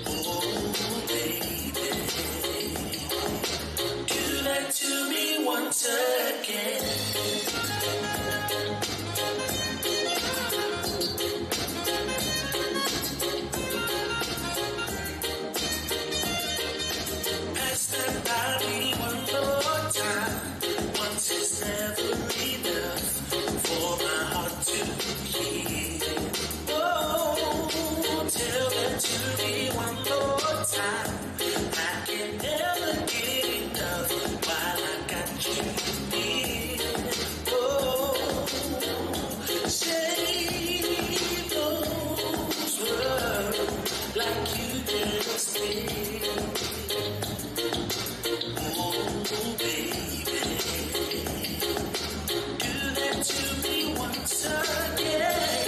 Oh, baby, do that to me once again. Pass that by me one more time. Once is never enough for my heart to hear. Oh, tell that to me one more time. I can never get enough while I got you near. Oh, say those words like you just did. Oh, baby, do that to me once again.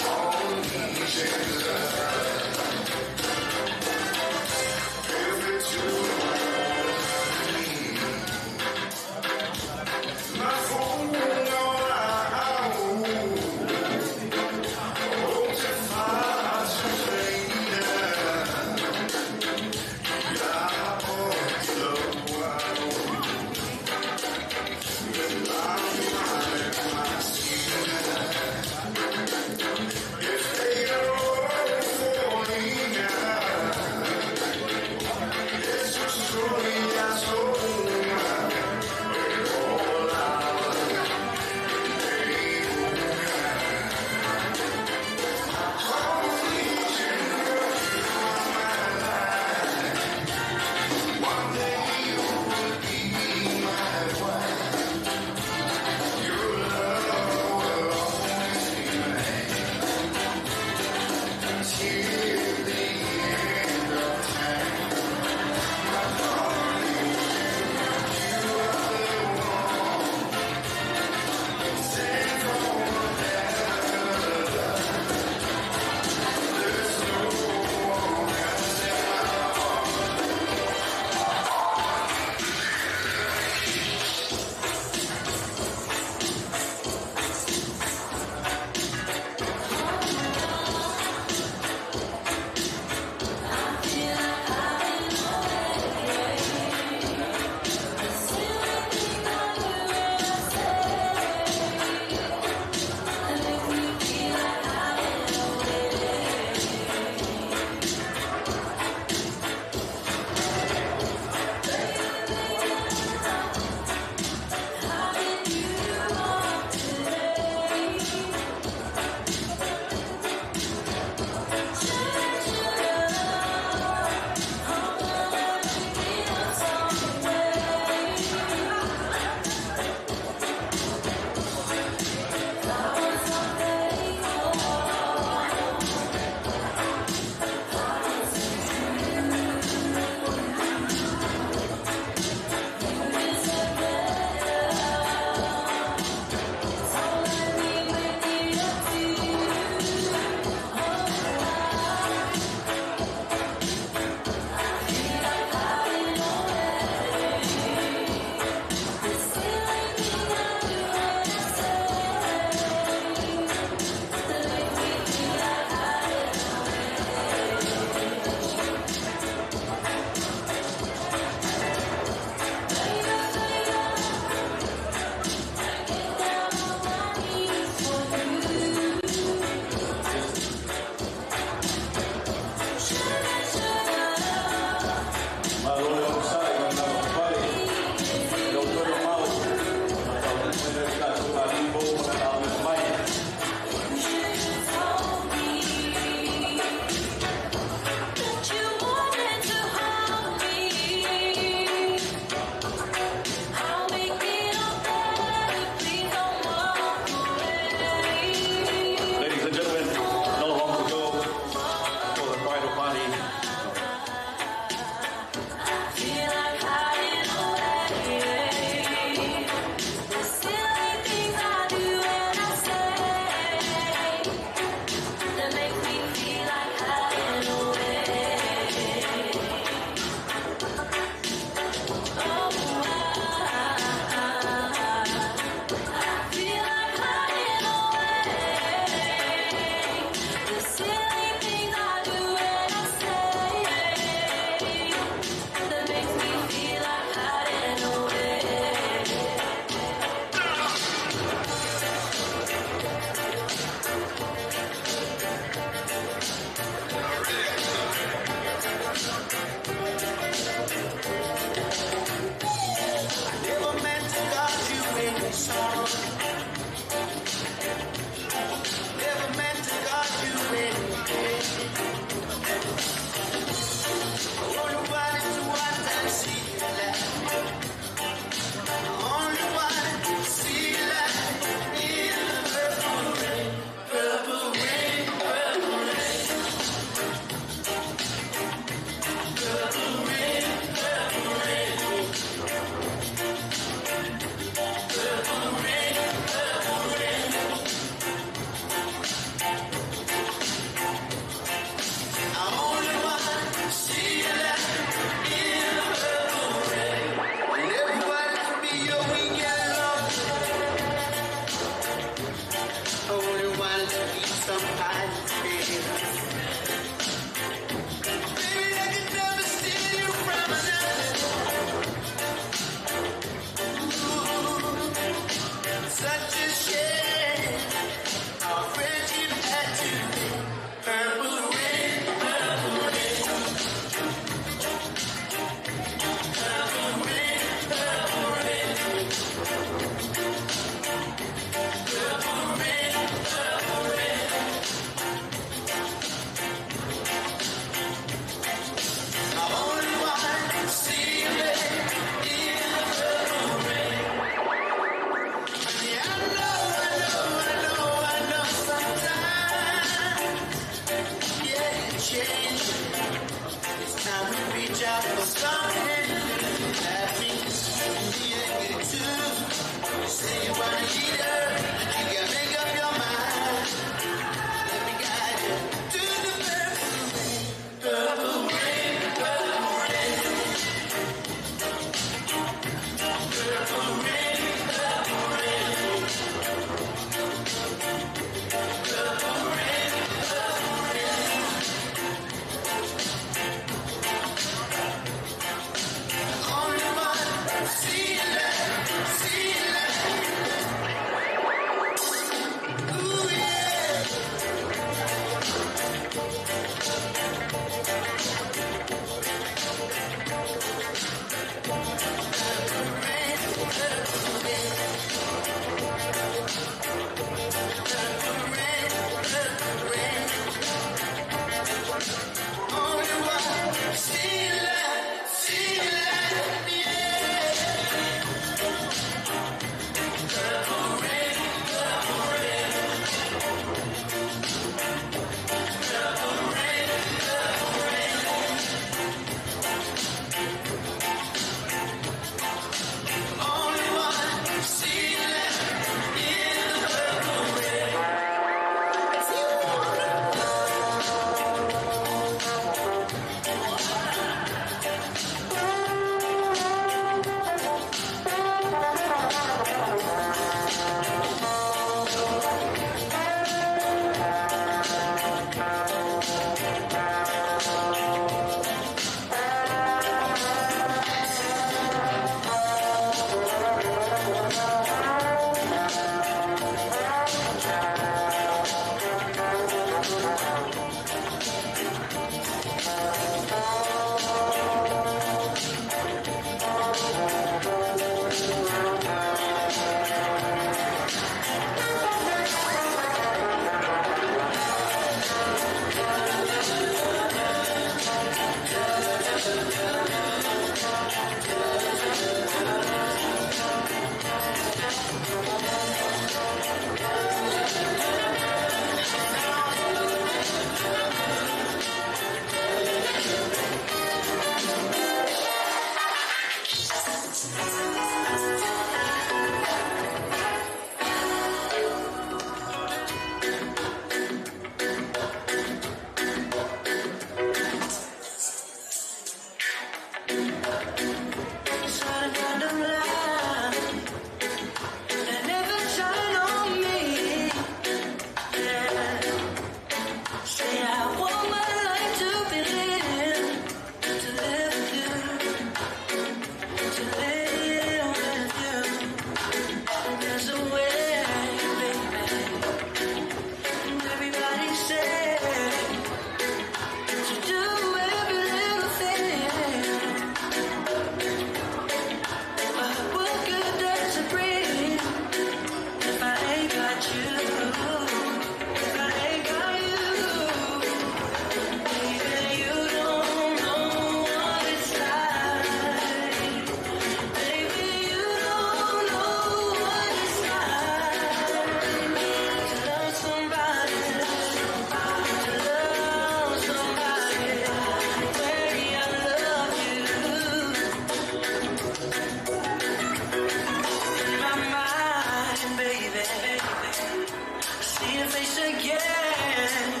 yeah.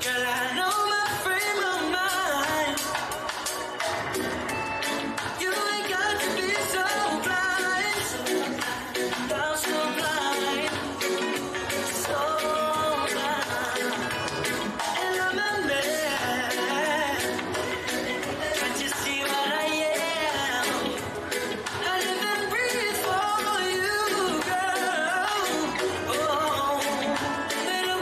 Girl, I know my frame of mind. You ain't got to be so blind. I'm so blind. So blind. And I'm a man. Can't you see what I am? I live and breathe for you, girl. Oh, better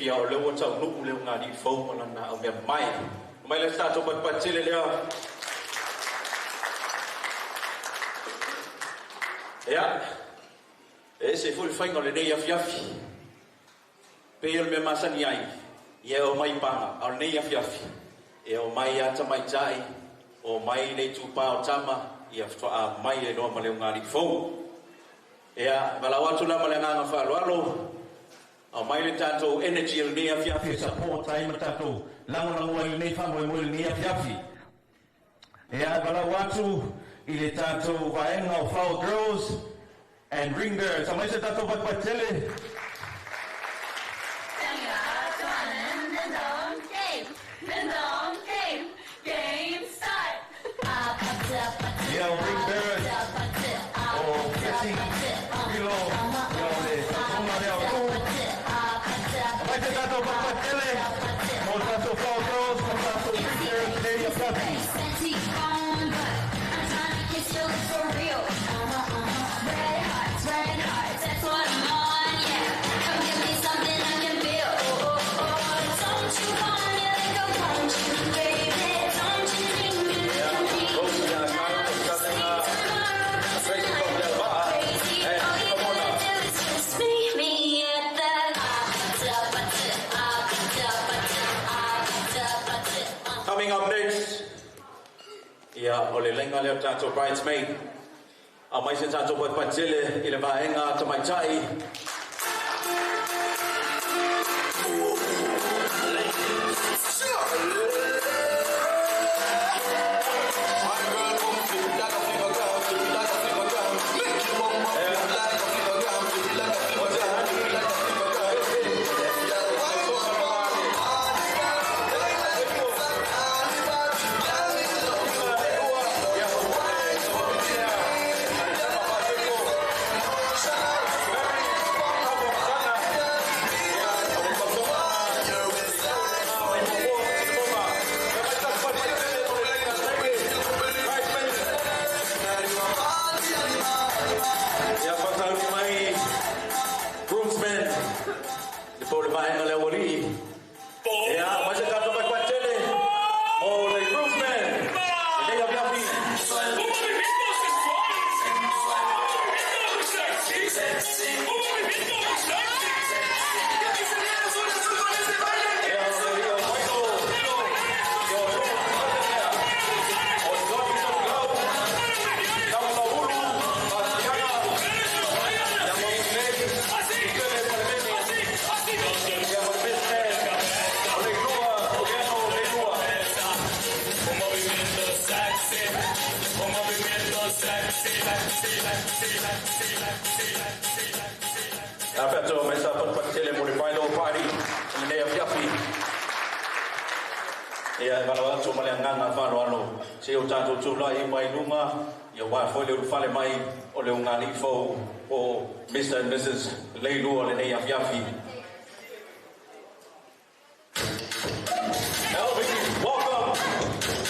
Fia o leo tau nuku leo ngā ni fau mana na au mea mai. Mai le stato pat pat chile leo. Se ful whainga le nei afiafi. Peo me masani ai. Ia o mai panga, au nei afiafi. E o mai ata mai tai. O mai nei tupa o tama. Ia wha mai e noa ma leo ngā ni fau. Malawatu la ma le ngā ngā whaaloalo. O mai le tatou energy le nei afiafi support ai ma tatou lango ai nei whamoe mo le nei afiafi. Walau atu i le tatou vaenga o Foul Girls and Ring Bearers. A mai se tatou patele. Game start. Ring Bearers. O Kesi, Pilo, o le lenga leo tatou bridesmaid. A mai se tatou patile i le vaenga tamaitai. for the Mahanga Lewari. Yeah, what's the cut of my quantity? Oh, the improvement. The day of Yafi. Aperto, mas a participazione municipale o pari in day of Yafi. E ai valawa tu malanganga falo ano. Se o tanto tu lai mai numa, ia wa foi le fale mai o le ngani fo o Mr. and Mrs. Leilu in day of Yafi. Welcome,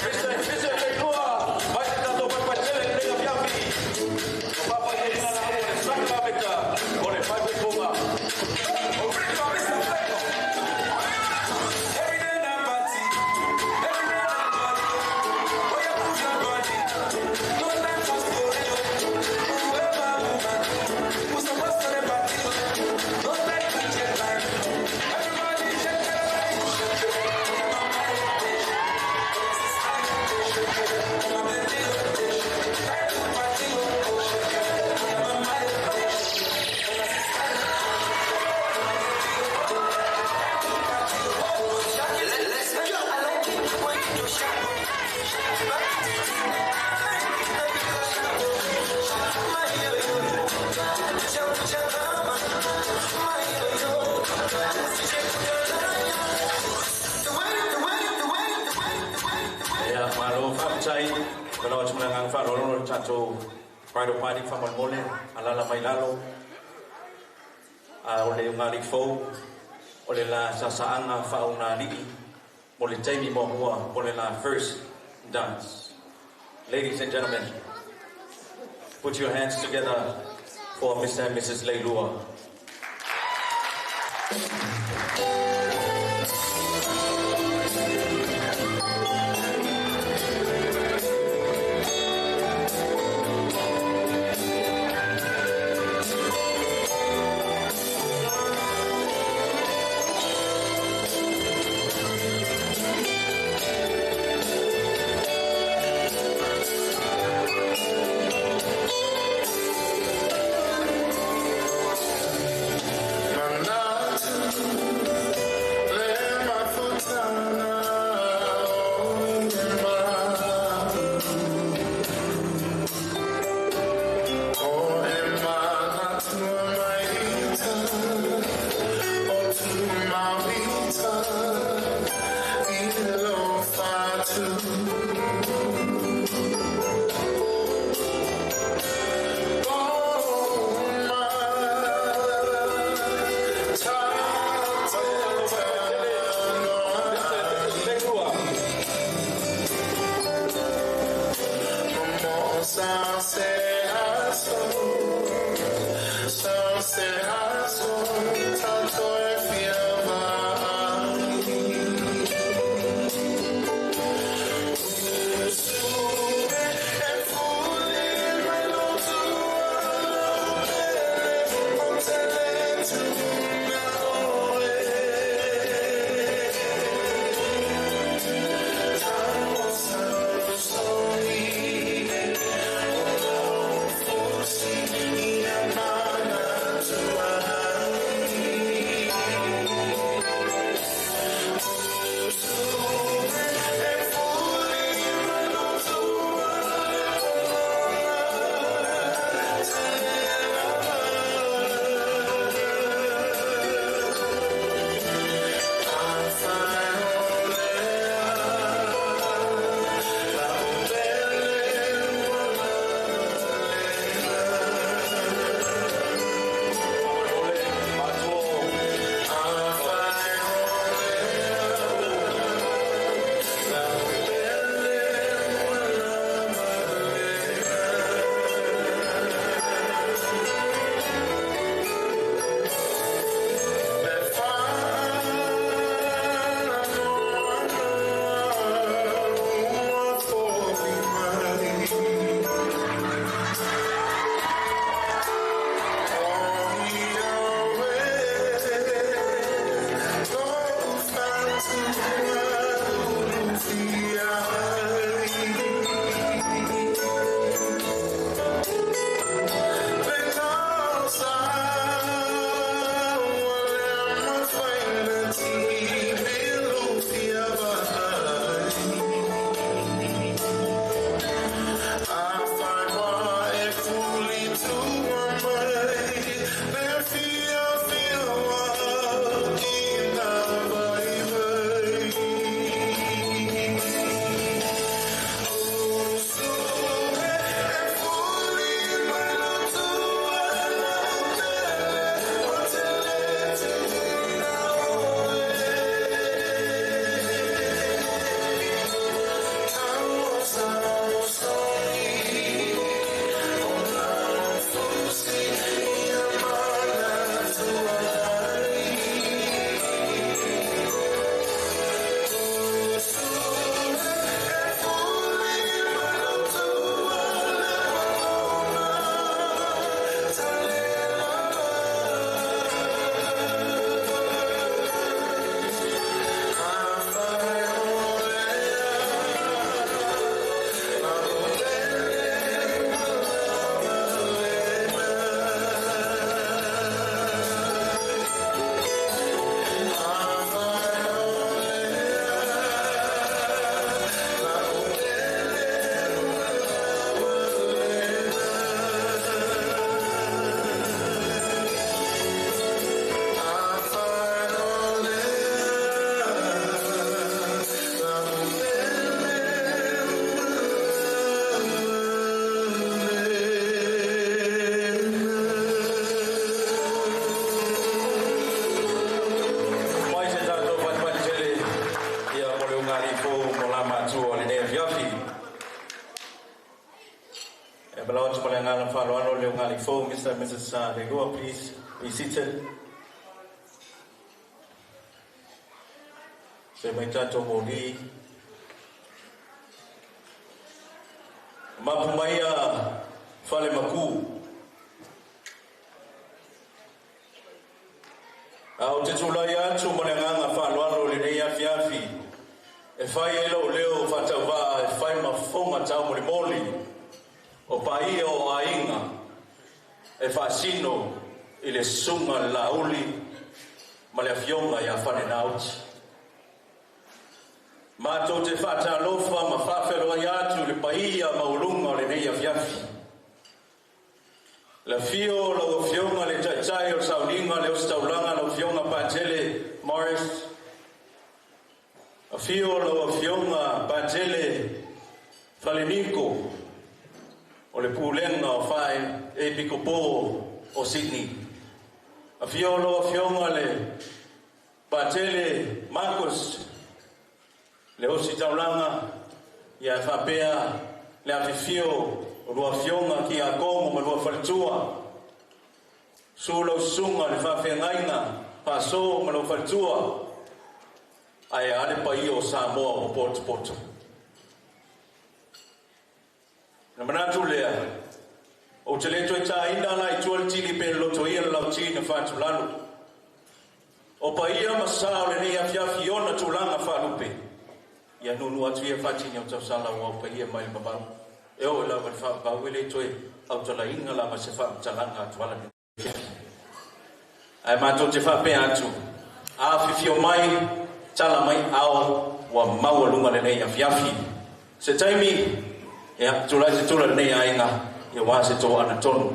Mr. and Mrs. Leilu. Vai tanto participazione in day of Yafi. Papa ye na na o sakla beta. Ore pai ko ba. Kalau cuma ngang fa lolo chacho pride party fa mole alala mai lalo ole ngari fo ole la sasaanga fa unali ole taimi mo hua ole la first dance. Ladies and gentlemen, put your hands together for Mr. and Mrs. Leilua. Ngali Fo, Mr. and Mrs. Legua, please be seated. Se mai tato mori. Mapumaya fale maku. Au te tulai atu manenganga whalualo le nei afiafi. E whai elo leo whatauwa, e whai mafonga tau mori moli. O paia o ainga. E whasino i le sunga lauli ma le afionga ia whane nauti. Mātou te whata alofa ma whawheroa i atu le paia maulunga o le nei afiafi. La fio lo fionga le taitai o saulinga le ostaulanga lo fionga Pantele Morris. A fio lo fionga Pantele Faleniko o le pulenga o fai e pikopo o Sydney. A fio lo fionga le Pantele Marcus le ositaulanga ia whapea le awhifio o lua fionga ki a kongo ma lua whalitua. Sūlau sunga le whawhengaina paso ma lua whalitua. Ai ale pa i o Samoa o Poto. Na manatu lea, o te leto e tā ina la i tual tili pe loto ia lau tina whatulanu. O pa ia masao le nei afiafi ona tūlanga whalupe. Ia nunu atu ia whatini o tau sala o pa ia mai babau. E o la wal fa ba wele toe au tola inga la ma se fa talanga twala ni ai ma to te fa pe atu a fifio mai tala mai au wa mawalunga le nei afiafi se taimi e tula se tula nei ainga e wa se to ana tonu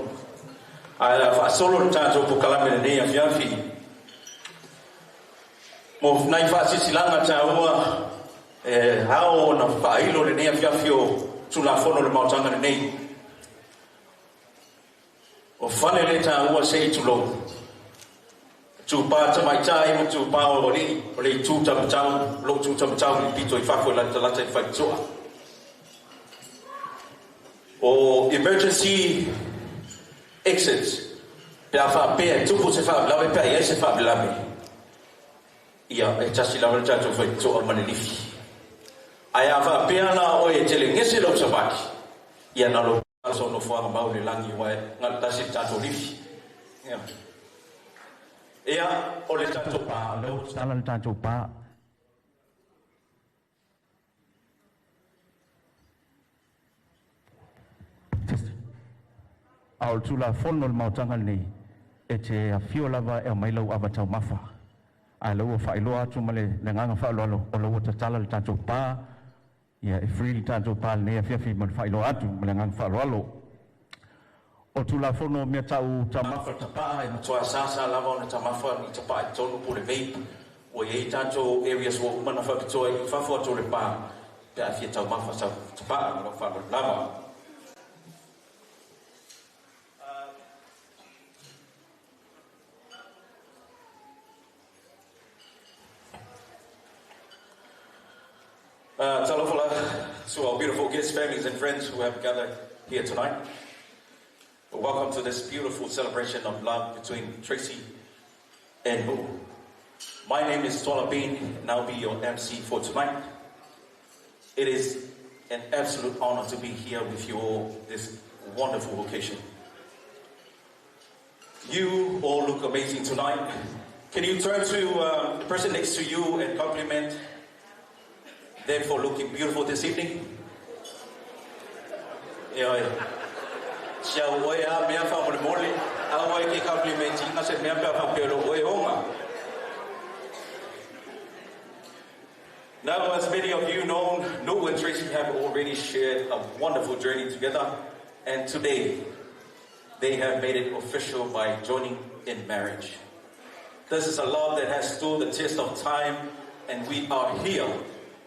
a fa solo tanto po kalame le nei afiafi mo nai fa silanga ta ua e hao na fa ilo le nei afiafi o tula fono le mautanga nei o fane le ta ua sei tulo tu pa ta mai tai tu pa o le tu ta tau lo tu ta tau ni pito I fa ko la ta fa toa o emergency exits per fa per tu pu se fa la per ia se fa la me ia e tasi la ta tu fa toa manelifi ai ava peana o e tele ngese lo sabaki ia na lo so no fo ma le langi wa ngal tasi tato lifi ia o le tato pa lo sala le tato pa au tula fono le mautanga nei e te afio lava e mai lo ava tau mafa a lo fa ilo atu male le nganga fa lo o lo tala le tato pa ia e free tanto pal ne fiafi man fai lo atu melangang fa lo o tu la fono me tau tamafa tapa e toa sasa lava ona tamafa ni tapa I tonu pule vape o ye tanto areas wo mana fa toa I fa fo to le pa pe a fia tamafa sa tapa no fa lava Talofala to our beautiful guests, families and friends who have gathered here tonight. Welcome to this beautiful celebration of love between Tracey and Nuuvali. My name is Tola Bean and I'll be your MC for tonight. It is an absolute honor to be here with you all this wonderful occasion. You all look amazing tonight. Can you turn to the person next to you and compliment them for looking beautiful this evening? Yeah. Now, as many of you know, Nuuvali and Tracey have already shared a wonderful journey together, and today they have made it official by joining in marriage. This is a love that has stood the test of time, and we are here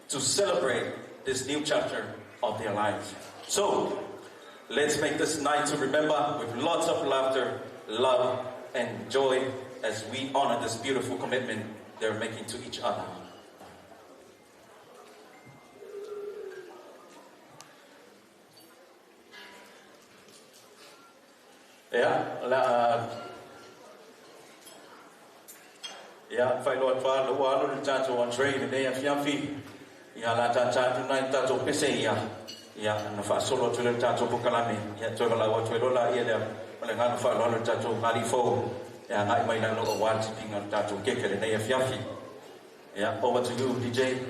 to celebrate this new chapter of their lives. So, let's make this night to remember with lots of laughter, love, and joy as we honor this beautiful commitment they're making to each other. fai loa wha lo alo le tātou on train nei a fiafi. Ia la tātou nai tātou pese ia. Ia na wha solo tu le tātou pukalame. Ia toi wala wa toi lola ia lea. Male ngana wha lo alo le tātou ngari fōu. Ia ngai mai nano o wāti pinga le tātou kekere nei a fiafi. Ia, over to you, DJ.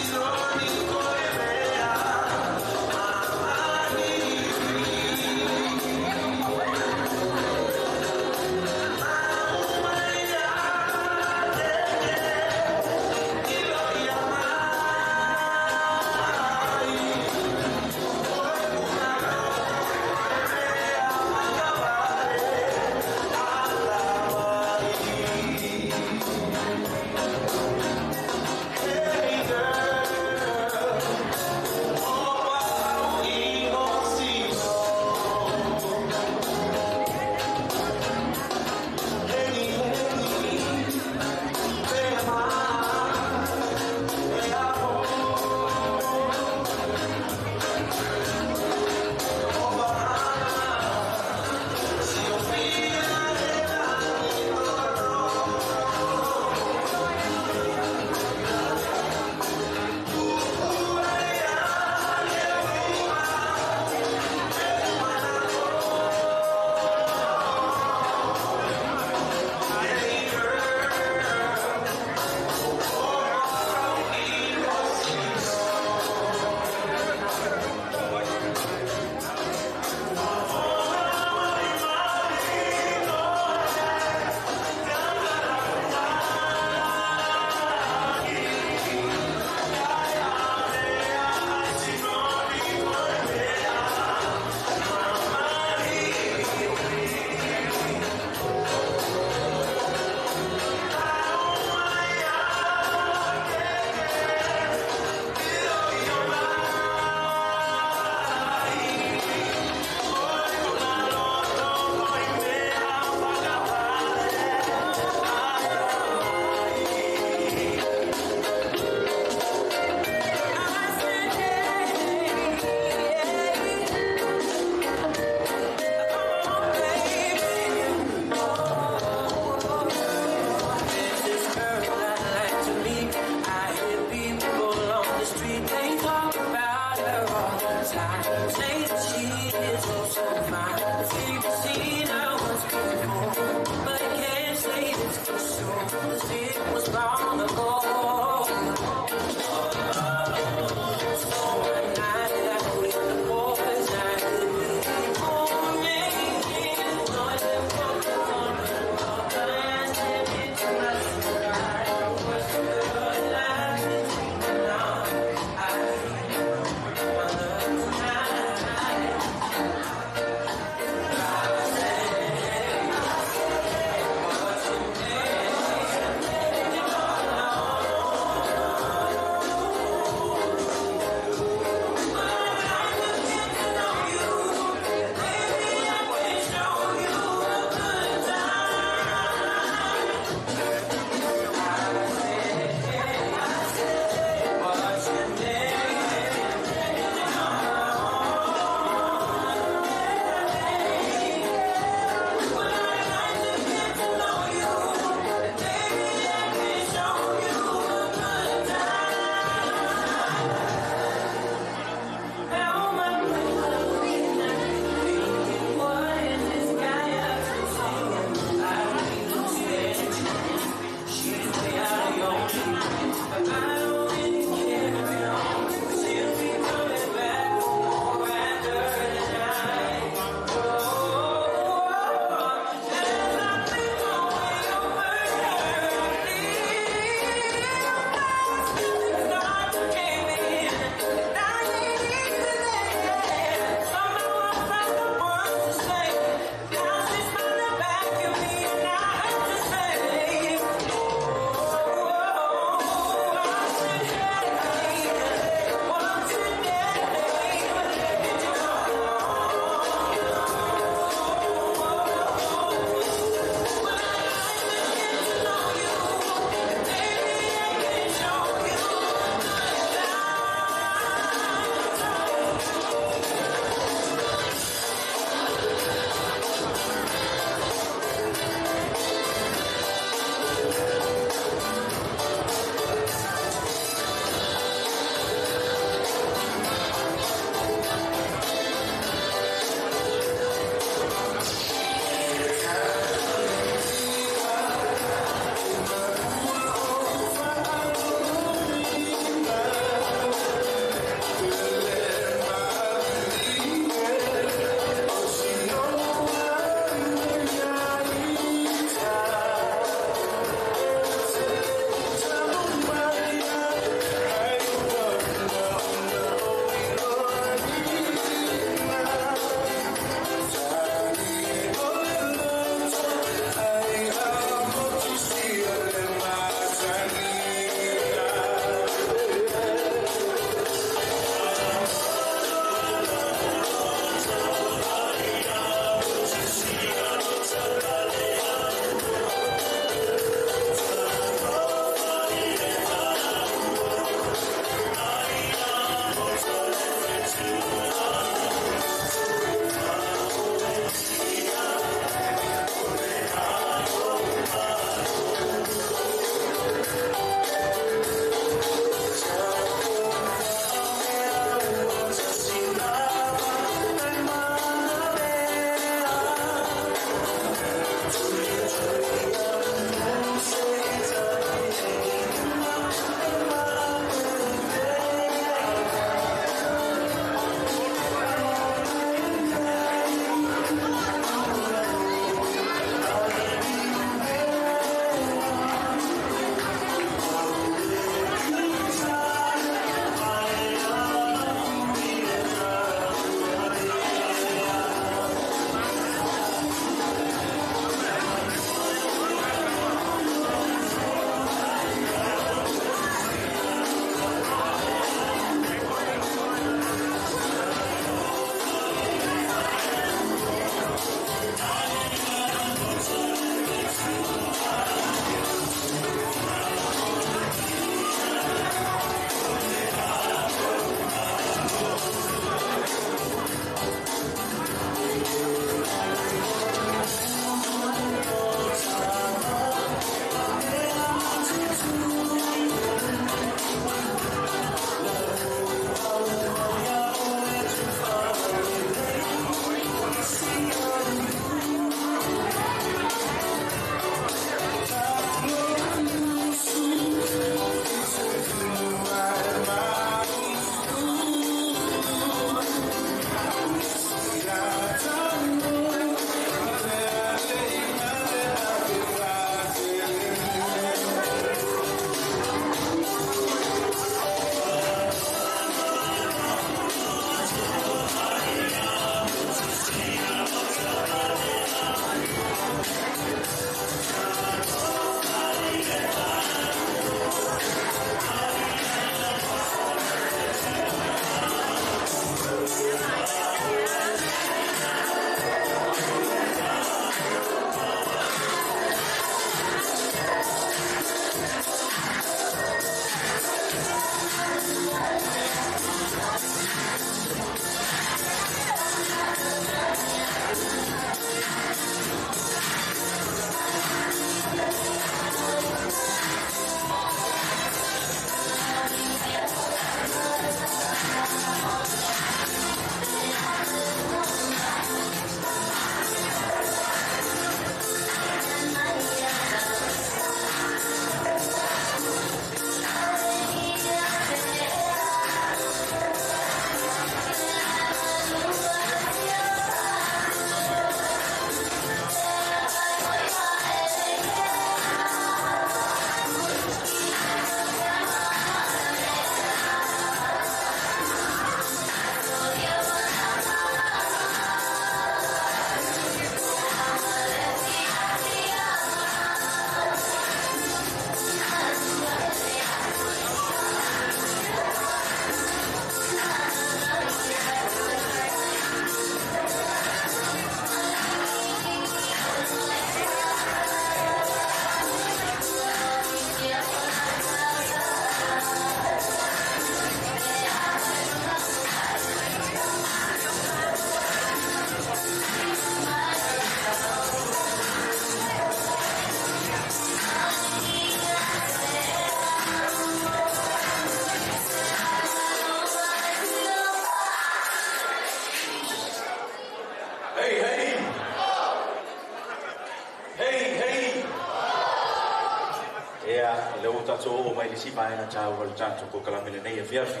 tato o mai le sipa ena tau o le tato ko kalamele nei a fiafi.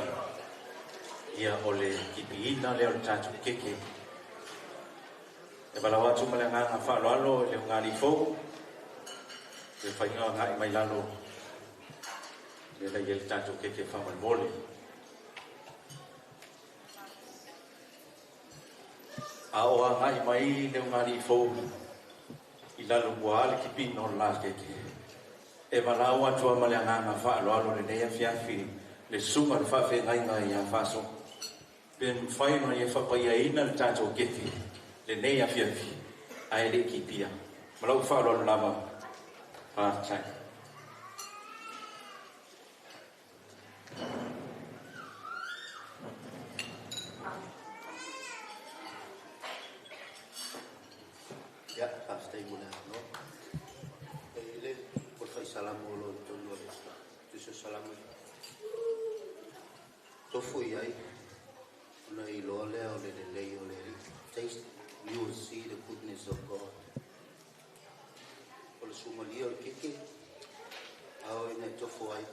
Ia o le kipi ina le o le tato keke. E bala watu male nganga whaaloalo le ngani fo. Le whainga ngai mai lalo. Le la le tato keke whamal mole. A o a ngai mai le ngani fo. I lalo mua le kipi no la keke. E bala watu male nganga whaaloalo le nei a fiafi. Le sunga le whawhi ngai ngai a whaso. Ben whaino e whapaia ina le tato keke. Le nei a fiafi. Ai le kipia. Malau whaaloalo lava. Whātai. Ya, hasta ahí mula, ¿no? Ele, por favor, salamu lo tolu le. Tu salamu. To fui aí. Na ilole o le le o le. Taste, you will see the goodness of God. Por sumali o kiki. Ao ina to foi.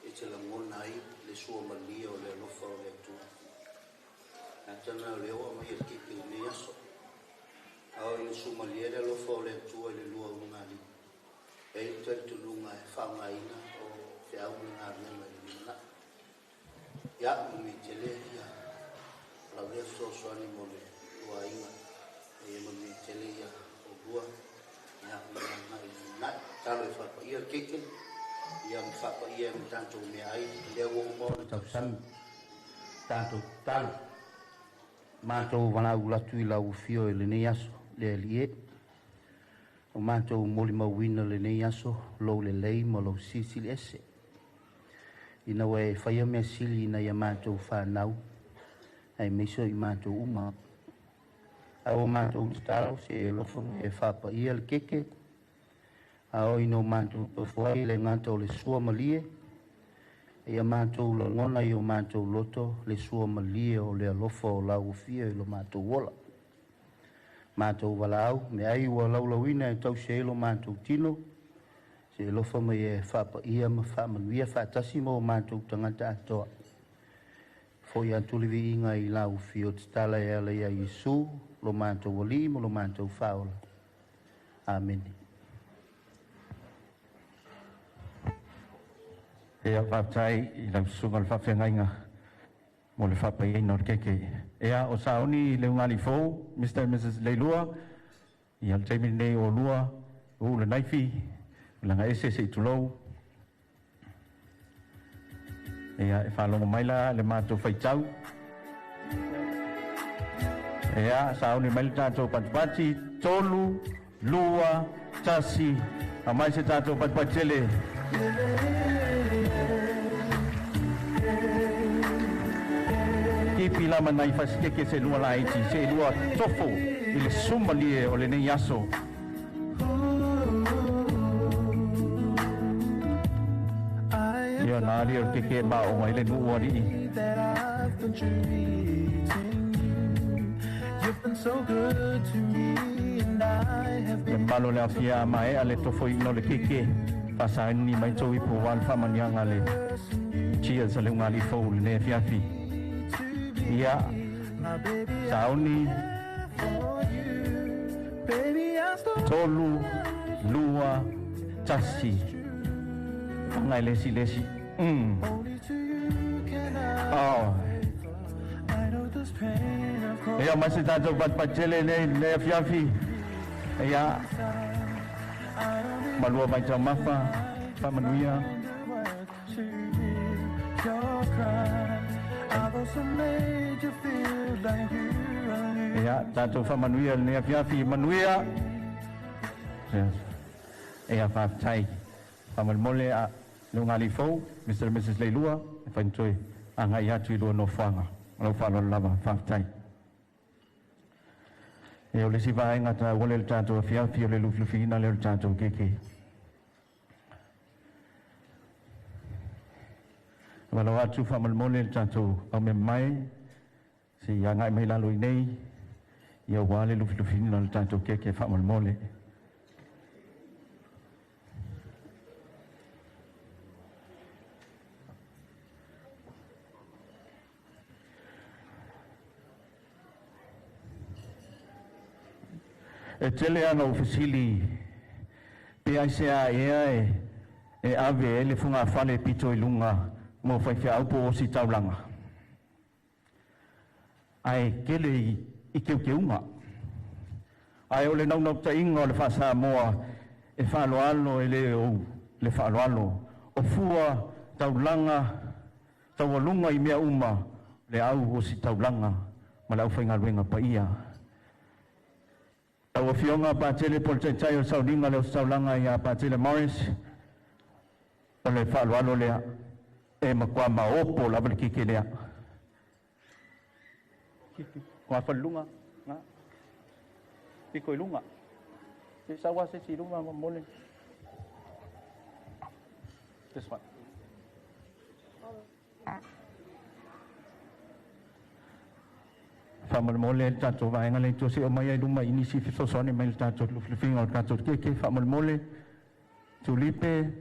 E te la monai le sumali o le lofa o le tu. Atana le o mai kiki ni aso. Ao ina sumali le lofa o le tu le lua ngani. E te tu lunga e fa mai na o te au ngani na. Ya mi tele ya. La vez so ani mole wainga. E mi tele ya o bua. Ya na talo fa ia keke ia fa ia tanto me ai le wo mo tau san tanto tal mato wana ula tui la ufio le neaso le lie o mato moli mawina le neaso lo le lei mo lo sisi ese ina we fa ia me sili na ia mato fa nau ai me so i mato uma au mato stalo se lo fo e fa pa ia le keke ao ino mato to foi le ngato le sua malie ia mato lo ngona io mato loto le sua malie o le alofo la ufia lo mato wola mato walau me ai wala lawina e tau se lo mato tino se lo fo me fa pa ia ma fa manuia fa tasimo mato tangata ato foi antuli inga i la ufio tala e ala ia Yesu lo mato wali mo lo mato faula amen. E a whātai i lau sunga le whawhengainga mo le whapai no keke. E a o saoni le ungani fōu, Mr. and Mrs. Leilua, i al taimi nei o lua, o le naifi, langa ese se i tulou. E a e whalongo maila le mātou whaitau. E a saoni maila tātou patipati, tolu, lua, tasi, a mai se tātou patipatele. Kipi lama nai fasikeke se lua laiti, se lua tofo i le sumalie o le nei aso. Ia nari o keke ma o mai le nuari. Le malo le afia mai ale tofo i no le keke. Pasa ni mai tau i po wan whamanianga le chia sa le ngali fau le ne fiafi. Ia sauni tolu lua tasi ngai lesi lesi oh ia masih tato pat pacele le fiafi ia malua mai tau mafa pamanuia ya tato famanuia ne fiafi manuia ya fa tai famal mole a lungali fo Mr. and Mrs. Leilua fa enjoy anga ya tu lo no fanga lo fa lo lava fa tai e o le si va ngata wole le tato fiafi le luflufina le tato keke walau atu famal mole le tato au me mai si ya ngai mai lalu nei ia wale luflufina le tato keke famal mole e tele ana ofisili pe ai se a e ave ele funga fale pito i lunga mo fai fia aupo o si taulanga. Ai kele i keukeunga. Ai ole nau ta inga o le whasa moa e whaaloalo e le whaaloalo o fua taulanga tawalunga i mea uma le au o si taulanga ma le au whaingaluenga pa ia. Tawa fionga pa tele poltai o sauringa le o taulanga i a pa tele Morris o le whaaloalo lea e makua maopo la wale kike lea. Kua whalunga nga piko i lunga e sawa se si lunga mole. This one. Famal mole el tato va en el tosi o maya luma inisi fiso sone mail tato lu flifing o tato ke famal mole Tulipe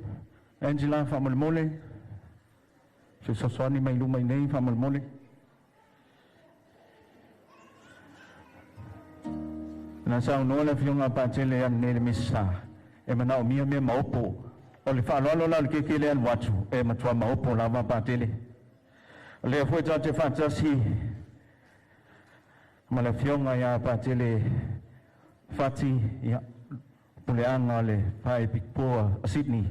Angela famal mole fiso sone mai luma nei famal mole na sa no le fiunga pa tele an ne missa e mana o mia me maopo o le fa lo la ke le an watu e matua maopo la va pa tele le foi tato fantasi Mala fionga ya patele fati ya puleanga le pai pikpoa a Sydney.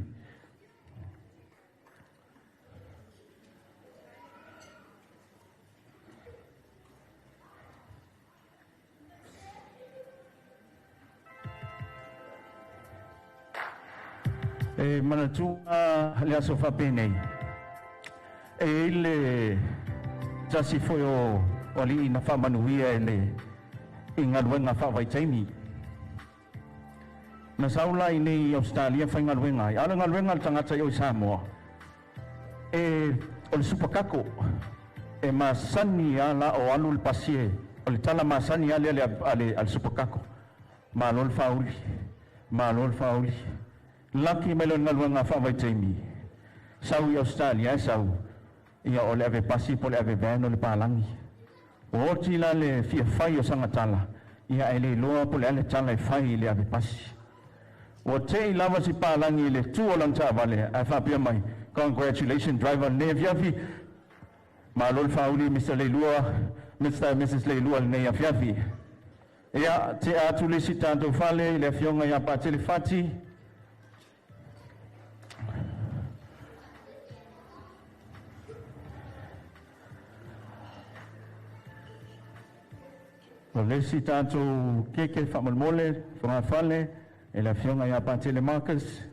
E manatunga le aso fa pene. E ile jasi foi o li na whamanuia e le ingaluenga whawaitangi. Na saula i nei Australia whaingaluenga. Ala ngaluenga le tangata i o Samoa. E o le supakako. E masani ala o alu le pasie. O le tala masani ale al supakako. Ma lo le fauli. Ma lo le fauli. Laki me lo ngaluenga whawaitangi. Sau i Australia e sau. Ia o le ave pasi po le ave veno le palangi. O tila le fia fai o sangatala ia ele loa po le ale tala e fai le ave pasi o te i lava si palangi le tuo lanta vale a fa pia mai congratulations driver ne viafi ma lol fauli Mr. Leilua Mr. Mrs. Leilua ne ia fiafi ia te atu le sitanto fale le fionga ia pa telefati o lesi tato keke whamalmole, whangawhale, e la fionga ia pātele Marcus.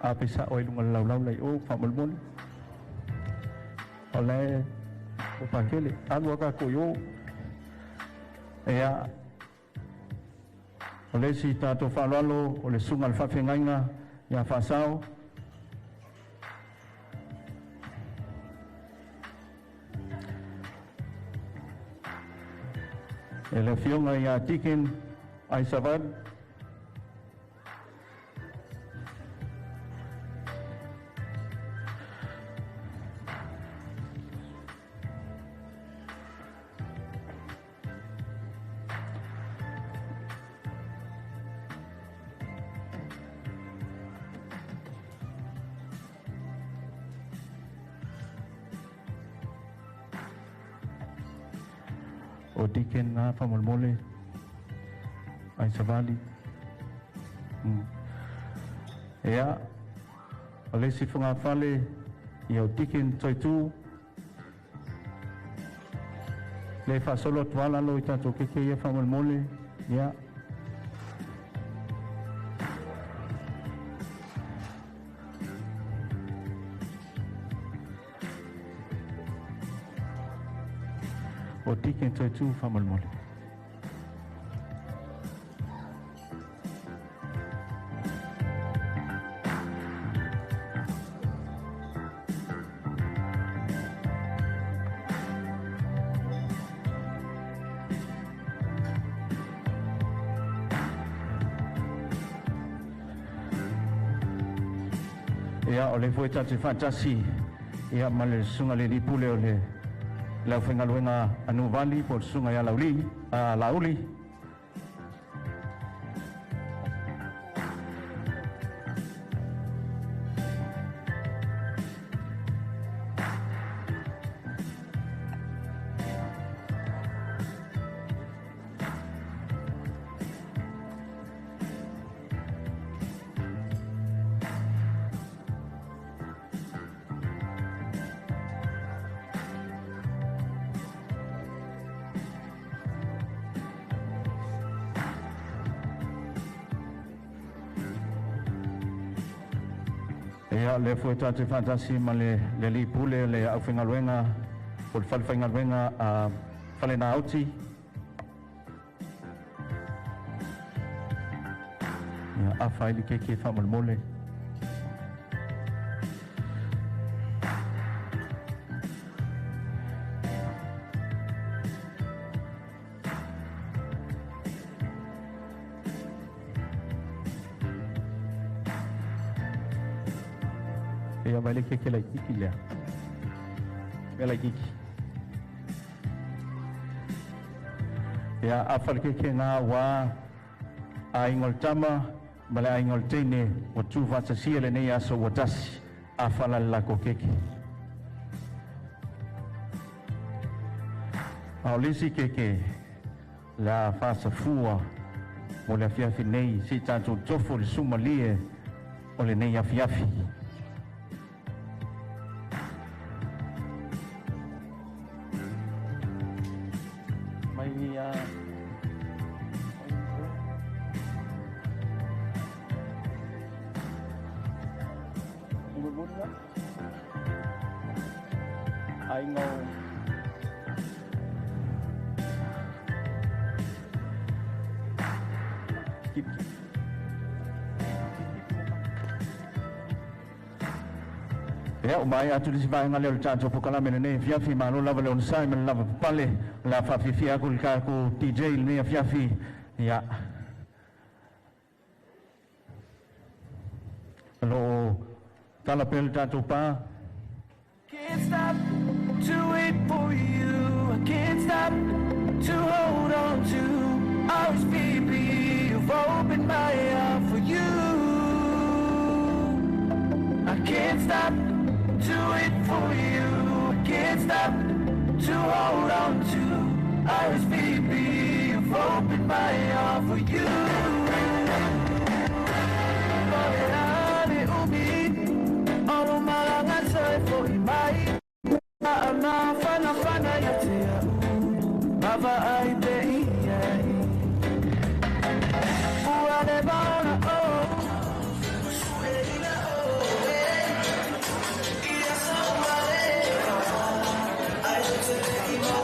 A pisa o ilunga laulau lai o whamalmole. Oleh o pakele anu ka koyo ea ole si tato falalo ole sunga al fafengainga ya fasao ele fionga ya tiken ai sabat o diken na famalmole ai savali ea ole si funga fale ia o diken toitu le fa solo twala lo ita to ke ia famalmole ea o tiken to tu famalmole Ia o le foi tatu fantasi ia ma le sunga le lipule o le lau whengaluenga a Nuuvali po sunga ia lauli. Ia le foi tatu fantasi ma le lipule le au whengaluenga po le whale whengaluenga a whale na auti. Ia a whaili ke whamalmole. Ia vai le ke lai kiki lea. Me lai kiki. Ia a whale ke ngā wā a ingol tama ma le a ingol teine o tū whatasia le nei aso watasi a whala lako keke. A o lisi keke la whasa fua mo le afiafi nei si tātou tofo le suma lie o le nei afiafi. I know. Ya umai atu di sibai ngalel chancho pokala menene fiafi malo lava le onsai men lava pale la fa fifi aku ku DJ ne fiafi ya lo tala pel chancho pa. Can't stop to wait for you. I can't stop to hold on to. Always, baby, you've opened my heart for you. I can't stop to wait for you. I can't stop to hold on to. Always, baby, you've opened my heart for you. Fana yatea baba ai bei uane baona oh suelina oh ia samare ai te imo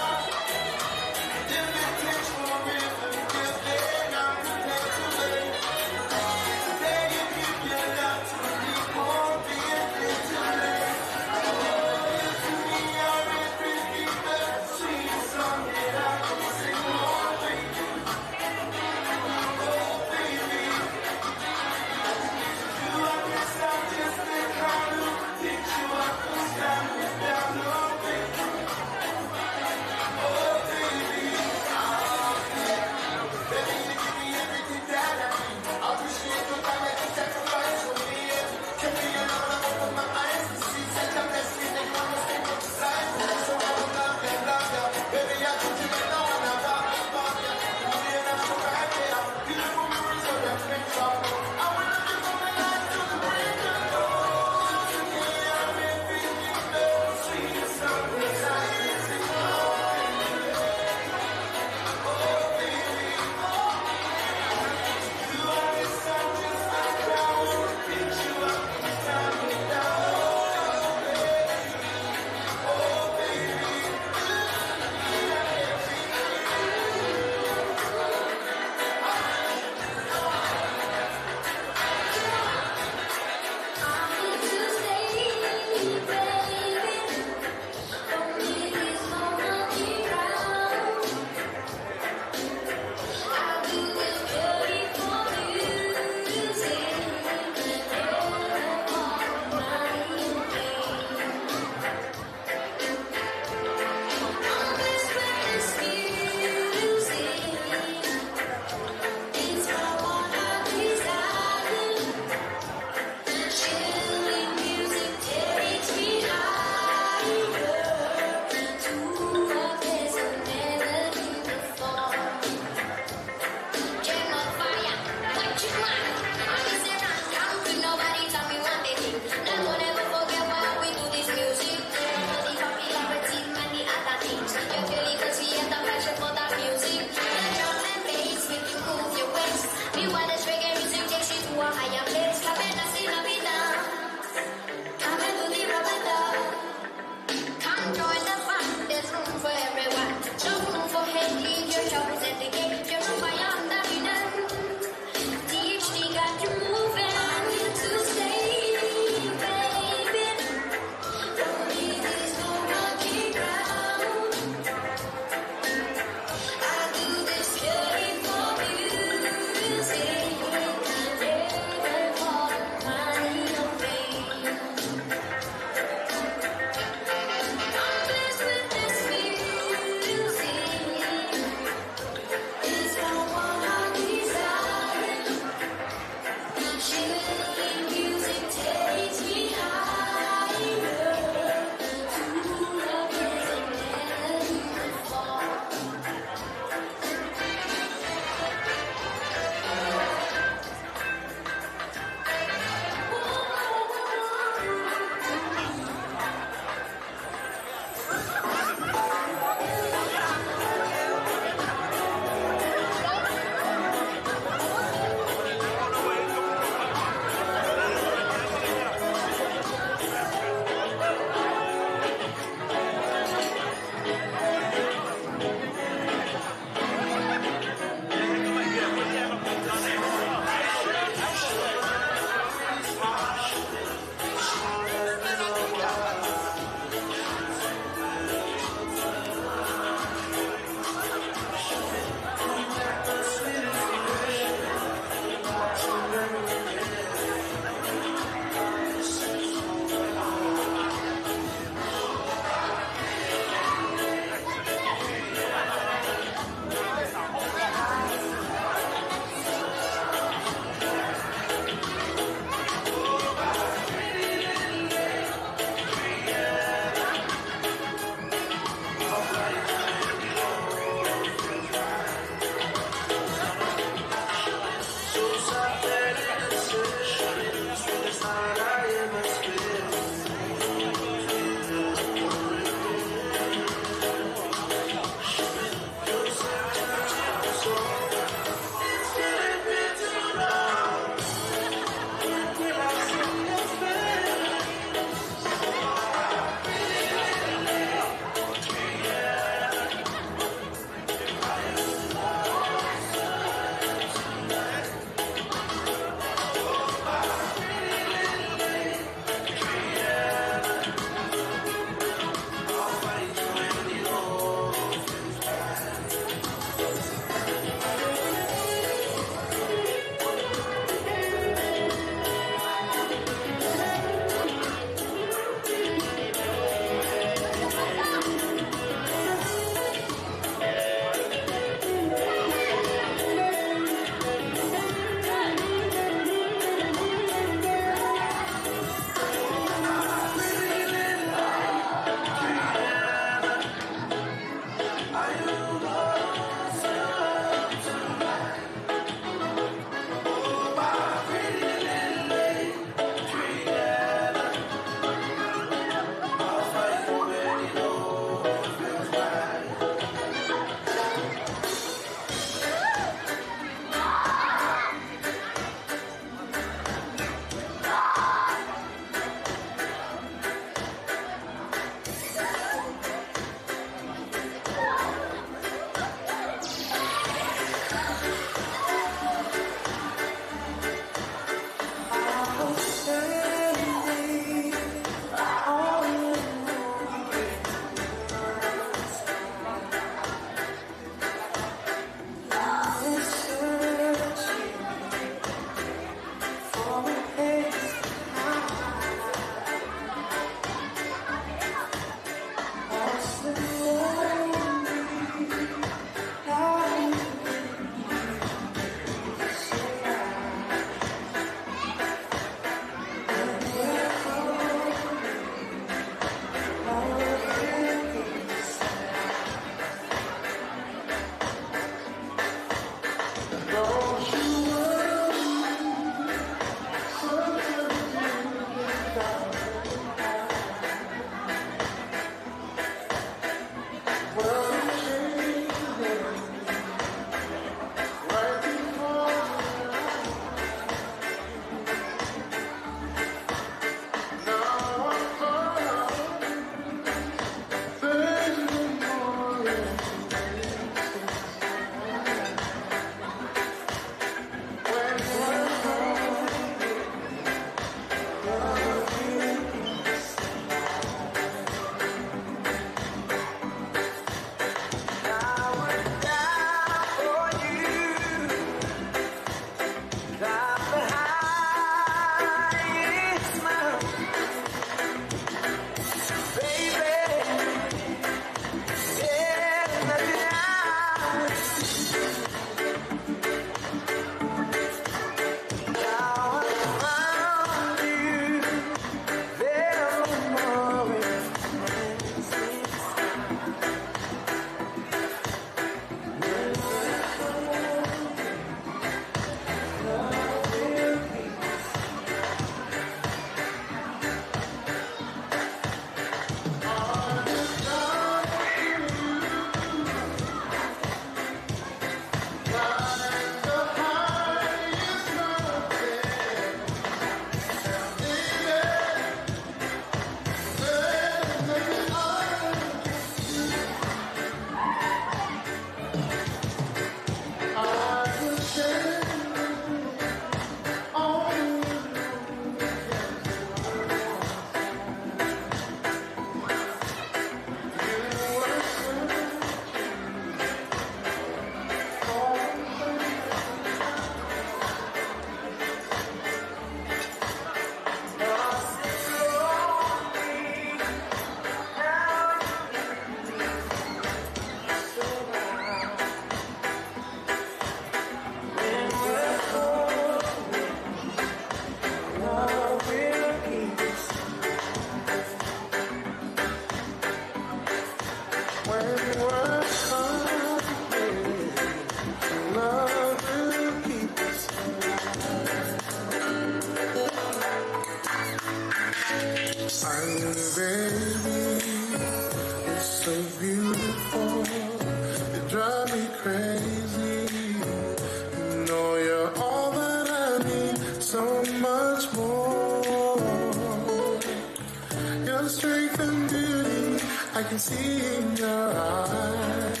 I can see in your eyes,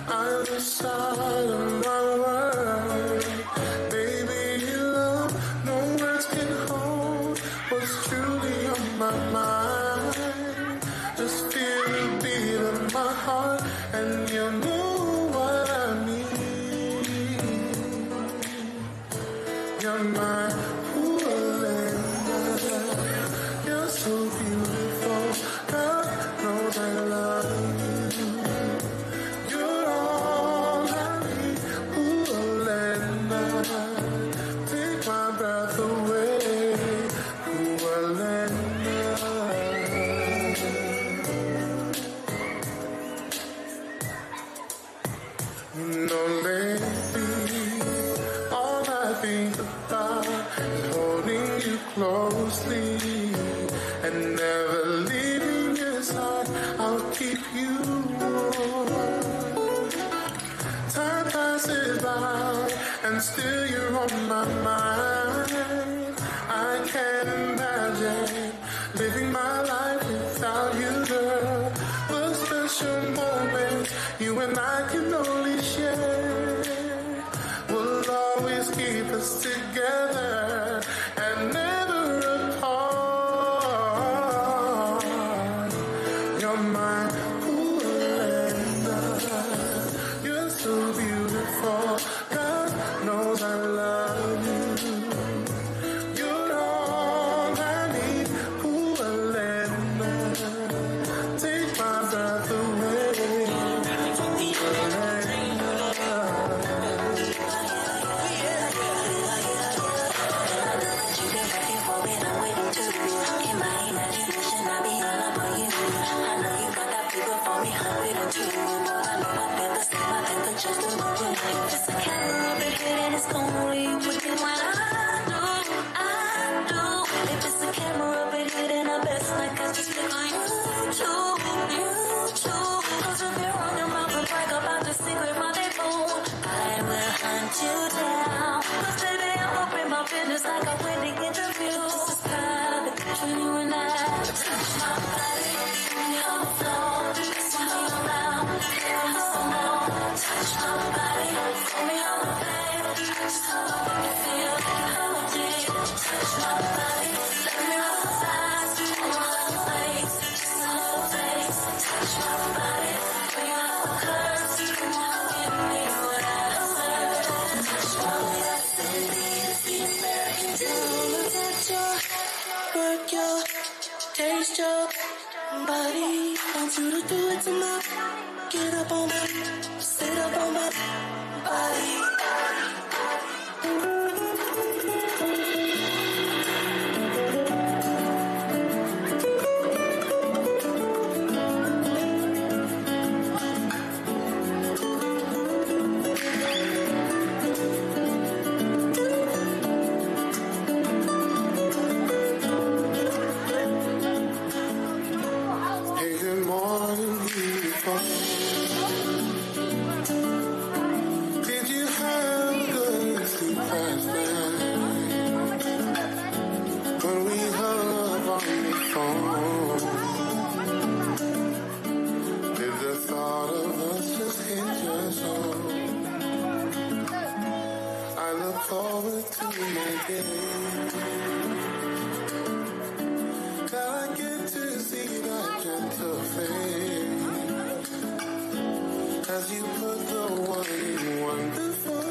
I'm the side of my world. Baby, love, no words can hold what's truly on my mind. Just feel the beat of my heart, and you'll know what I mean. You're my you're so beautiful, God knows I love you. You're all I need, ooh, Elena. Take my breath away, ooh, Elena. You know, lately, all I think about is holding you closely and never leaving your side. I'll keep you warm. Time passes by and still you're on my mind. I can't imagine living my life without you, girl. The special moments you and I can only share will always keep us together and never apart. You're my Elena. You're so beautiful. God knows I love you. You're all I need, ooh, Elena. Take my breath away, business like a wedding interview. This is private between you and I. Touch my body, put me on the floor. Kiss me around, feel me some more. Touch my body, put me on the bed. Just how I make you feel, how I did. Touch my body, let me roll the sides, all my face, just a little face. Touch my body, bring out the curves, come on, give me what I deserve. Touch my body. Work your, taste your body. Want you to do it tonight. Get up on my, sit up on my body. Did you have good sleep last night? When we hung up on the phone, did the thought of us just hit your soul? I look forward to my day that I get to see that gentle face. As you put the one in wonderful,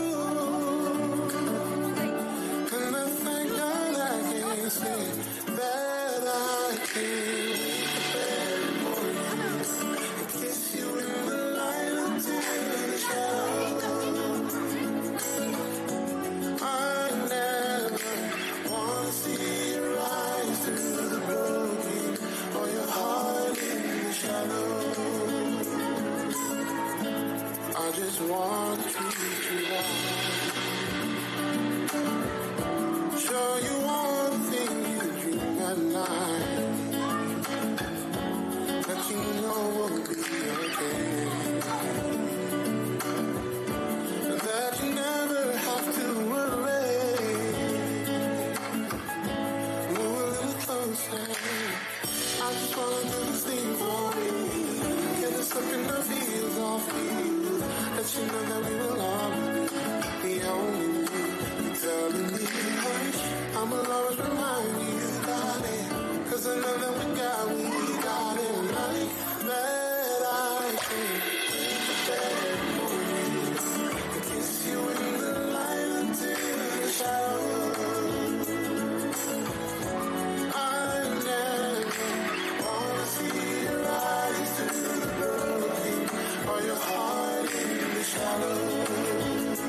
and I thank God I can say that I can every morning and kiss you in the light until the shadow. I never want to see your eyes through the broken or your heart in the shadow. just want to treat you right. Show you one thing you dream at night, that you know will be okay, that you never have to worry. Move a little closer, I just wanna do this thing for me. Get us up in the fields off you, let you know that we will always be the only thing. You're telling me, hush, I'ma always remind you, darling, 'cause I know that we got it right. That I can kiss you in the light until the shadows. I never wanna see your eyes through the broken, or your heart in the shallows.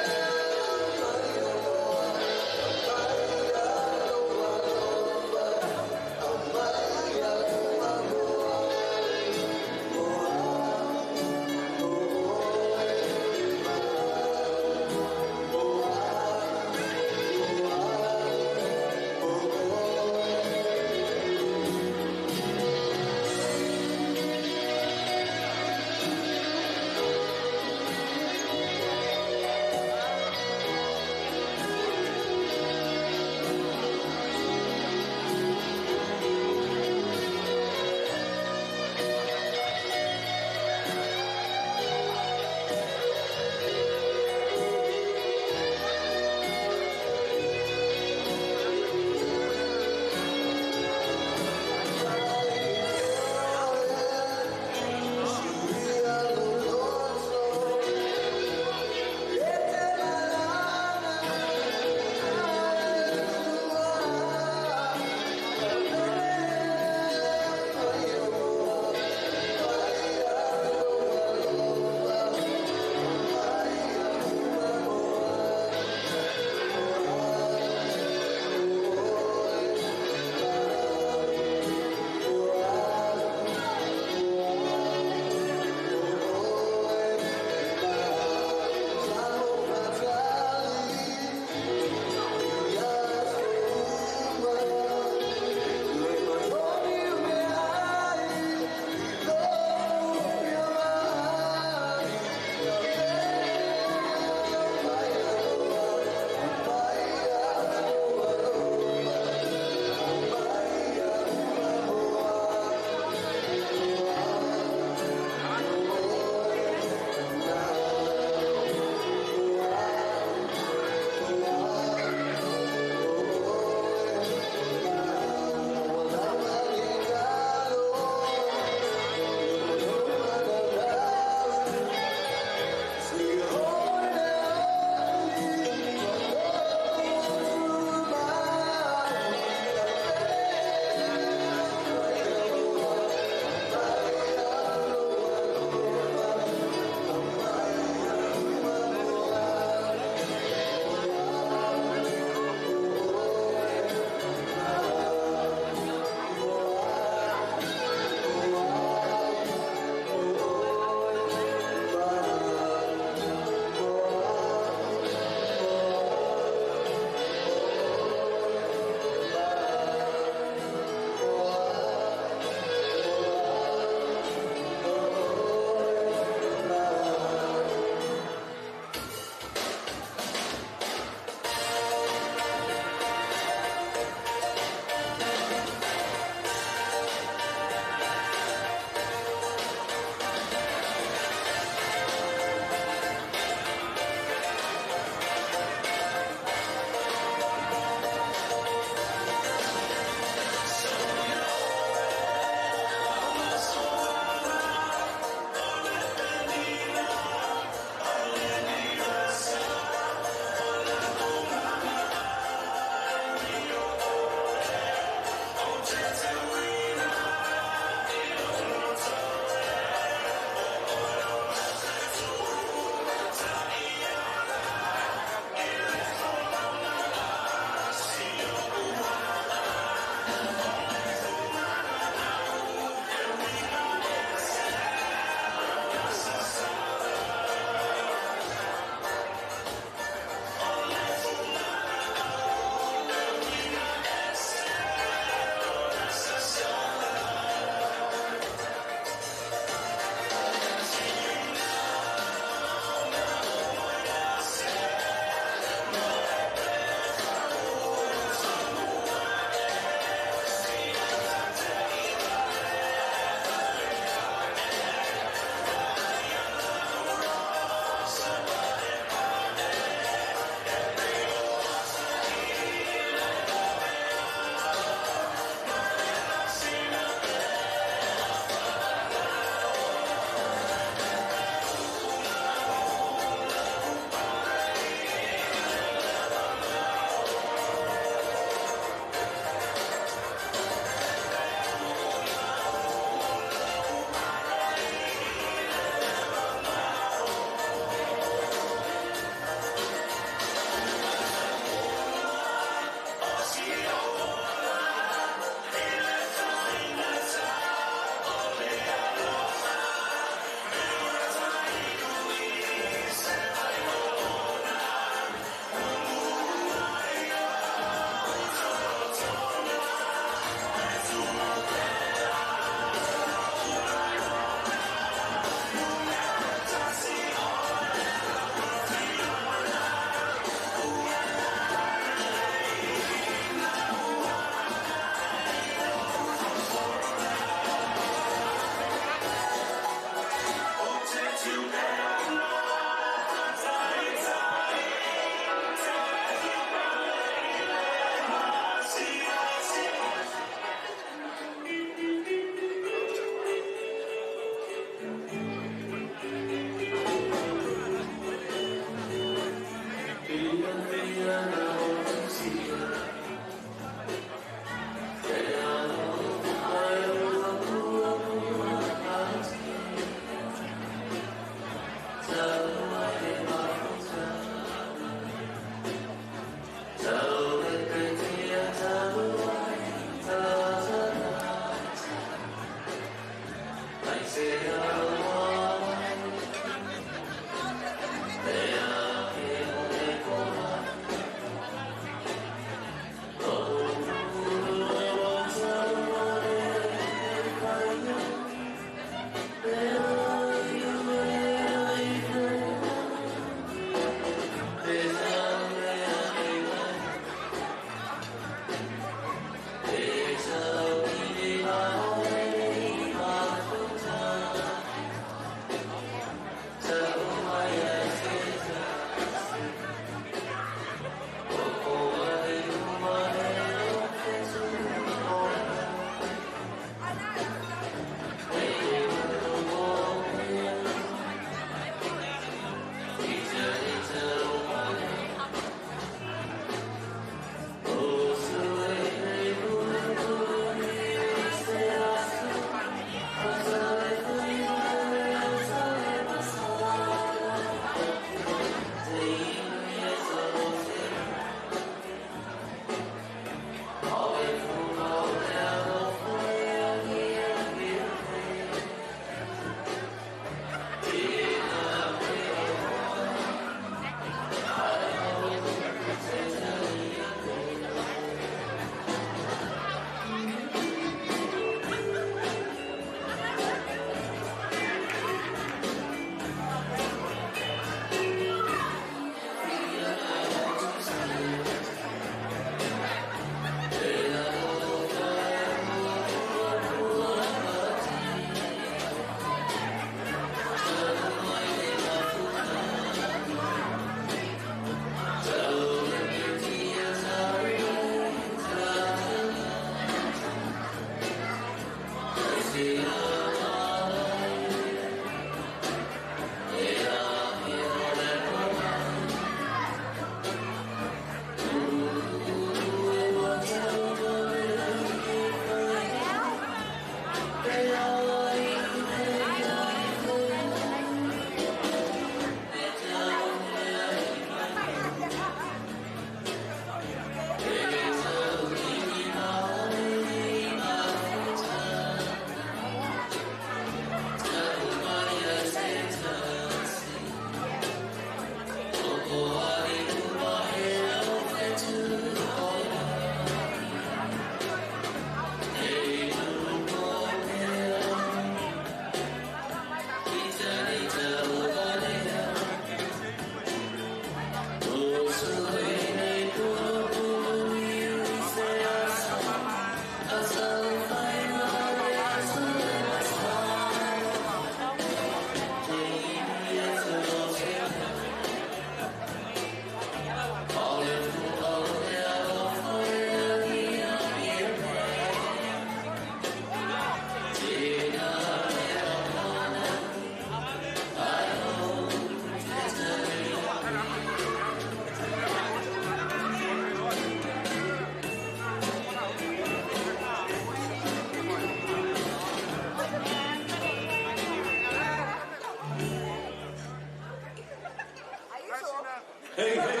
Hey, hey!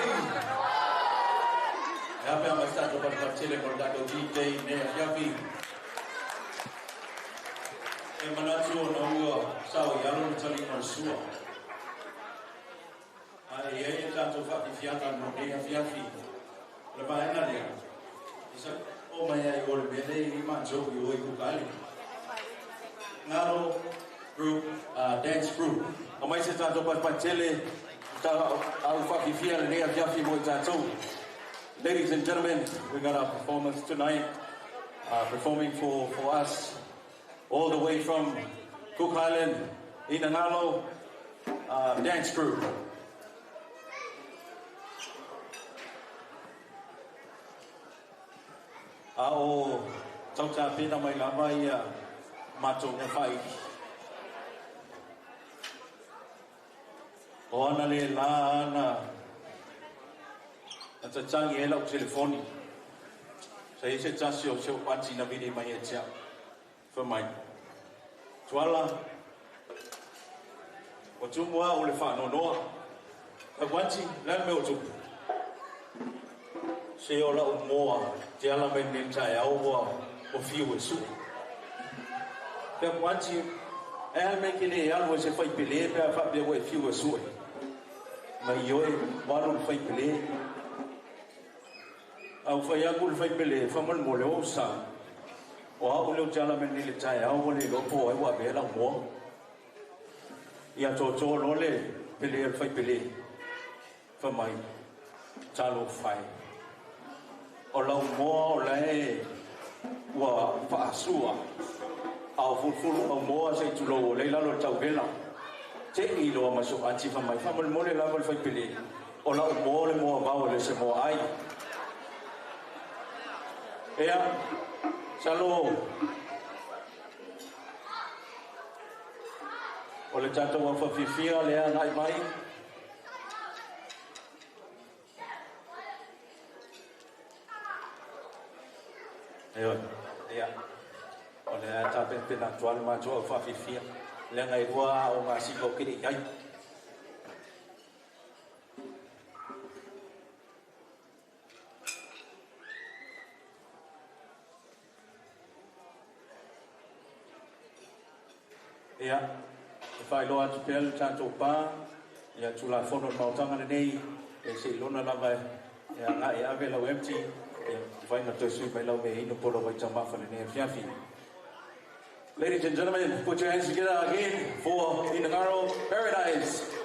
Kami ang masyado pagpatsili kung dato DJ ne Yafi. E manatsuo na ua sao yalo na tali ng suwa. Ay ay tanto fakifiyatan mo ne Yafi. Lepain na niya. Isa o maya iol bede ima jo ioi kukali. Ngaro group, dance group. Kamay sa tanto pagpatsili. Ladies and gentlemen, we got our performance tonight, performing for us all the way from Cook Island, Inangalo dance crew. Ao tauta pina mai lamai mato na fai. Ona le lana at changi ela telefoni sa ise tasio so panti na vidi mai etia for mai twala o tumwa o le fa no no ka wanti la me o tu se ola o moa te ala me ni tai au o fiu su ka wanti e me kile algo se fai pele pe fa be o fiu su ma io vado fai pele au fai agul fai pele fa mal mole o sa o au le jala men ni le tai au le lo po ai wa be la mo ia to lo le pele fai pele fa mai chalo fai o la mo o la e wa fa sua au fu o mo se tu lo le la lo tau vela te i lo ma so anti fa mai fa mo le la mo fai pele o la mo le mo va o le se mo ai ea salo o le tato wa fa fifia le ai mai ea o le tato pe na tual ma jo fa fifia le ngai wa o ma si ko ki ai ea e fai loa tu pel tanto pa ia tu la fono mautanga nei e se lona lava e nga e ave la empty e fai na tosu mai la me ino polo vai tama fa nei fiafi. Ladies and gentlemen, put your hands together again for Inangaro Paradise.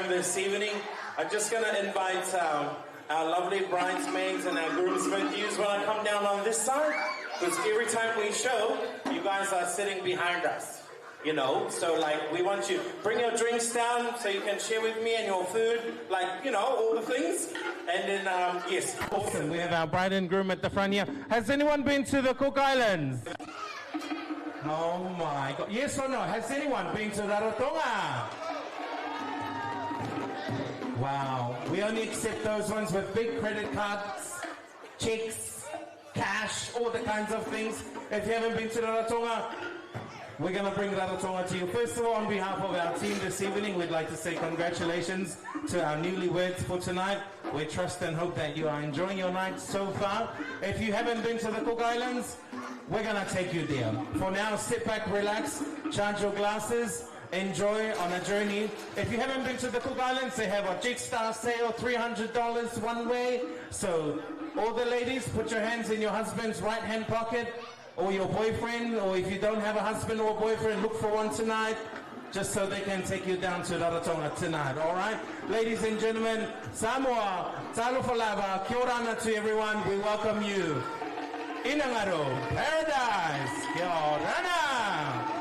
This evening, I'm just going to invite our lovely bridesmaids and our groomsmen to use when I come down on this side, because every time we show, you guys are sitting behind us. You know, so like we want you bring your drinks down so you can share with me and your food, like, you know, all the things. And then, yes. Awesome. We have our bride and groom at the front here. Has anyone been to the Cook Islands? Oh my God. Yes or no? Has anyone been to Rarotonga? Wow. We only accept those ones with big credit cards, checks, cash, all the kinds of things. If you haven't been to Rarotonga, we're going to bring Rarotonga to you. First of all, on behalf of our team this evening, we'd like to say congratulations to our newlyweds for tonight. We trust and hope that you are enjoying your night so far. If you haven't been to the Cook Islands, we're going to take you there. For now, sit back, relax, charge your glasses, enjoy on a journey. If you haven't been to the Cook Islands, they have a Jetstar sale, $300 one way. So all the ladies, put your hands in your husband's right-hand pocket, or your boyfriend, or if you don't have a husband or a boyfriend, look for one tonight, just so they can take you down to Rarotonga tonight, all right? Ladies and gentlemen, Samoa, Talofalava, kia ora to everyone, we welcome you. Inangaro, Paradise, kia ora.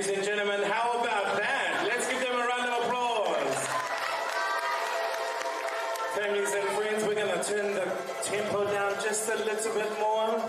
Ladies and gentlemen, how about that? Let's give them a round of applause. Families and friends, we're going to turn the tempo down just a little bit more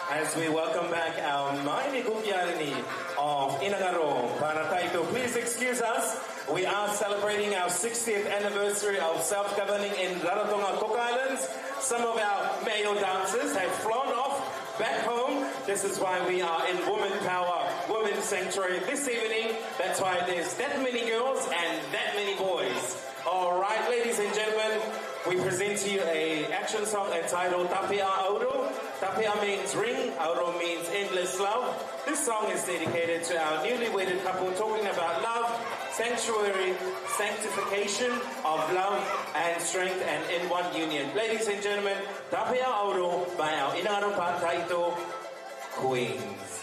as we welcome back our Maini Kukiani of Inagaro Panataito. Please excuse us. We are celebrating our 60th anniversary of self-governing in Rarotonga Cook Islands. Some of our male dancers have flown off back home. This is why we are in Women Power, Women's Sanctuary this evening. That's why there's that many girls and that many boys. All right, ladies and gentlemen, we present to you an action song entitled Tapia Auro. Tapia means ring, Auro means endless love. This song is dedicated to our newly wedded couple, talking about love, sanctuary, sanctification of love and strength and in one union. Ladies and gentlemen, Tapia Auro by our Inaro Pantaito Queens.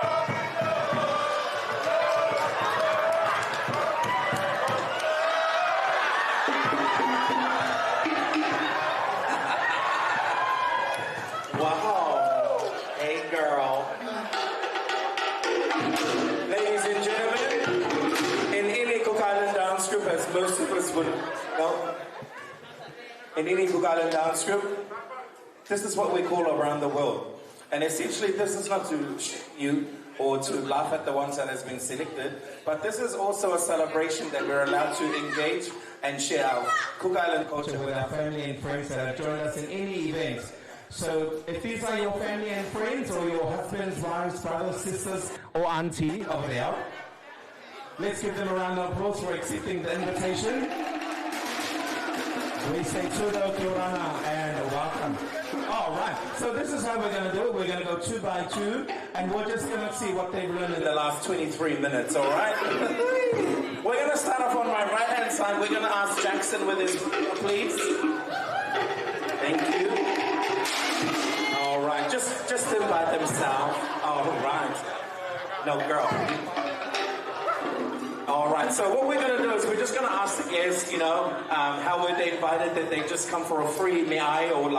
Wow. Hey, girl. Ladies and gentlemen, in any Cook Island dance group, as most of us would know, in any Cook Island dance group, this is what we call around the world. And essentially, this is not to shame you or to laugh at the ones that has been selected, but this is also a celebration that we're allowed to engage and share our Cook Island culture with our family and friends that have joined us in any events. So if these are your family and friends, or your husbands, wives, brothers, sisters, or auntie over there, let's give them a round of applause for accepting the invitation. We say tudo, kia ora, and welcome. All right, so this is how we're going to do it. We're going to go 2 by 2, and we're just going to see what they've learned in the last 23 minutes, all right? We're going to start off on my right-hand side. We're going to ask Jackson with his please. Thank you. All right, just invite themselves. All right. No, girl. All right, so what we're going to do is we're just going to ask the guests, how were they invited? Did they just come for a free meai, or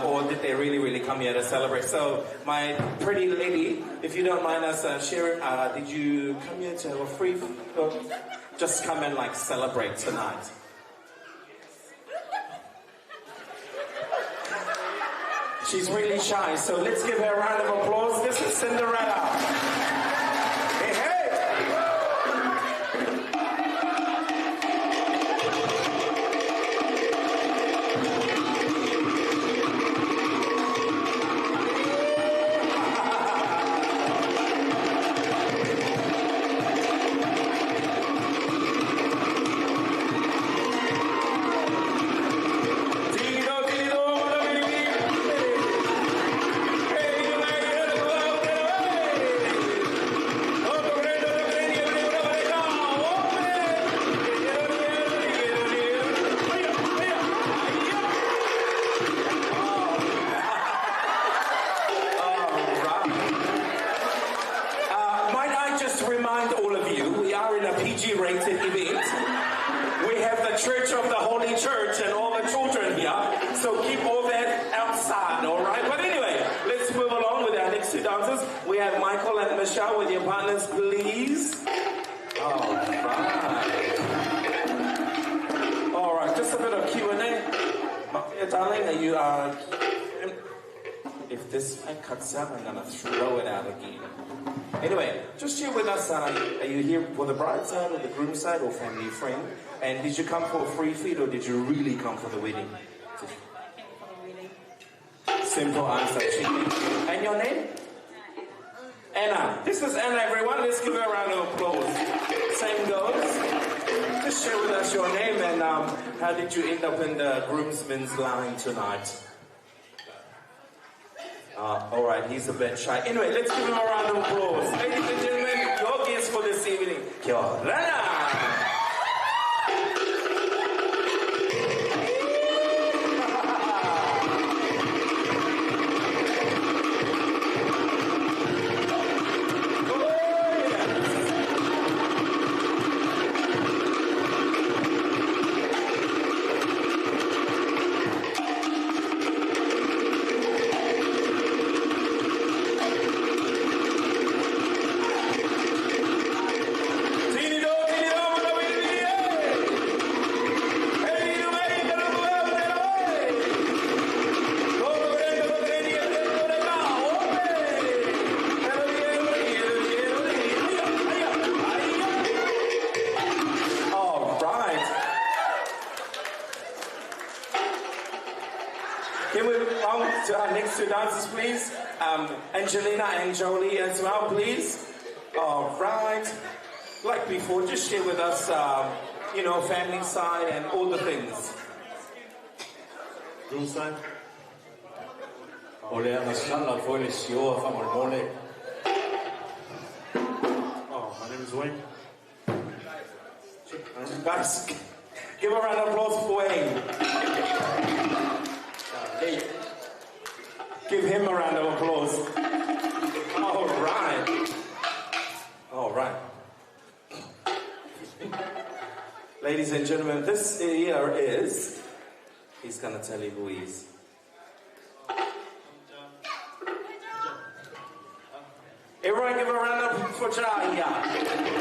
or did they really, really come here to celebrate? So my pretty lady, if you don't mind us sharing, did you come here to have a free, or just come and celebrate tonight? She's really shy, so let's give her a round of applause. This is Cinderella. Hey, hey! With your partners, please. All right, just a bit of Q&A. Darling, are you, if this mic cuts out, I'm gonna throw it out again. Anyway, just share with us, are you here for the bride side or the groom side or family friend? And did you come for a free feed, or did you really come for the wedding? I came for the wedding. Simple answer. And your name? Anna. This is Anna, everyone. Let's give her a round of applause. Same goes. Just share with us your name and how did you end up in the groomsmen's line tonight? All right, he's a bit shy. Anyway, let's give him a round of applause. Ladies and gentlemen, your guests for this evening, Kia ora. To our next two dancers, please. Angelina and Jolie as well, please. All right. Like before, just share with us, family side and all the things. Groom side. Ole ana sala foi le sio fa mole. Oh, my name is Wayne. Guys, give a round of applause for Wayne. Give him a round of applause. All right. Ladies and gentlemen, this here is, he's going to tell you who he is. Everyone give a round of applause for Jaya.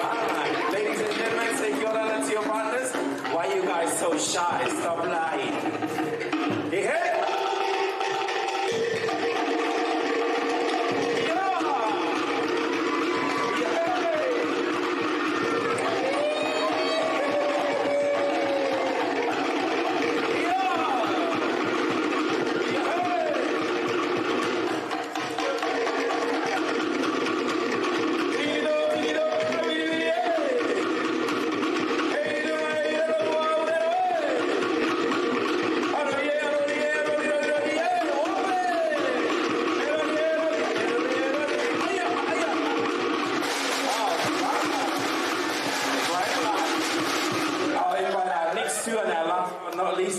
Alright, ladies and gentlemen, say your honor to your partners. Why are you guys so shy? Stop lying. Hey, hey!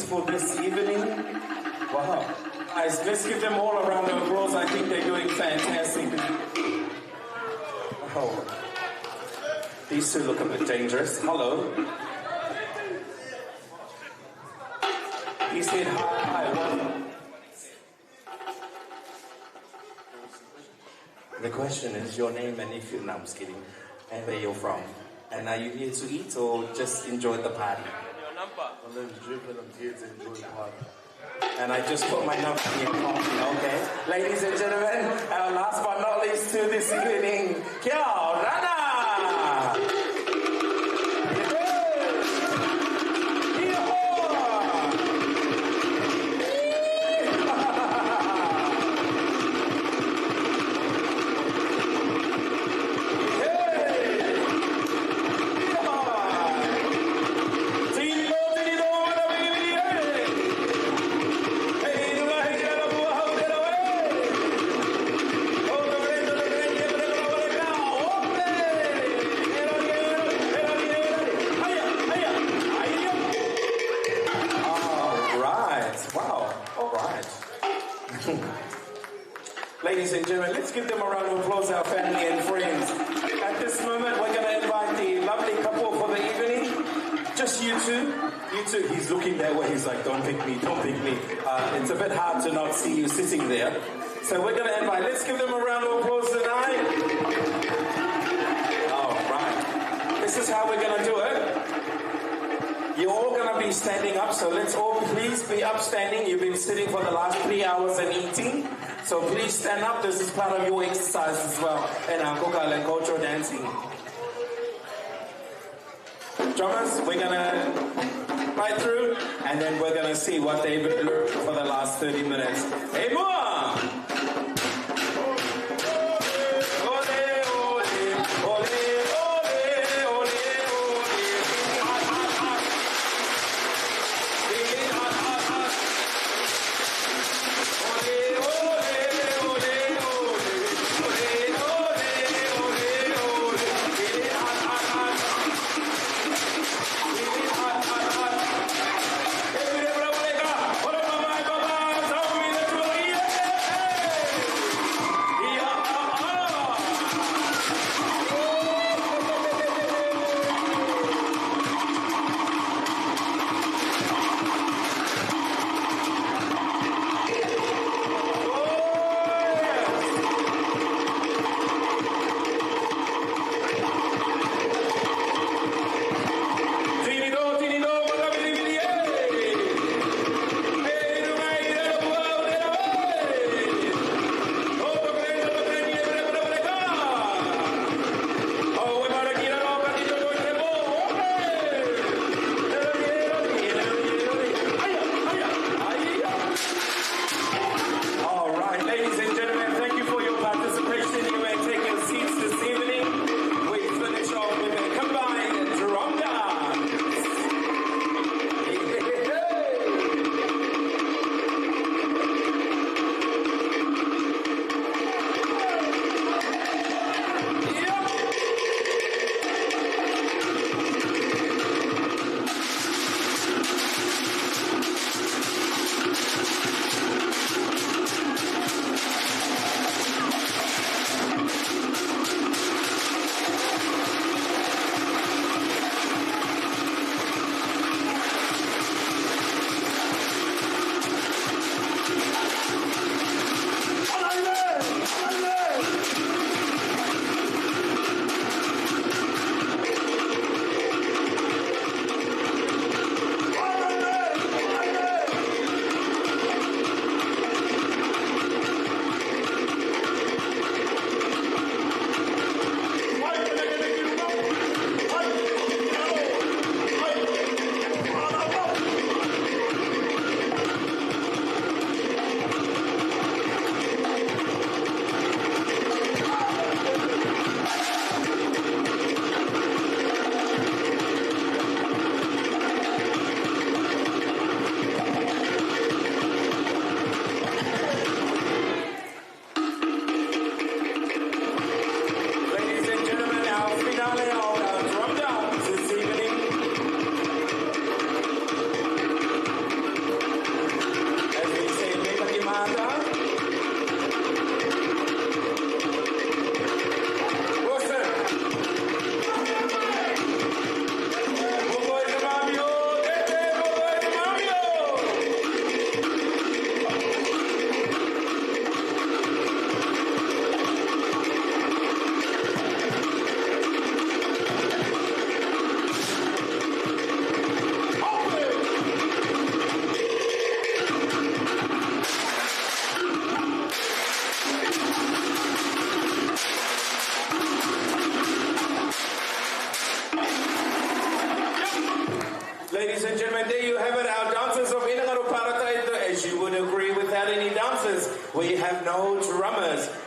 For this evening. Wow. Guys, let's give them all a round of applause. I think they're doing fantastic. Oh. These two look a bit dangerous. Hello. He said hi. Welcome. The question is your name and if you're, no, I'm just kidding, and where you're from. And are you here to eat or just enjoy the party? My name is Driven, I'm here to enjoy the party. And I just put my number in your coffee, okay? Ladies and gentlemen, and last but not least to this evening, Kia Rana! Ladies and gentlemen, let's give them a round of applause, our family and friends. At this moment, we're going to invite the lovely couple for the evening. Just you two. You two. He's looking that way. He's like, don't pick me, don't pick me. It's a bit hard to not see you sitting there. So we're going to invite, let's give them a round of applause tonight. All right. This is how we're going to do it. You're all going to be standing up, so let's all please be upstanding. You've been sitting for the last 3 hours and eating. So please stand up. This is part of your exercise as well. And our Kokal and cultural dancing. Drummers, we're going to right through, and then we're going to see what they've been doing for the last 30 minutes. Hey, boy!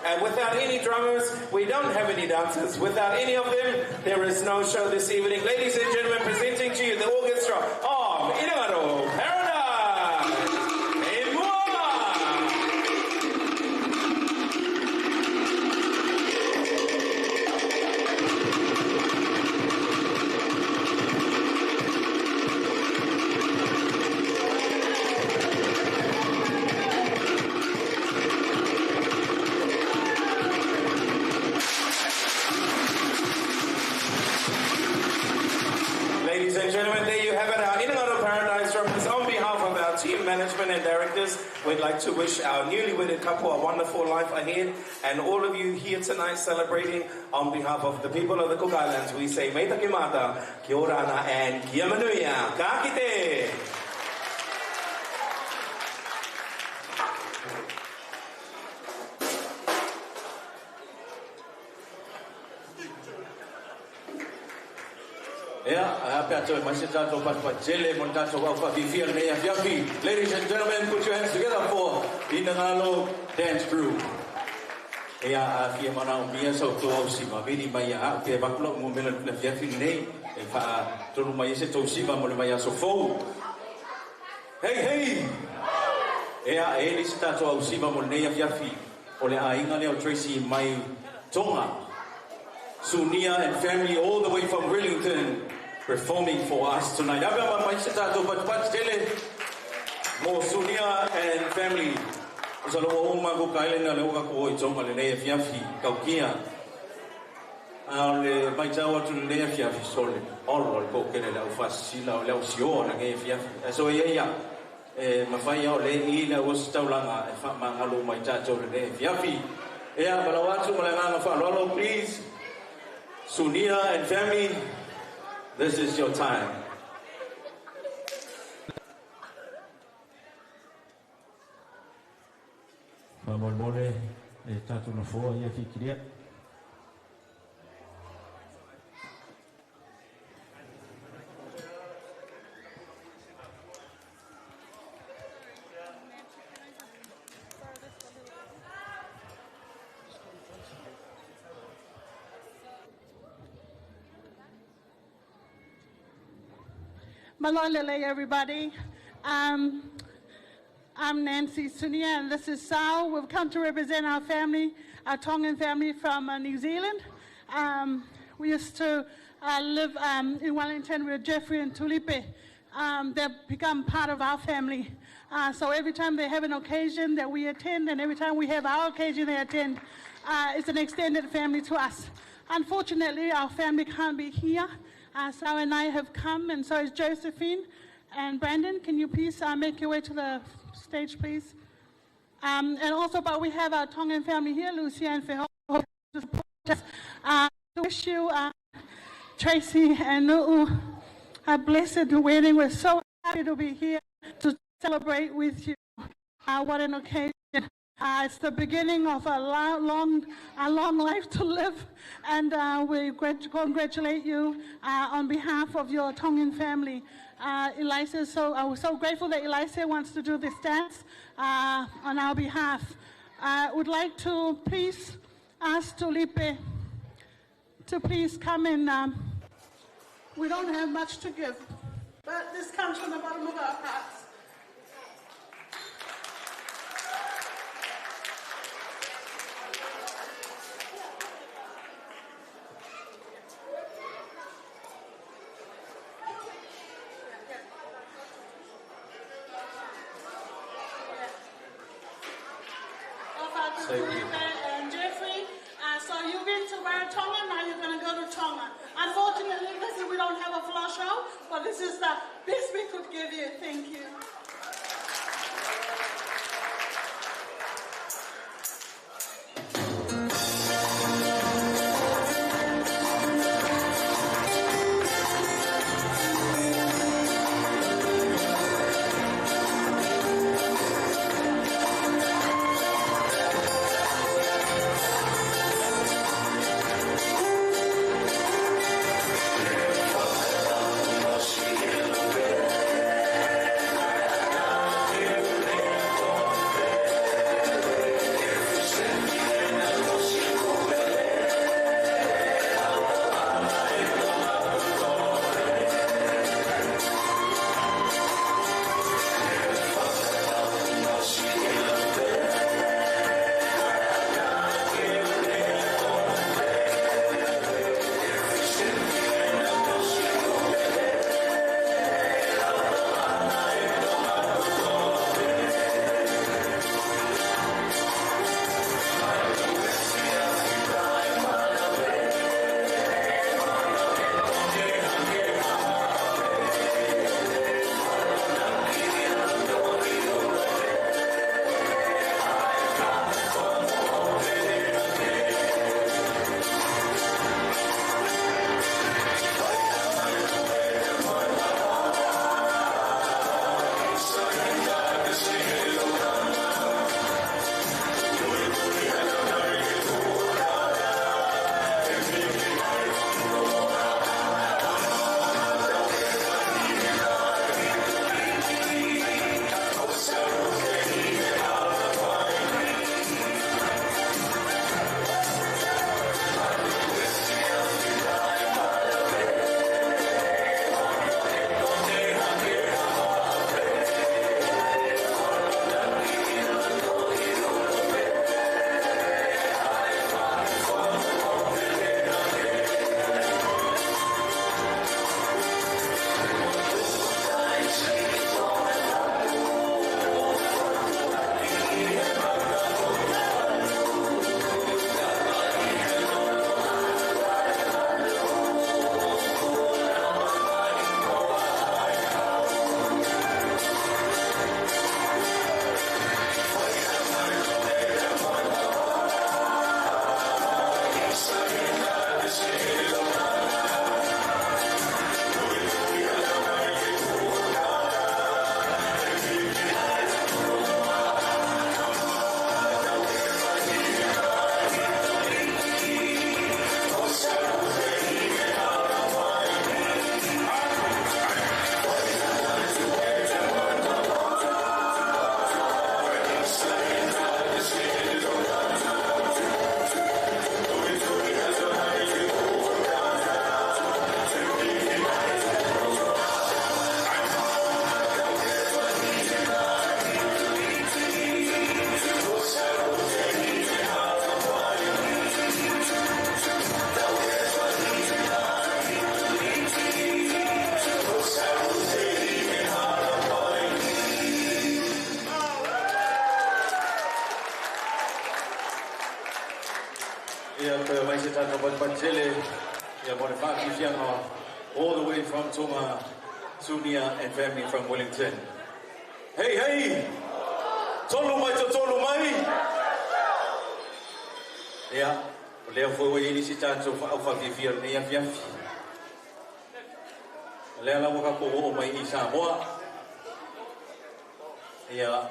And without any drummers, we don't have any dancers. Without any of them, there is no show this evening. Ladies and gentlemen, presenting to you the orchestra of Inagaro Paradise. Hey, Muama! Ladies and gentlemen, there you have it, our Inagaro Paradise Drummers. On behalf of our team management and directors, we'd like to wish our newly wedded couple a wonderful life ahead. And all of you here tonight celebrating, on behalf of the people of the Cook Islands, we say Meita Kimata, Kia ora ana, and Kia manuia, ka kite. Ladies and gentlemen, put your hands together for the Inagaro Dance Crew. Hey, hey! Aria Tracey, my Tonga. Sunia and family all the way from Wellington performing for us tonight. More Sunia and family. Please. Sunia and family, this is your time. Malolele, everybody. I'm Nancy Sunia, and this is Sal. We've come to represent our family, our Tongan family from New Zealand. We used to live in Wellington with Jeffrey and Tulipe. They've become part of our family. So every time they have an occasion that we attend, and every time we have our occasion they attend, it's an extended family to us. Unfortunately, our family can't be here. Sal and I have come, and so is Josephine and Brandon. Can you please make your way to the stage, please? And also, but we have our Tongan family here, Lucia and Feho, to support us. To wish you, Tracy and Nuu, a blessed wedding. We're so happy to be here to celebrate with you. What an occasion. It's the beginning of a long life to live, and we congratulate you on behalf of your Tongan family. Elisa, I was so grateful that Elisa wants to do this dance on our behalf. I would like to please ask Tulipe to please come in. We don't have much to give, but this comes from the bottom of our hearts. And Jeffrey, so you've been to Rarotonga, now you're going to go to Tonga. Unfortunately, we don't have a floor show, but this is the best we could give you. Thank you. Ia pe mai se tata Patele, ia mo le whaki whianga all the way from Tonga, Sunia and family from Wellington. Hey, hey! Tolu mai to tolu mai! Ia, o leo foi ini si tata au whaki whianga ia whiafi. Lea la waka ko o mai i Samoa. Ia,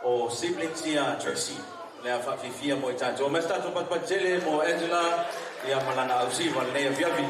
o siblings ia Tracey. Lea whawhiwhia mo i tātou. Mas tātou Patele mo Angela, ia malana au si, wale nei a whiawi.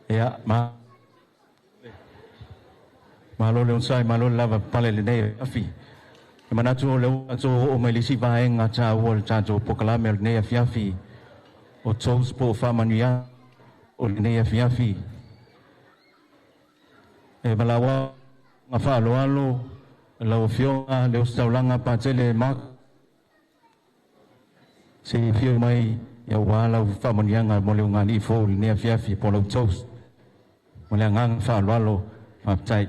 Ya, malo le unsai malo lava pale le nei afi. Mana tu le tu o mai lisi vai nga cha wol cha tu pokala mel nei afi. O tos po fa manuia o nei afi. E balawa nga fa lo alo lo fionga le ustaulanga Patele mak. Si fio mai ya wala fa manuia mo le ngani fo nei afi po lo tos. Mo le ngang fa lo alo fa tai.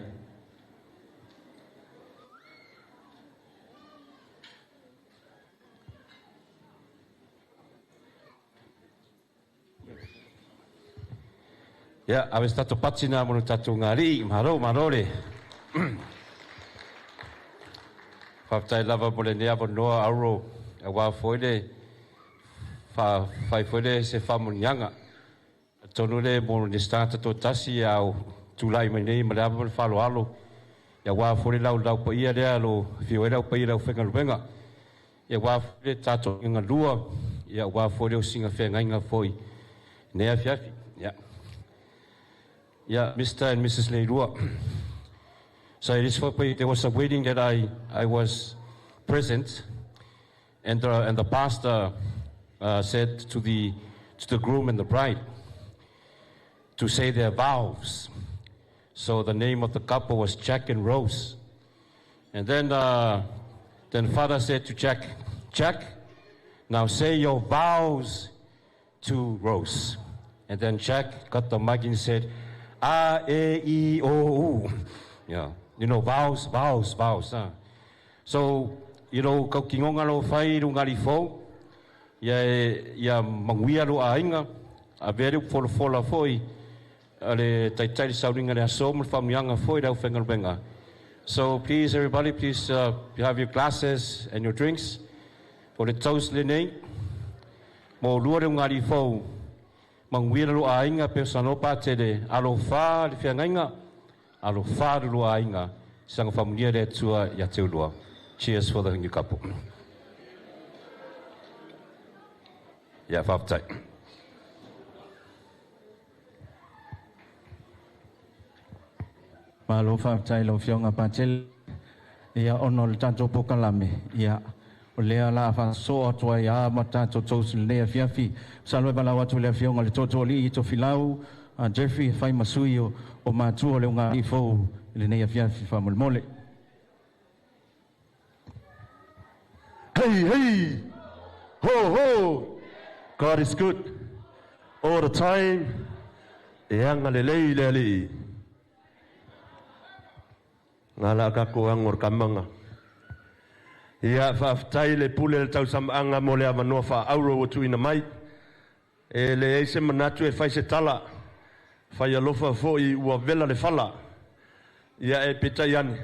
Ya, awe tato patina mo tato ngari, marole. Whaftai lava mo le nea po noa auro, a wā foile, whai foile se whamunianga. Tonu le mo ni stata to tasi au tulai mai nei, ma le apa mo whalo alo. Ya wā foile lau pa ia lea lo, whio lau pa ia lau whenga ruenga. Ya wā foile tato inga lua, ya wā foile o singa whenga inga foi. Nea fiafi, ya. Yeah, Mr. and Mrs. Leilua. So it is there was a wedding that I was present, and the pastor said to the groom and the bride to say their vows. So the name of the couple was Jack and Rose, and then father said to Jack, now say your vows to Rose, and then Jack got the mic and said, A, E, I, O, U. Yeah, you know, vows. So, you know, kau kingonga lo whai rungari fau, ia manguia lo a inga, a veru fola foi, ale taitai sauringa le aso, mo whamianga foi rau whenga. So, please, everybody, please, you have your glasses and your drinks, for the toast le nei, mo lua rungari fau, manguira lo ainga pe sanopa tele alo fa le fiangainga alo fa lo ainga sanga familia le tua ya te ulua. Cheers for the new couple. Yeah, whaftai. Malo whaftai lo fionga patel ia ono le tanto pokalame ia o lea la fa so atua ia mata to tosil lea fiafi salwe bala watu lea fionga le toto li ito filau Jeffrey fai masui o matua le unga ifo le nea fiafi fa mole. Hey, ho, God is good all the time. Eanga le. Ngala ka ko angor kamanga. Ia whaftai le pule le tau samanga mo le amanoa wha auro o tuina mai. E le eise manatu e whai se tala. Whai alofa fo i ua vela le whala. Ia e pita iani.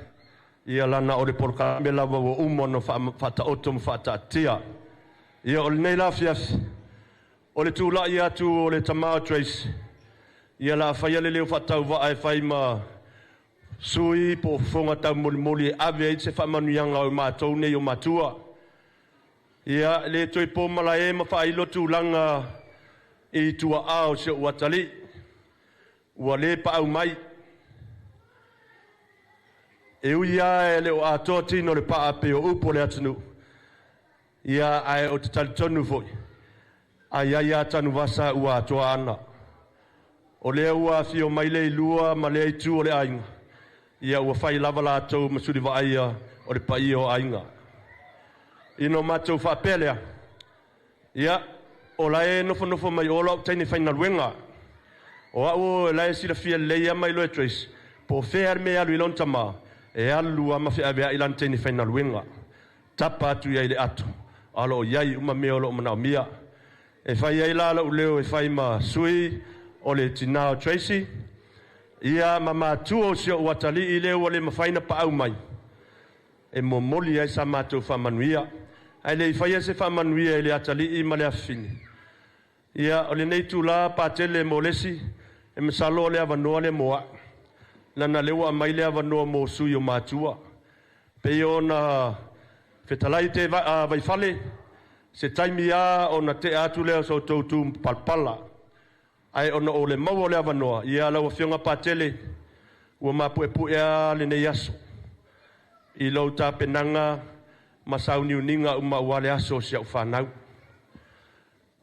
Ia lana o le porka me lawa o umo no whata otom whata atia. Ia o le nei la fiaf. O le tūla ia tu o le Tamao Trace. Ia la whai ale leo whatau wa ai whai ma sui po fonga tau moli ave i se whamanuianga o mātou nei o matua. Ia le toi po mala e ma wha ilotu langa i tua ao se uatali. Ua le pa au mai. E uia e le o atoa tino le pa ape o upo le atanu. Ia ai o te talitonu foi. Ai atanu wasa ua atoa ana. O le ua fio mai le lua ma le itu o le ainga. Ia ua whai lava lātou masuri wa aia o le pai o ainga. Ino mātou whapelea. Ia, o lae nofo mai o lau taini whaina luenga. O au lae sila fia leia mai loe Trace. Po whea me alu ilon tama. E alu ama whea vea ilan taini whaina luenga. Tapa atu iai le atu. Alo o iai uma mea o lo manao mia. E whai iai lala u leo e whai ma sui o le Tinao Tracey. Ia mama tuo sio watali ile wale mafaina pa au mai. E momoli ai sa matou whamanuia. Ai le whaia se whamanuia ile atali I male afini. Ia o le nei tūla pātele mo lesi. E masalo le avanoa le moa. Lana lewa mai le avanoa mo sui o mātua. Pe o na whetalai te vaifale. Se taimi a o na te atu leo so tautu palpala. Ai ona o le mau o le avanoa, ia lau a whionga pātele, ua mapue ea le nei aso. I lau tā penanga, masau niuninga uma ua le aso si au whanau.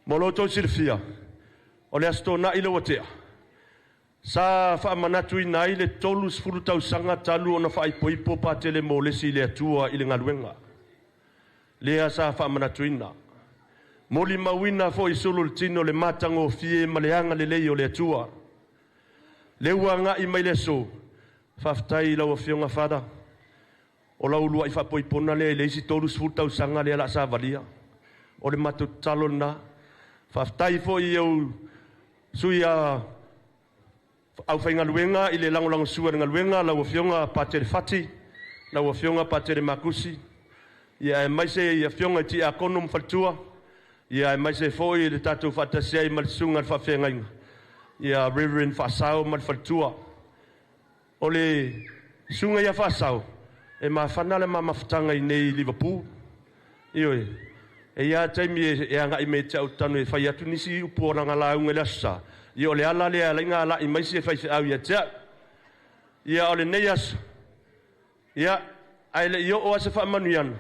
Molo tau sirifia, o le asto na ilo watea. Sa whaamanatu I nai le tolu sfuru tau sanga talu o na whaipoipo pātele mo lesi le atua I le ngaluenga. Lea sa whaamanatu ina. Moli mawina fo I solo le tino le matango fie maleanga le lei o le atua. Le uanga I mai le so. Whaftai lau a whionga whada. O lau lua I whapoipona le isi tolu sfurtau sanga le ala sa valia. O le matu talo na. Whaftai fo I au sui a au whainga luenga i le langolango sua ngā luenga lau whionga pātere whati, lau whionga pātere makusi. Ia e maise ia whionga ti a kono mwhaltua, ia e maise fōi le tātou whatasia i malisunga whawhengainga. Ia Reverend Whasau maliwhaltua. O le sunga ia Whasau, e ma whanale ma mawhatanga i nei Liverpool. Ioi, e ia taimi e anga i me te au tanu e whai atu nisi upo o ranga la unga le asa. Ia o le ala le ala inga ala i maisi e whai au ia tea. Ia o le nei asa. Ia, ai le io o asa wha manuiana.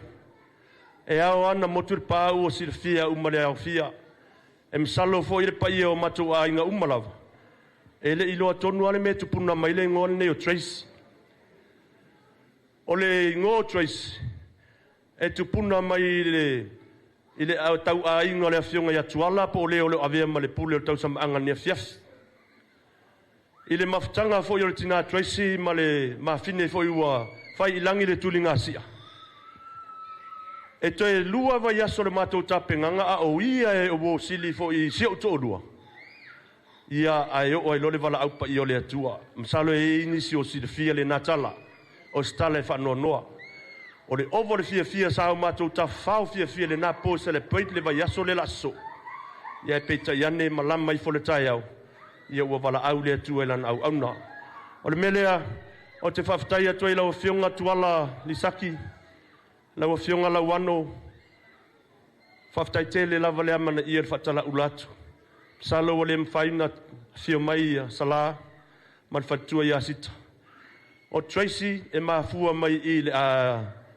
E au ana motur pāu o silfia umale au fia. E msalo fo i le pai o matu a inga umalawa. E le ilo atonu ale me tupuna mai le ngō nei o Tracey. O le ngō Tracey. E tupuna mai i le tau a inga le awhionga ia tuala po leo leo avea ma le pule o tau samaanga nia fiafi. I le mawhtanga fo i o le tina Tracey ma le mawhine fo i ua whai ilangi le tulinga sia. E toe lua vai aso le mātou tāpenganga a o ia e o sili fo i sia uto o lua. Ia ai o ai lole wala aupa i o le atua. Msalo e inisi o sili fia le natala. O stale whanoa noa. O le ovo le fia sao mātou ta whao fia le nā pōsa le peit le vai aso le laso. Ia e peita iane malama i fole tai au. Ia ua wala au le atua ilan au auna. O le melea o te whaftai atua i lau whionga tuala lisaki. Lau whionga lau ano. Whaftai tele lava le amana i er whatala ulatu. Salo o le mwhaina whio mai sala. Man whatua i asita. O Tracey e mafua mai i le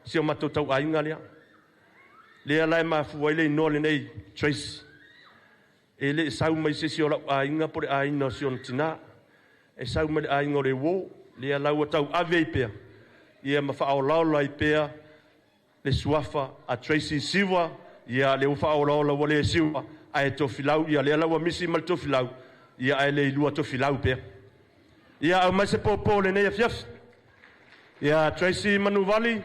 sio matou tau ainga lea. Lea lai mafua i le inole nei Tracey. E le sau mai se sio lau ainga po le aina sio ntina. E sau mai le ainga o le wo. Lea lau a tau ave i pea. Ia mawha au laula i pea. Le suafa a Tracey siwa. Ia le uwha au laula wale e siwa. A e tofilau. Ia lea lau a misi mal tofilau. Ia a le ilua tofilau pea. Ia au mai se popo le nei a fiafi. Ia Tracey Nuuvali.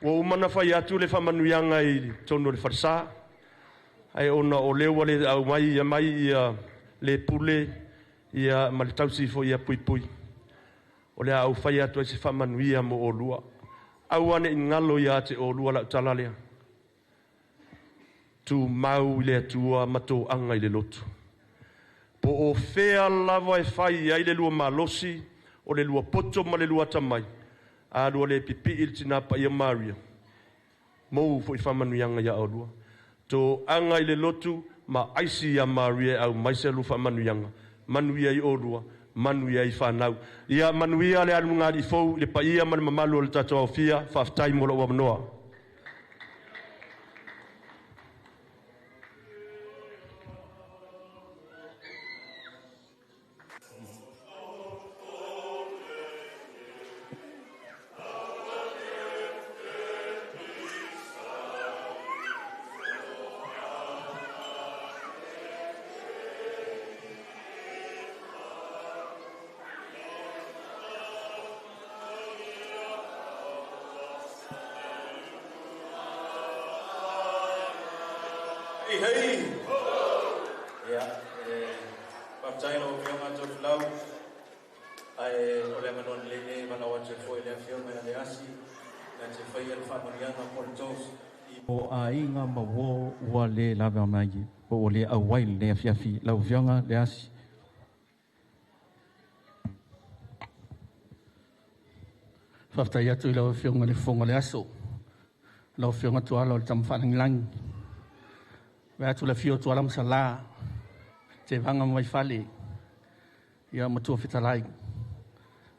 Wo umana whai atu le whamanuianga i tono le wharsa. Ai ona o leo le au mai ia le pule ia ma le tausi fo ia pui pui. O le au whai atu ai se whamanuia mo o lua. Au ane ingalo ia te o lua la utala lea. Tu mau le atua mato anga i le lotu. Po o whea lava e whai ai le lua malosi o le lua poto ma le lua tamai. A lua le pipi il tina pa ia Maria. Mou fo i whamanuianga ia o lua. To anga i le lotu ma aisi ia Maria au maise lu whamanuianga. Manuia i o lua, manuia i whanau. Ia manuia le anu ngāri fau le pa ia mani mamalu o le tatoa o fia, whaftai mo la ua manoa. Hei! Ia, whaptai no whionga tō whilau. Ai, o le manon lene, manawa te whoi lea whionga na le asi. Nā te whai al whamarianga pole tōs. O a inga ma wo ua le lawa mai. Po o le au wail le fiafi lau whionga le asi. Whaftai atu I lau whionga le whonga le aso. Lau whionga tuala o le tamwhanangilangi. Wea tu le fio tu alam sala, te vanga mai fale, ia matua fitalai.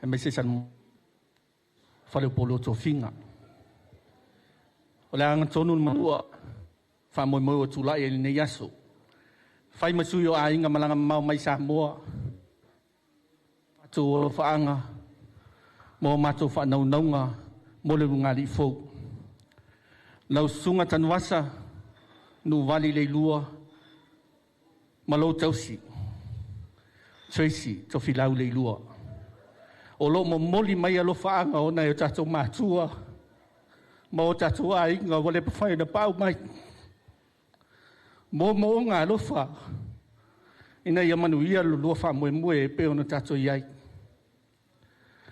E me se san fale polo to finga. O le anga tonu matua, wha moi moi o tu lai e ne yaso. Whai masui o a inga malanga mau mai sa moa. Tu o whaanga, mo mato wha nau naunga, mo le runga li fau. Lau sunga tanwasa, Nuuvali le lua, malo tausi, Tracey, to filau le lua. O lo mo moli mai alo whaanga o nei o tato mātua, ma o tato a inga wale pawhai na pau mai. Mo ngā alofa, ina ia manuia lulua whamoe pe ona tato iai.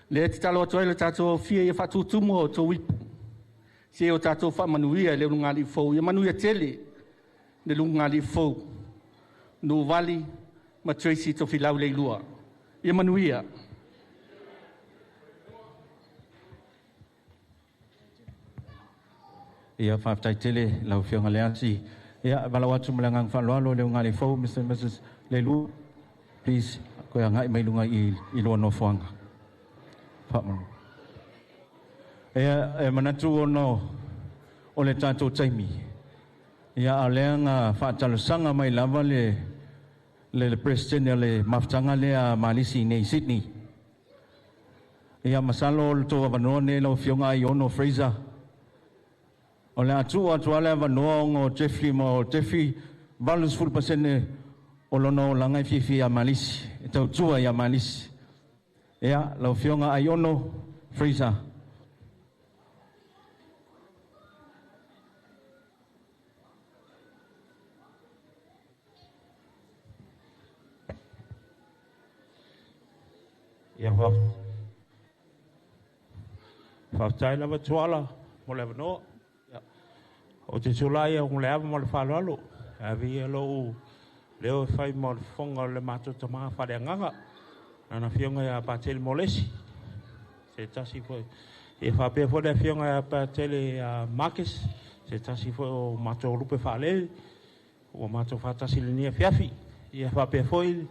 Le te talo atu ai le tato fia ia whatutumu o tō wipu. Se o tato whamanuia le lungali fau, ia manuia tele le lungali fau. Nuuvali Tracey to filau le lua. Ia manuia. Ia whaftai tele lau whionga le ansi. Ia walau atu malangang whaloalo leo ngāle fau, Mr. and Mrs. Leilu. Please, koe a ngai mai lunga i loa no whanga. Whamanu. Ia manatu ono o le tātou taimi. Ia a leanga whaatalusanga mai lava le president le maftanga le a Malisi nei Sydney. Ia masalo le tō avanoa ne lau whionga i ono Fraser. O le atu ale avanoa o Jeffrey valus full pasene o lono o langai fifi a Malisi. E tau tua i a Malisi. Ia lau whionga i ono Fraser. Ia whaftai lava tuala mo le avanoa. O te tulai o le ava mo le whaloalo. A vi e lo leo e whai mo le whonga le mato tamaha whareanganga. Nana whionga ia pātele mo lesi. Se tasi fwoi. E whapea fwoi le whionga ia pātele Marcus. Se tasi fwoi o mato rupe whalele. O mato whatasi le nia whiafi. Ia whapea fwoi.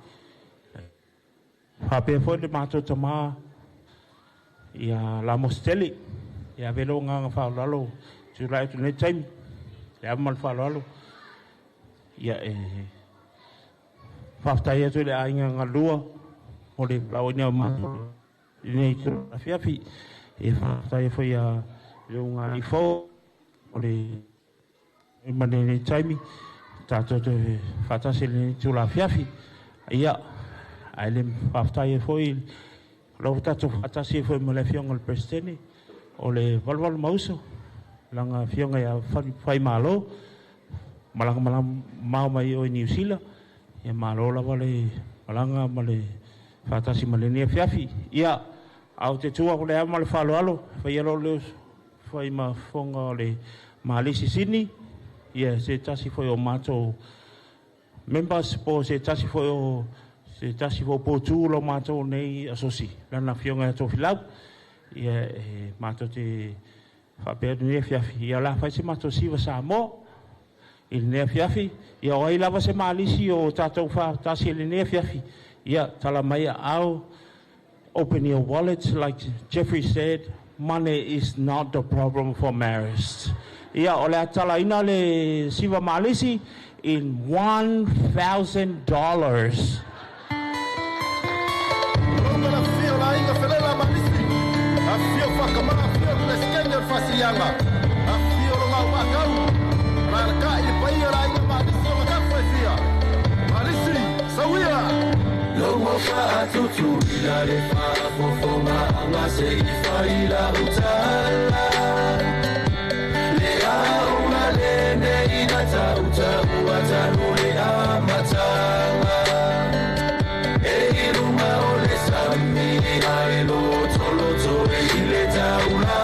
Whapea fwoi le mato tamaha. Ia la mosteli. Ia velo nganga whalalo. Tulai tu ne taimi. Ia mal whalalo. Ia whaftai atu le ainga ngalua. O le launia mato. Nei tu la whiafi. E whaftai fwoi a leunga i fo. O le mane ne taimi. Tato te whatasi le tu la whiafi. Ia. Ai le whaftai fwoi. Lau tato whatasi fwoi mo le whionga le presidente. O le walwal mauso. Langa whionga ia whai malo. Malanga mau mai o New Zealand. Ia malo lawa le malanga ma le whatasi ma le nia whiafi. Ia au te tua ko le ama le whaloalo. Whai alo leo whai ma whonga o le Malisi Sydney. Ia se tasi fwoi o mato members po se tasi fwoi o se tasi fo potu lo mato nei asosi. Lana whionga to filau. Ia mato te whapea nea whiafi. Ia la whai se mato siwa sa mo. I nea whiafi. Ia oi lava se Malisi o tātou whatasi le nea whiafi. Ia tala mai au. Open your wallets like Jeffrey said. Money is not the problem for marriage. Ia o le tala ina le siwa Malisi in $1,000. Fasianga, a fio lo mau macau, marca e paia lá em Malisi, o café fia, Malisi, sawia. Lo mo fa tutu ila le fa fofonga anga se fa ila utala. Le auna le nei na tauta uata no le amatanga. E iruma o le sami ai lo tolo to e le taula.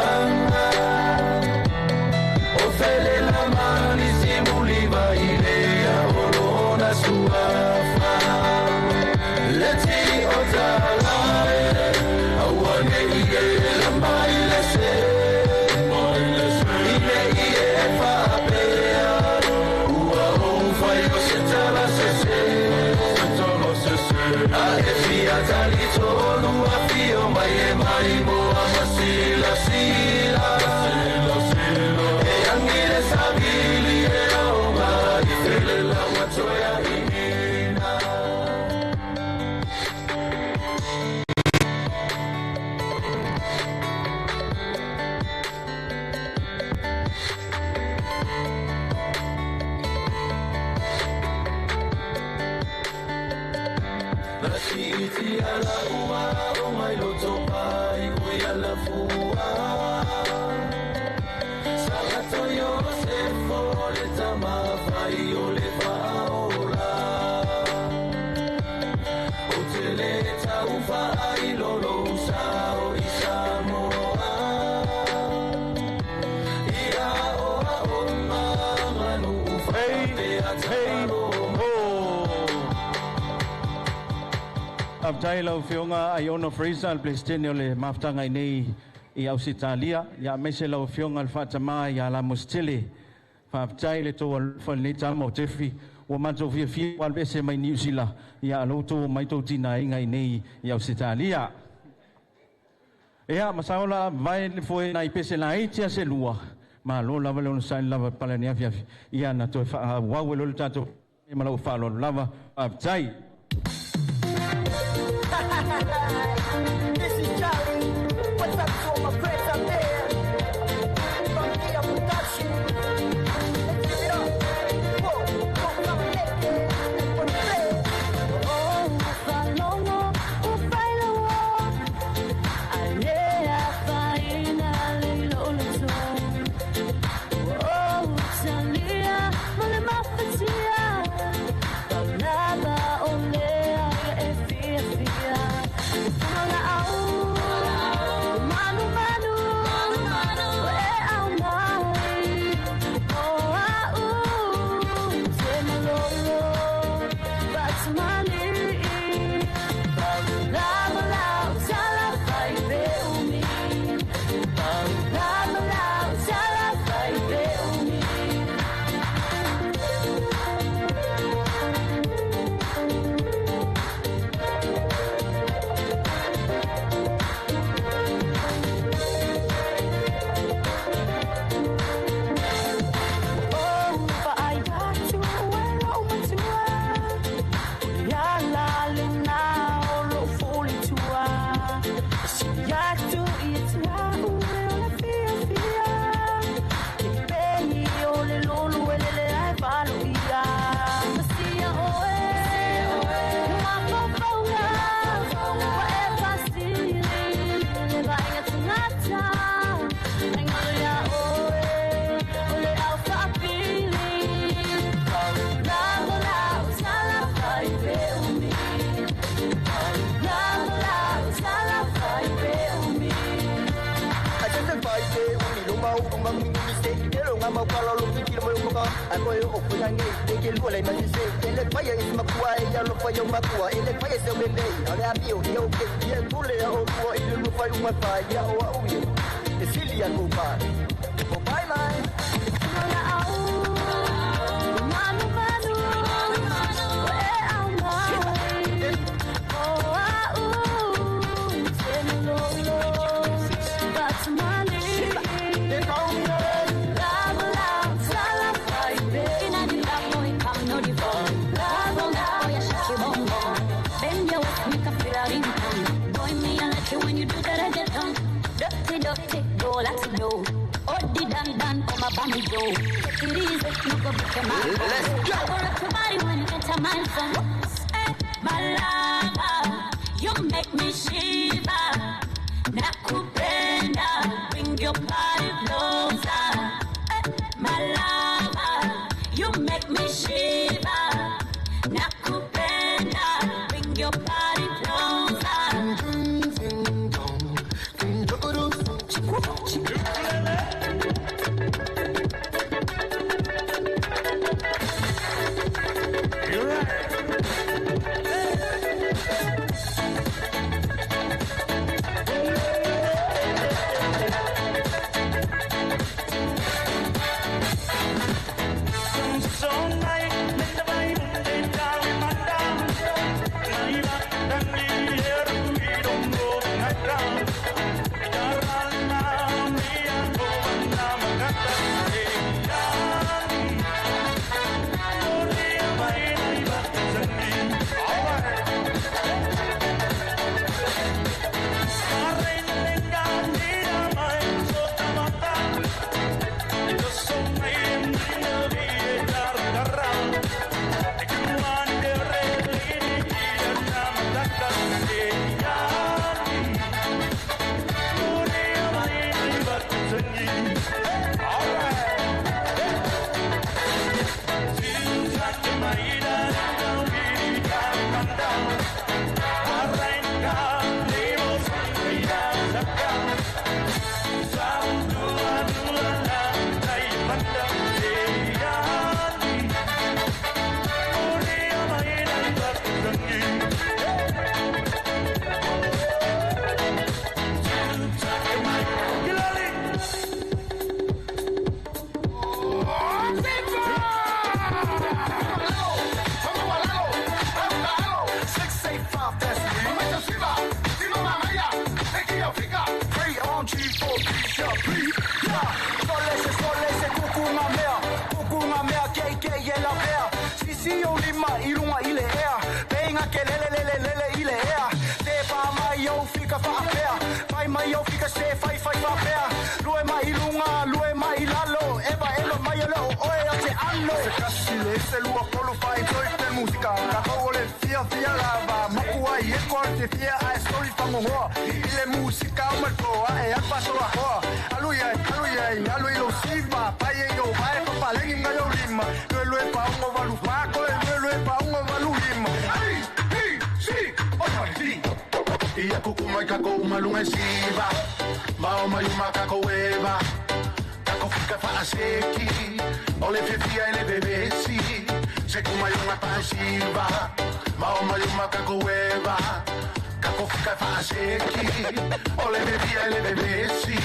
whaaftai lau whionga ai ono freezer al plestene o le maftanga nei I Ausitalia. Ia mese lau whionga al whaatama I ala mostele. Whaaftai le tō al whaneta mo tefi. Wa mato fia wal bese mai New Zealand. Ia aloto mai tō tina ingai nei I Ausitalia. Ea masaola vai le foi na ipese la itia se lua. Ma lo lava le sain lava palani afiafi. Ia na to fa wa lo le tato e malo fa lo lava aptai. This is Charlie. What's up to all my friends out there? From the production. Let's give it up. Whoa, whoa, I'm naked. What you say? Oh, falongo, ufailawo. Alea faina leiloloto. Oh, talia, mole mafatia. Balaba olea e fia. Mala au, manu manu, we au mai. Oh au, temalolo, batmani. Balaba tala vai beumi. Balaba tala vai beumi. Oh, but I got to wear over to her. Ya la luna, lo fully to her. She got to eat her, la fia. Baby, ole lolo, ele I follow ya. Masia oe, mama fauna, whatever stealing, le vai a tunata. Aingalia oe, ole alpha feeling. Lala, tala vai beumi. Lala, tala vai beumi. I just invite you, we don't know how to mistake. You don't know how to look at you. I go over and take it away. But you say, the fire is my quiet, yellow fire, my quiet, and the fire is over there. I'll have you, you'll get here, pull it out, or if you look for my fire, oh, the silly and go by. Oh, bye, bye. Mala au, manu manu, we au mai. Oh au, temalolo, batmani. Lava tala vai be. Inani lavo e camino di volo. Lavo ya shaki bongo. Bend your waist, make a feel out in tongue. Boy me, I like it when you do that I get done. Dirty, go like to do. Oddi dan, oh my bammy go. Take it easy, you go book your man. Let's go. I go rock your body when you enter my phone. My lava, you make me shiver. Nakupenda, bring your body closer. My lava, you make me shiver. Nakupenda, bring your body closer. lele ile ea. Te pa mai yo fika fa apea. Pai mai yo fika se fai fa apea. Lue mai lunga, lue mai lalo. Eva elo mai lo oe ate anno. Kasi le se lua polo fai toi te musica. Ka ole fia lava. Makua i e korte fia a story fango hoa. Ile musica mal toa e akpa so a hoa. Aluia lo siva. Pai yo vai pa palengi ngayo lima. Lue pa ungo valu fako, lue pa ungo valu lima. Ai, si, ia kuku mai kako umalunga siva. Mao mai uma kako eva. Kako fika fa aseki. Ole fifia ele bebesi. Seku mai uma pa siva. Mao mai uma kako eva. Kako fika fa aseki. Ole fifia ele bebesi.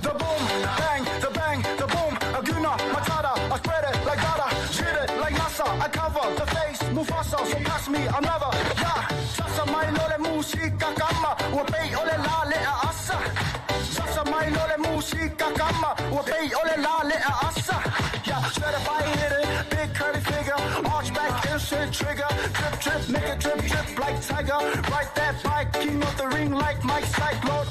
The boom, bang, the boom. Aguna, Matata, I spread it like Dada. Shit it like NASA, I cover the face. Mufasa, so pass me another. Yeah, sasa mai lole musika kama. Wapei ole la le a asa. Sasa mai lole musika kama. Wapei ole la le a asa. Yeah, shred if I hit it. Big curly figure. Arch back, instant trigger. Trip, make it drip like Tiger. Ride that bike, king of the ring like Mike Cyclone.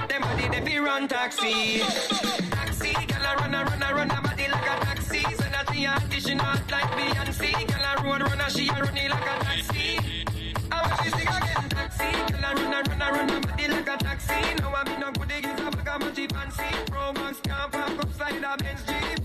Them body they be run taxi. Taxi, girl a run a body like a taxi. So that the artist she not like Beyonce. Girl a road runner, she a run it like a taxi. I want she sing again taxi. Girl a run a body like a taxi. Now I be no good against a bag of my cheap fancy. Pro Max can't park upside a Benz Jeep.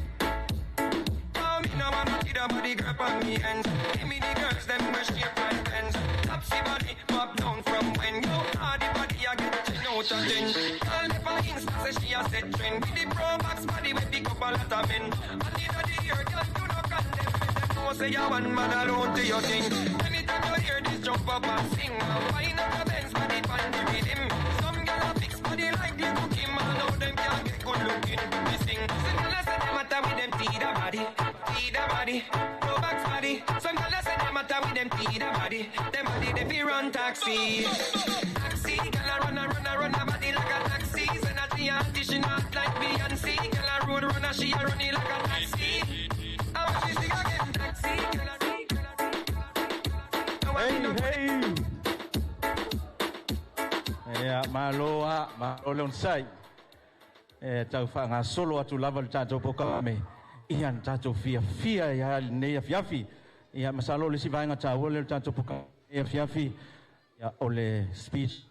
Oh me no want to the body grab on me hands. Give me the girls them wear straight and pants. Topsy body pop down from when you hardy body I get. Out of 10. Girl never Insta say she a set trend. With the Pro Max body we pick up a lot of men. At the end of the year, girl you no condemn. Them know say you one man alone to your thing. Anytime you hear this jump up and sing. Wine up the Benz body pan the rhythm. Some girl a fix body like the cookie man. Now them can't get good looking. We sing. Some girl a say them matter with them feed a body. Pro Max body. Some girl a say them matter with them feed a body. Them body they be run taxi. Taxi, girl a run a body like a taxi. Send a the auntie, she not like Beyonce. Girl a road runner, she a run it like a taxi. I want she sing again, taxi. Hey, maloha, malon sai. Tau whanga solo atu lava le tātou poka me. Ian tātou fia ia nei a fiafi. Ia masalo le si vainga tāua le tātou poka ia fiafi. Ia ole speech.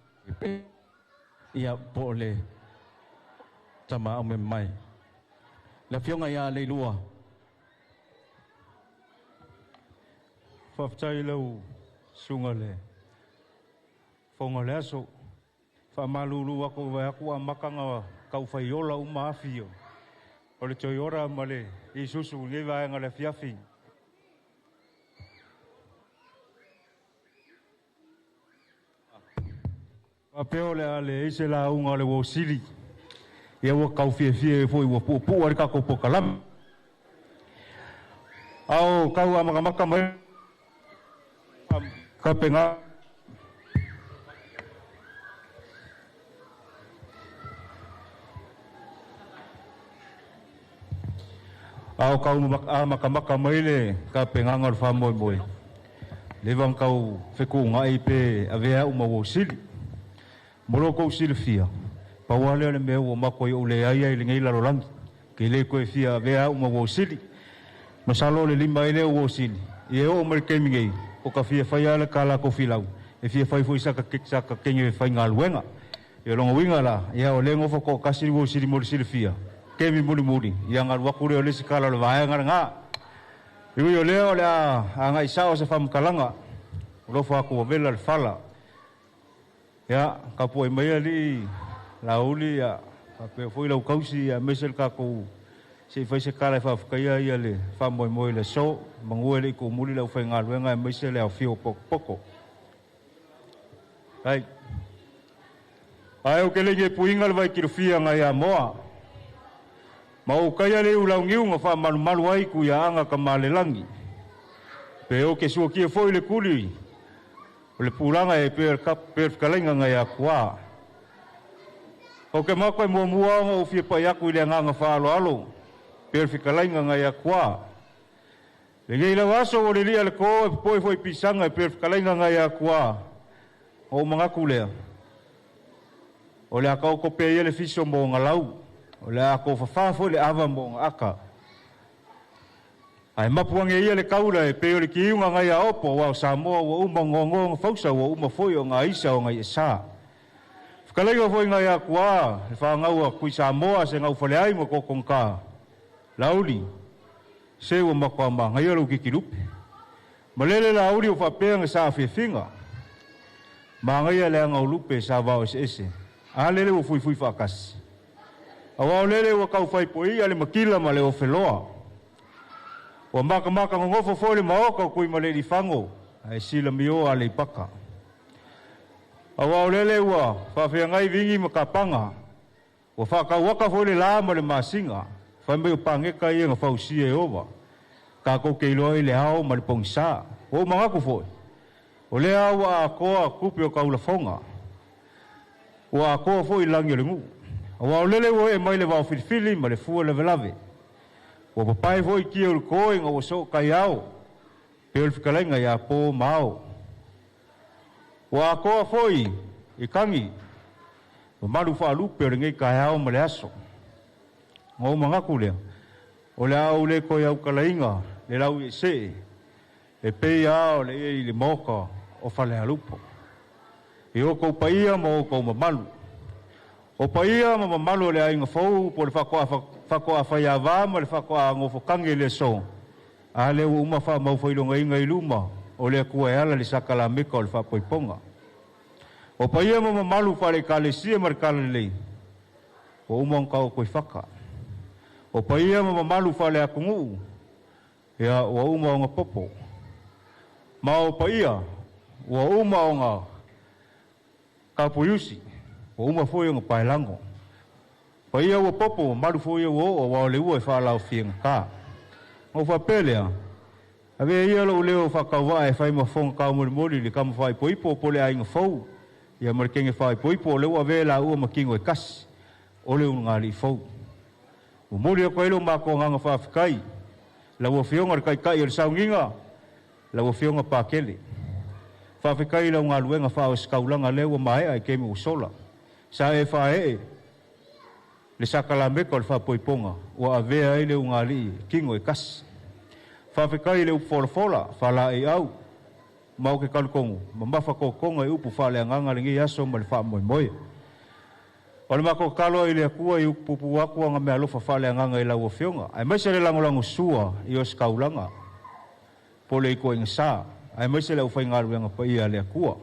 Ia po ole tama o me mai. La fionga ia le lua. Whaftai lau sunga le. Whonga le aso. Whamalulu ako vai aku a makanga kau whaiola umawhio. O le toi ora male I susu le vaenga le fiafi. Wapeo le ale ise la unga le wosili. Ia wa kau fie foi wa pu ari kako pokalam. Au kau amaka mai. Ka penga au kau maka mai le ka penga fa moi. Levang kau feku ngai pe avea uma wosili. Moro ko silfia. Pawale le me o mako I ole ai le ngai la rolang. Ke le ko fia avea uma wosili. Masalo le lima ile wosili. Ie o mer kemingai. O ka fia fai ala kala ko filau. E fia fai foi saka kenye fai ngaluenga. E longa winga la. Ia o lengo fo ko kasiri wosili mo silfia. Kemi muri. Ia ngal wakure o le sikala le vaenga nga. Iwi o leo le a ngai sao se fam kalanga. Rofo aku vela le fala. Ya, kapo mai ali lauli ya, kape foi lau kausi ya mesel kako se fai se kala fa fkaia ia le fa moi le so, mangua le ko muli lau fai ngaluenga mesel le fio poko. Ai. Ai o kele nge puinga le vai kirfia nga ya moa. Mau kaya le ulau ngiu nga fa malu ai ku ya anga ka malelangi. Pe o ke suo kia foi le kuli. O le pulanga e pe kalainga ngai a kua. O ke mako e mua o fie pai aku i le nganga whaalo alo. Pe kalainga ngai a kua. Le ngei la waso o le lia le ko e poi foi pisanga e pe kalainga ngai a kua. O mga kulea. O le akau ko pe ia le fiso mo ngalau. O le akau whawhafo le awa mo aka. Ai mapuange ia le kaula e pe o le kiunga ngai a opo wa Samoa wa uma ngongo fausa wa uma foi o ngā isa o ngai e sa. Whakalega foi ngai a kua, le whangau a kui Samoa se ngau whale ai mo kokonka. Lauli, se ua makoama ngai alu kikirupe. Malele lauli o whapea nga sa whiwhinga. Ma ngai a lea ngau lupe sa wao ese. A lele o fui whakasi. A wao lele o kau whaipoi ale makila ma le o wheloa. O maka ngofo fole maoka kui maleli fango. Ai sila mio ale paka. A wao lele ua whawhia ngai vingi makapanga. O whakawaka fole la ma le masinga. Whamei o pangeka ia nga whausia e owa. Ka kou keilo i le hao ma le pongisa. O mangaku foi. O le hao a koa kupi o kaulafonga. O a koa foi langi o le ngu. O wao lele ua e mai le wao filifili ma le fua le velave. O papai foi kia o le koe nga o so kai au. Pe o le whikalainga ia po mao. O a koa foi i kangi. O maru whaalupe o le ngei kai au ma le aso. Ngau mangaku lea. O le au le koe au kalainga, le lau i se. E pei ao le i le moka o whale alupo. E o kou paia mo o kou mamalu. O paia ma mamalu le ainga fau po le whakoa whaia wama le whakoa ngofo kange le so. A le uma wha mau whailonga inga i luma o le kua e ala le sakala meka o le whapoiponga. O paia ma mamalu whale kale sia marikala lei. O uma on kau koi whaka. O paia ma mamalu whale akungu. Ea ua uma o ngā popo. Ma o paia, ua uma o ngā kapuyusi. O uma foi o ngā pailango. Paia ua popo, maru foi o o wao le ua e whalau whienga kā. O whapelea. Ave ia lo leo whakawa e whai mawhonga kau mori le kama whai poipo po le ainga fau. Ia marikenge whai poipo le ua vela ua makingo e kasi. O leo ngā li fau. O mori a koelo mako nganga whawhikai. La ua whionga re kai o le saunginga. La ua whionga pākele. Whawhikai lau ngā luenga whao skaulanga leo maea e kemi usola. Sa e whae le sakala meka o le whapoiponga. Ua avea e leo ngā li kingo e kasi. Whawhikai leo wholafola, whala e au. Mau ke kalukongu. Ma mawha kokonga e upu whale anganga le ngi aso ma le wha moe moe. O le mako kalo i le akua i upupu wakua nga mea lofa whale anganga i lau o whionga. Ai maise le langolango sua i o skaulanga. Po le iko inga saa. Ai maise le ufai ngaru yanga pa ia le akua.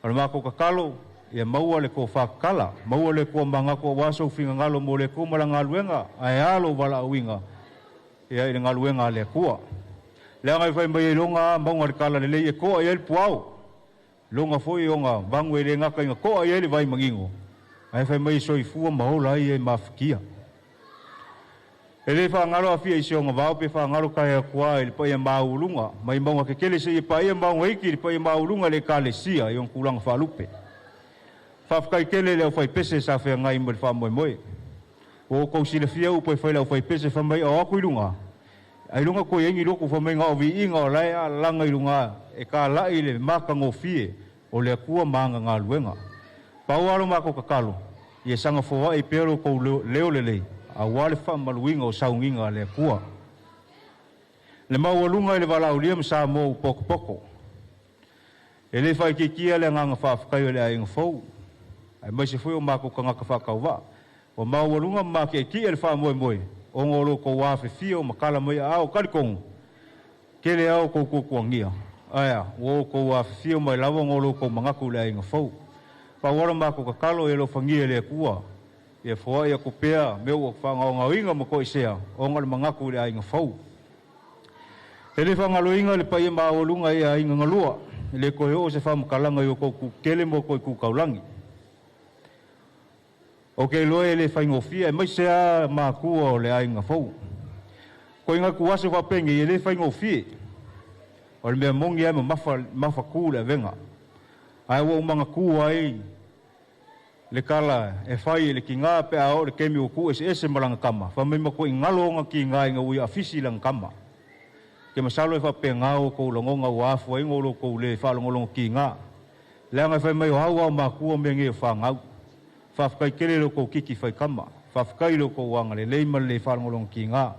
O le mako kakalo i a maua le ko whakala. Maua le ko mangako waso ufinga ngalo mo le ko mala ngaluenga. Ai alo wala uinga. Ia i le ngaluenga le akua. Le angai whai mai longa maunga le kala le lei e koa i el puau. Longa foi o nga vangu e le ngaka inga koa i ele vai mangingo. Ai whai mai soi fua maola ai e mawhikia. E le whangaro a fia isi o ngā wao pe whangaro kai a kua e le pai a maulunga. Mai maunga ke kele se i pai a maunga iki le pai a maulunga le ka le sia i on kulanga whalupe. Whawkai kele le au whai pese sa whea ngai mo le wha moe moe. O kou si le fia upo e whai le au whai pese whamai a aku i lunga. Ai lunga ko yengi loko whamai ngā o vi inga o lai a langa i lunga e ka lai le maka ngō fie o le akua maanga ngā luenga. Pau alo mako kakalo. I e sanga fōa i pero kou leo le lei. A wale wha maluinga o saunginga le akua. Le maualunga i le wala uliam sa mō poko poko. E le whai ki kia le nganga whawhakai o le a inga fau. Ai mai se fui o mako ka ngaka whakau wa. O maualunga maki e kia le wha moe moe. O ngoro ko wafe fio makala mai ao karikongu. Kele ao kou kukuangia. Aia, o ko wafe fio mai lawa ngoro ko mangaku le a inga fau. Pawara mako ka kalo e lo fangia le akua. E fōa ia kupea meu o whanga o ngawinga mo ko isea. O ngale mangaku le a inga fau. E le whangalo inga le pai e maolunga e a inga ngalua. E le koe o se whamakalanga i o kou kele mo koe kukaulangi. O ke loe e le whaingofia e mai sea mākua o le a inga fau. Ko inga kuwase whapengi e le whaingofia. O le mea mongi ai ma mafa kū le venga. Ai wo mga kuai le kala e fai le kinga pe a o le kemi o ku ese malanga kama. Fa mai mako ingalo nga ki ngai nga ui afisi lang kama. Ke masalo e fa pe ngao ko longonga wa fu ai ngolo ko le fa longolo ki nga. Le nga fa mai hawa ma ku me nge fa ngau. Fa kai kele lo ko kiki fa kama. Fa kai lo ko wanga le le mal le fa longolo ki nga.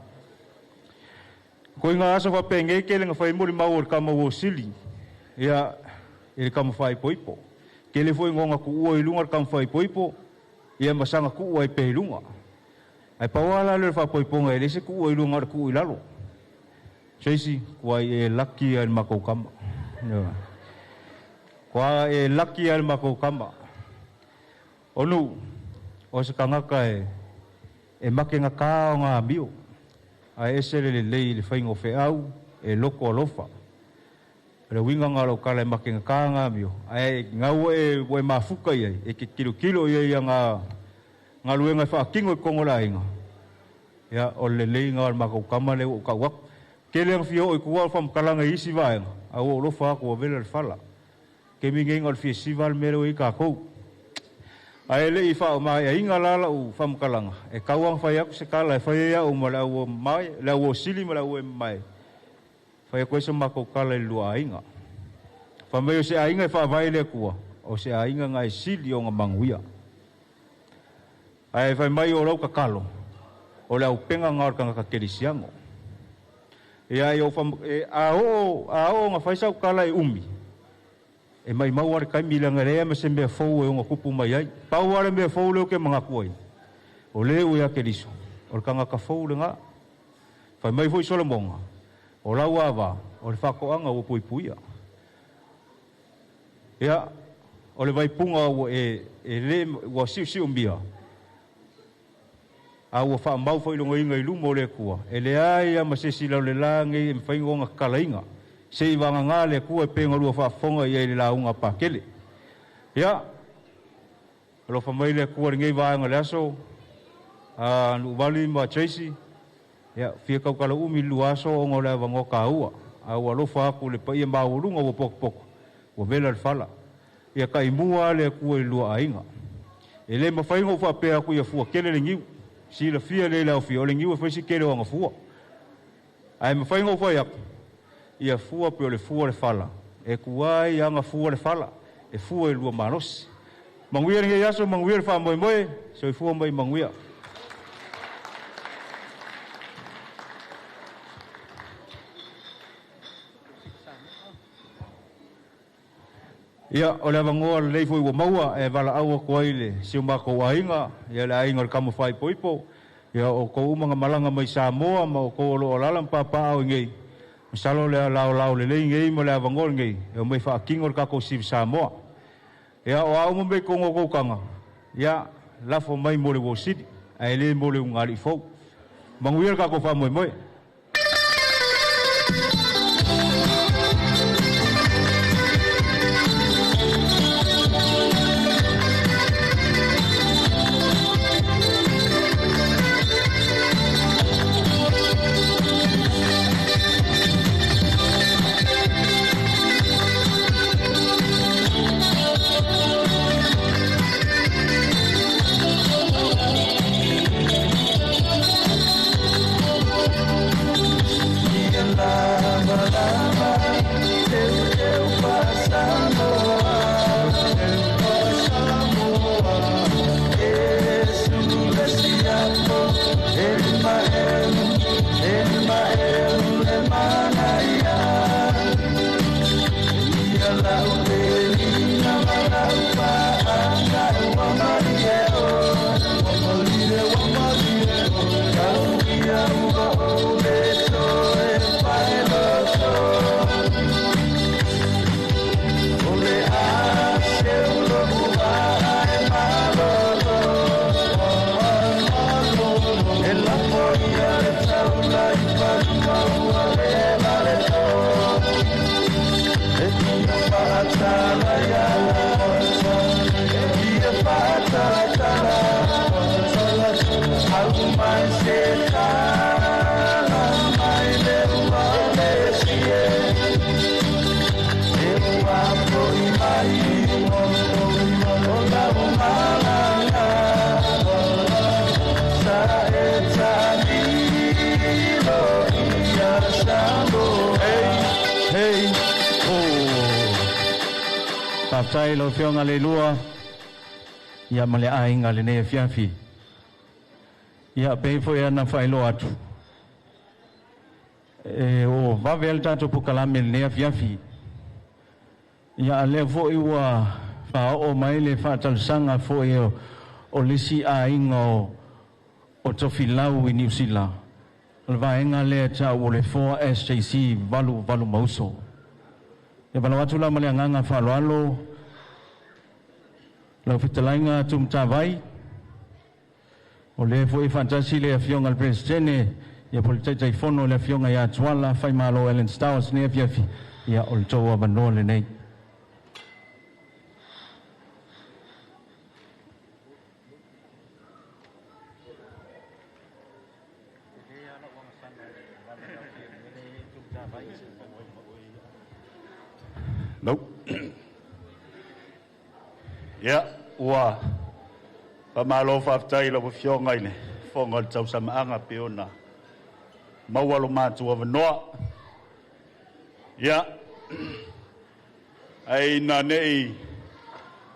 Ko inga asa fa pe nge kele nga fa mo mau kama wo sili. Ya ele kama fa ipo. Kele foi ngonga ku oi lunga kam fai poipo ia masanga ku oi pe lunga ai pawala le fa poipo ngai le se ku oi lunga ku ilalo Tracey ku ai lucky al mako kama no ku ai lucky al mako kama onu o se kanga kai e makenga ka nga bio ai esele le fai ngo fe au e loko lofa Pero winga ngalo kala makinga kanga mio. Ai ngau e we mafuka ia e ke kilo ia nga ngaluenga fa kingo kongola inga. Ya ole le ngal mako kamale o kawak. Kele fio o kuwa fam kalanga isi vai. Au lo fa ko vela fala. Ke minge ngol festival mero i ka ko. Ai le ifa ma ia inga lala u fam kalanga. E kawang fa yak se kala fa ia o mala o mai la o sili mala o mai. Fai koe se mako kala lua ainga. Whamai o se ainga e whaavai le kua. O se ainga ngai sili o ngā manguia. Ai whai mai o rau ka kalo. O le au penga ngā orkanga ka kerisiango. E ai o ao ngā whaisau kala e umi. E mai mauare kai milanga rea me se mea fau e o ngā kupu mai ai. Pauare mea fau leo ke mga kuai. O leo ea keriso. Orkanga ka fau le ngā. Whai mai fui sola monga. O lau awa, o le whakoanga o puipuia. Ia, o le waipunga o e le, o siu mbia. A o wha mau whailonga inga i lumo le kua. E le aia ma se sila le lange e mwhaingonga kalainga. Se i wanga ngā le kua e penga lua whafonga i e le launga pakele. Ia, lo whamai le kua ringei vāanga le aso. Nuuvali Tracey. Ya, fia kau kala umi luaso o ngole avango kaua. Au alofa aku le paia maurunga o poko. O vela le fala. Ia kai mua le kua i lua ainga. E le mawhainga o whapea aku ia fua kele le ngiu. Si la fia le lau fia o le ngiu e whaisi kele o anga fua. Ai mawhainga o whai aku. Ia fua pe o le fua le fala. E kuai anga fua le fala. E fua i lua manosi. Manguia ringe yaso, manguia le wha moe moe. So i fua mai manguia. Ia, o le avangoa le leifo i wa maua e wala aua ko aile si umako ainga, ia le ainga le kamo whai poipo, ia o ko umanga malanga mai Samoa, ma o ko olo o lalam papa au ngei, misalo le lao le lei ngei mo le avangoa ngei, e o mai wha kingo le kako si Samoa. Ia o au mbe kongo koukanga, ia lafo mai mo le wosidi, ai le mo le ungali fau. Manguia le kako wha moe moe. Whaftai lo whionga le lua. Ia male ainga le ne fiafi. Ia peifo ia na whailo atu. O vavel tato pukalame le ne fiafi. Ia le fo iwa o mai le whātalsanga fo e o lisi ainga o tofilau I New Zealand. Le vaenga le ta o le 4 SJC valu mauso. E bala watu la male nganga whaloalo. Lau fitalainga tum tawai. O le fo I fantasi le afionga le presidente. Ia politaitai fono le afionga ia tuala. Fai malo Ellen Stowers ne afiafi. Ia o le toa manoa le nei. Nope. Yeah, ua. Pamalo whaftai la whionga ine. Whonga le tau samaanga peona. Maualo mātua wanoa. Yeah. Ai na nei.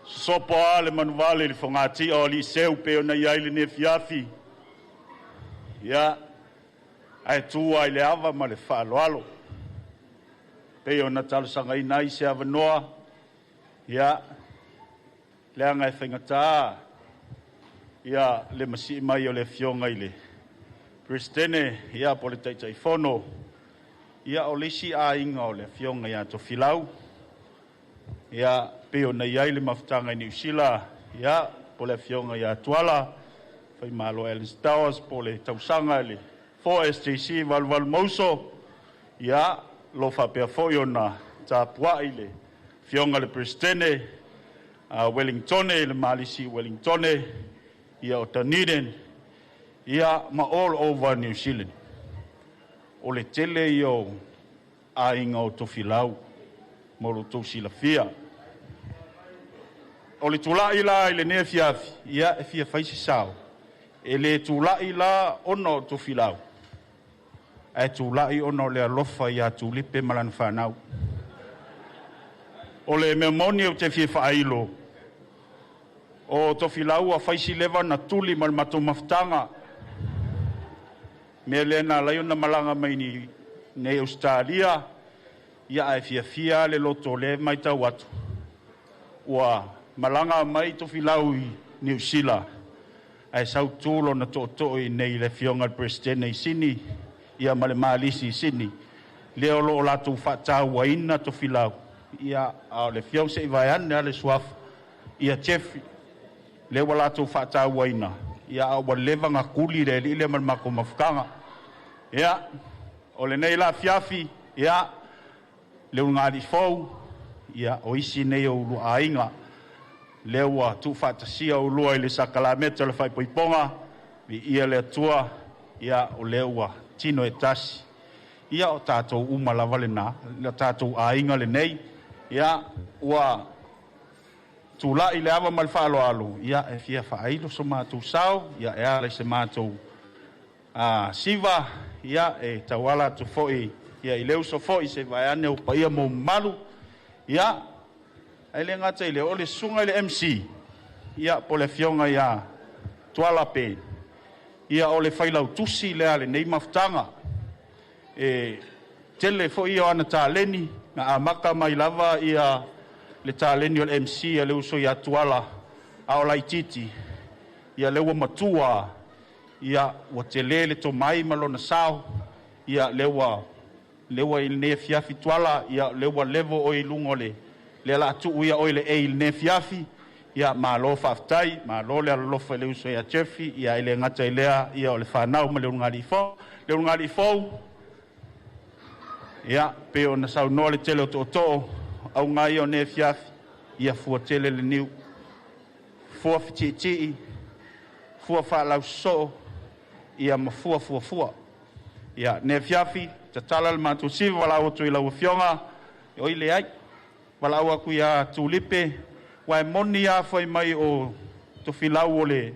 Sopo ale manuale le whongati o li seu peona I aile ne fiafi. Yeah. Ai tua I le ava ma le whaaloalo. Peo na talusanga I nai se avanoa. Ia. Leanga e whaingata. Ia le masi mai o le fionga I le. Pristene, ia politaitai fono. Ia o lisi a inga o le fionga ia to filau. Ia peo na iai le mafutanga I New Zealand. Ia po le fionga ia tuala. Whai malo Ellen Stowers po le tausanga le 4SJC valval mauso. Ia lo fa pe foi ona ta pua ile fionga le Pristene Wellington le Malisi Wellington ia o Dunedin ia ma all over New Zealand o le tele io a inga o tofilau mo lo tosi la fia o le tula ila ile ne fiafi ia e fia faisi sao e le tula ila ono tofilau ai tu lai ono le alofa ia tu lipe malan whanau. O le memoni o te fie whailo. O tofilau a whaisi lewa na tuli mal mato maftanga. Me lena lai ona malanga mai ni Australia. Ia ai fia le loto le mai tau atu. Ua malanga mai tofilau I New Zealand. Ai sau tūlo na to I nei le fionga presidente I sini. Ia male malisi sini leo lo la tu fata waina to filau ia le fiau se vaian le swaf ia chef le wala tu fata waina ia wa leva nga kuli le mal mako mafkanga ia o le nei la fiafi ia le ngadi fou ia o isi nei o lu ainga le wa tu fata sia o lu ile sakalamete le fai poiponga ia le tua ia o lewa tino e tasi. Ia o tātou umalawa le nā, le tātou ainga le nei. Ia ua tūla I le awa malwhaalo alo. Ia e fia whaeilo so mātou sao. Ia e ala se mātou siva. Ia e tawala tu foi. Ia I leo so foi se vaiane o paia mo malu. Ia e le ngata I le ole sunga I le MC. Ia po le fionga ia tuala pe. Ia o le whailau tusi lea le nei mafutanga. E tele fo ia ana tāleni, nga amaka mai lava ia le tāleni o le MC, a le uso ia tuala, a o laititi, ia lewa matua, ia wa tele le to mai malona sao, ia lewa I ne fiafi tuala, ia lewa levo o I lungo le la tu ia o le e ne fiafi, ia malo faftai malo le alofa le uso ia chefi ia ile ngata ilea ia o le whanau ma le ngari fo ia pe ona sau no le tele to au ngai o ne fiafi ia fua tele le niu fua fiti fua fa lau so ia ma fua ia ne fiafi te tala le matu siva wala o tu ila o fionga o ile ai wala o aku ia tulipe wai moni a foi mai o to filau o le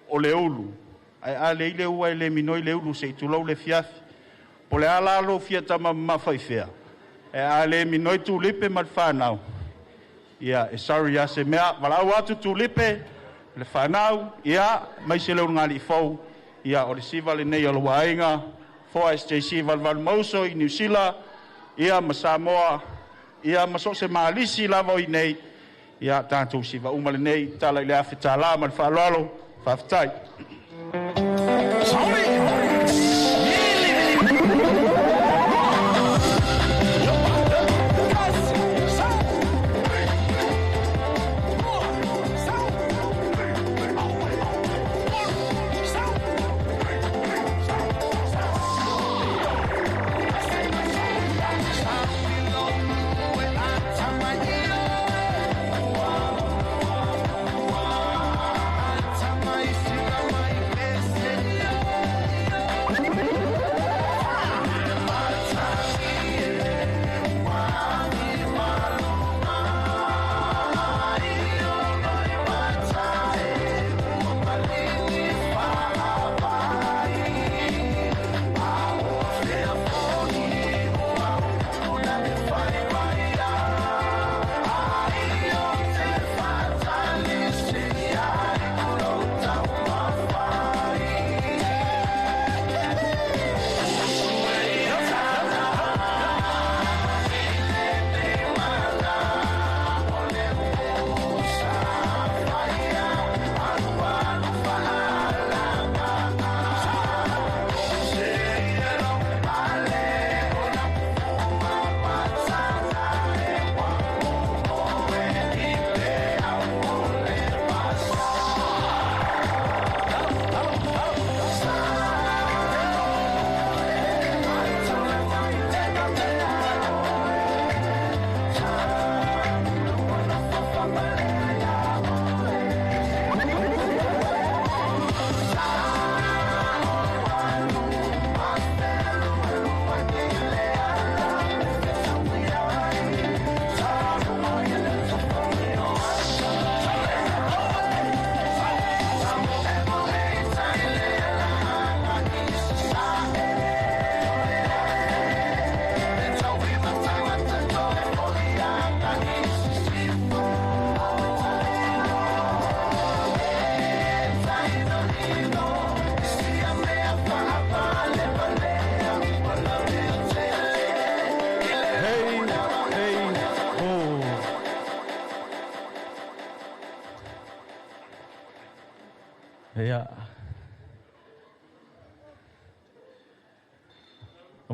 ulu ai ale ile ua le minoi le ulu se tu le fiafi po le ala lo fia tama ma fai fea e ale minoi tu lipe mal fanau ia e sari ase mea walau atu tulipe le whanau ia mai se leo ngali fau ia o le siva le nei o le wainga 4SJC Valval Mauso i New Zealand ia ma Samoa ia ma so se malisi lava i nei ia tātou siva uma le nei tala i le awhitala ma le whaaloalo whawhitai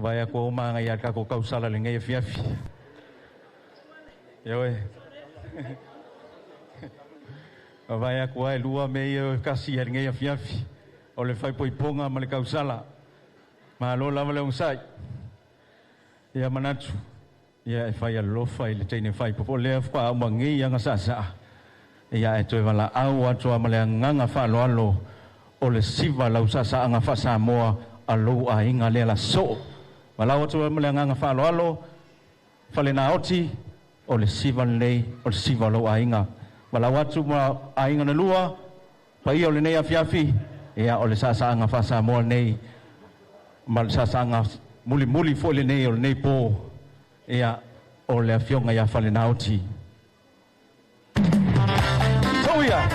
Vai ako mga ngayat ka ko kausala le ngay fiafi. Yawe. Vai ako ai lua me kasi ar ngay fiafi. O le fai poiponga ma le kausala. Ma lo lava le unsai. Ya manatu. Ya fai alofa ile tene fai popo le fa mangi yang sasa. Ya e toe wala au atu ma le nganga fa lo alo. O le siva la usasa anga fa Samoa alo a inga le la so. Walau tu melanga ngafalo alo falena oti o le siva nei o le siva lo ainga walau tu ma ainga na lua pa ia o le nei afiafi ia o le sasa anga fasa mo nei mal sasa anga muli fo le nei o le nei po ia o le afionga ia falena oti so ia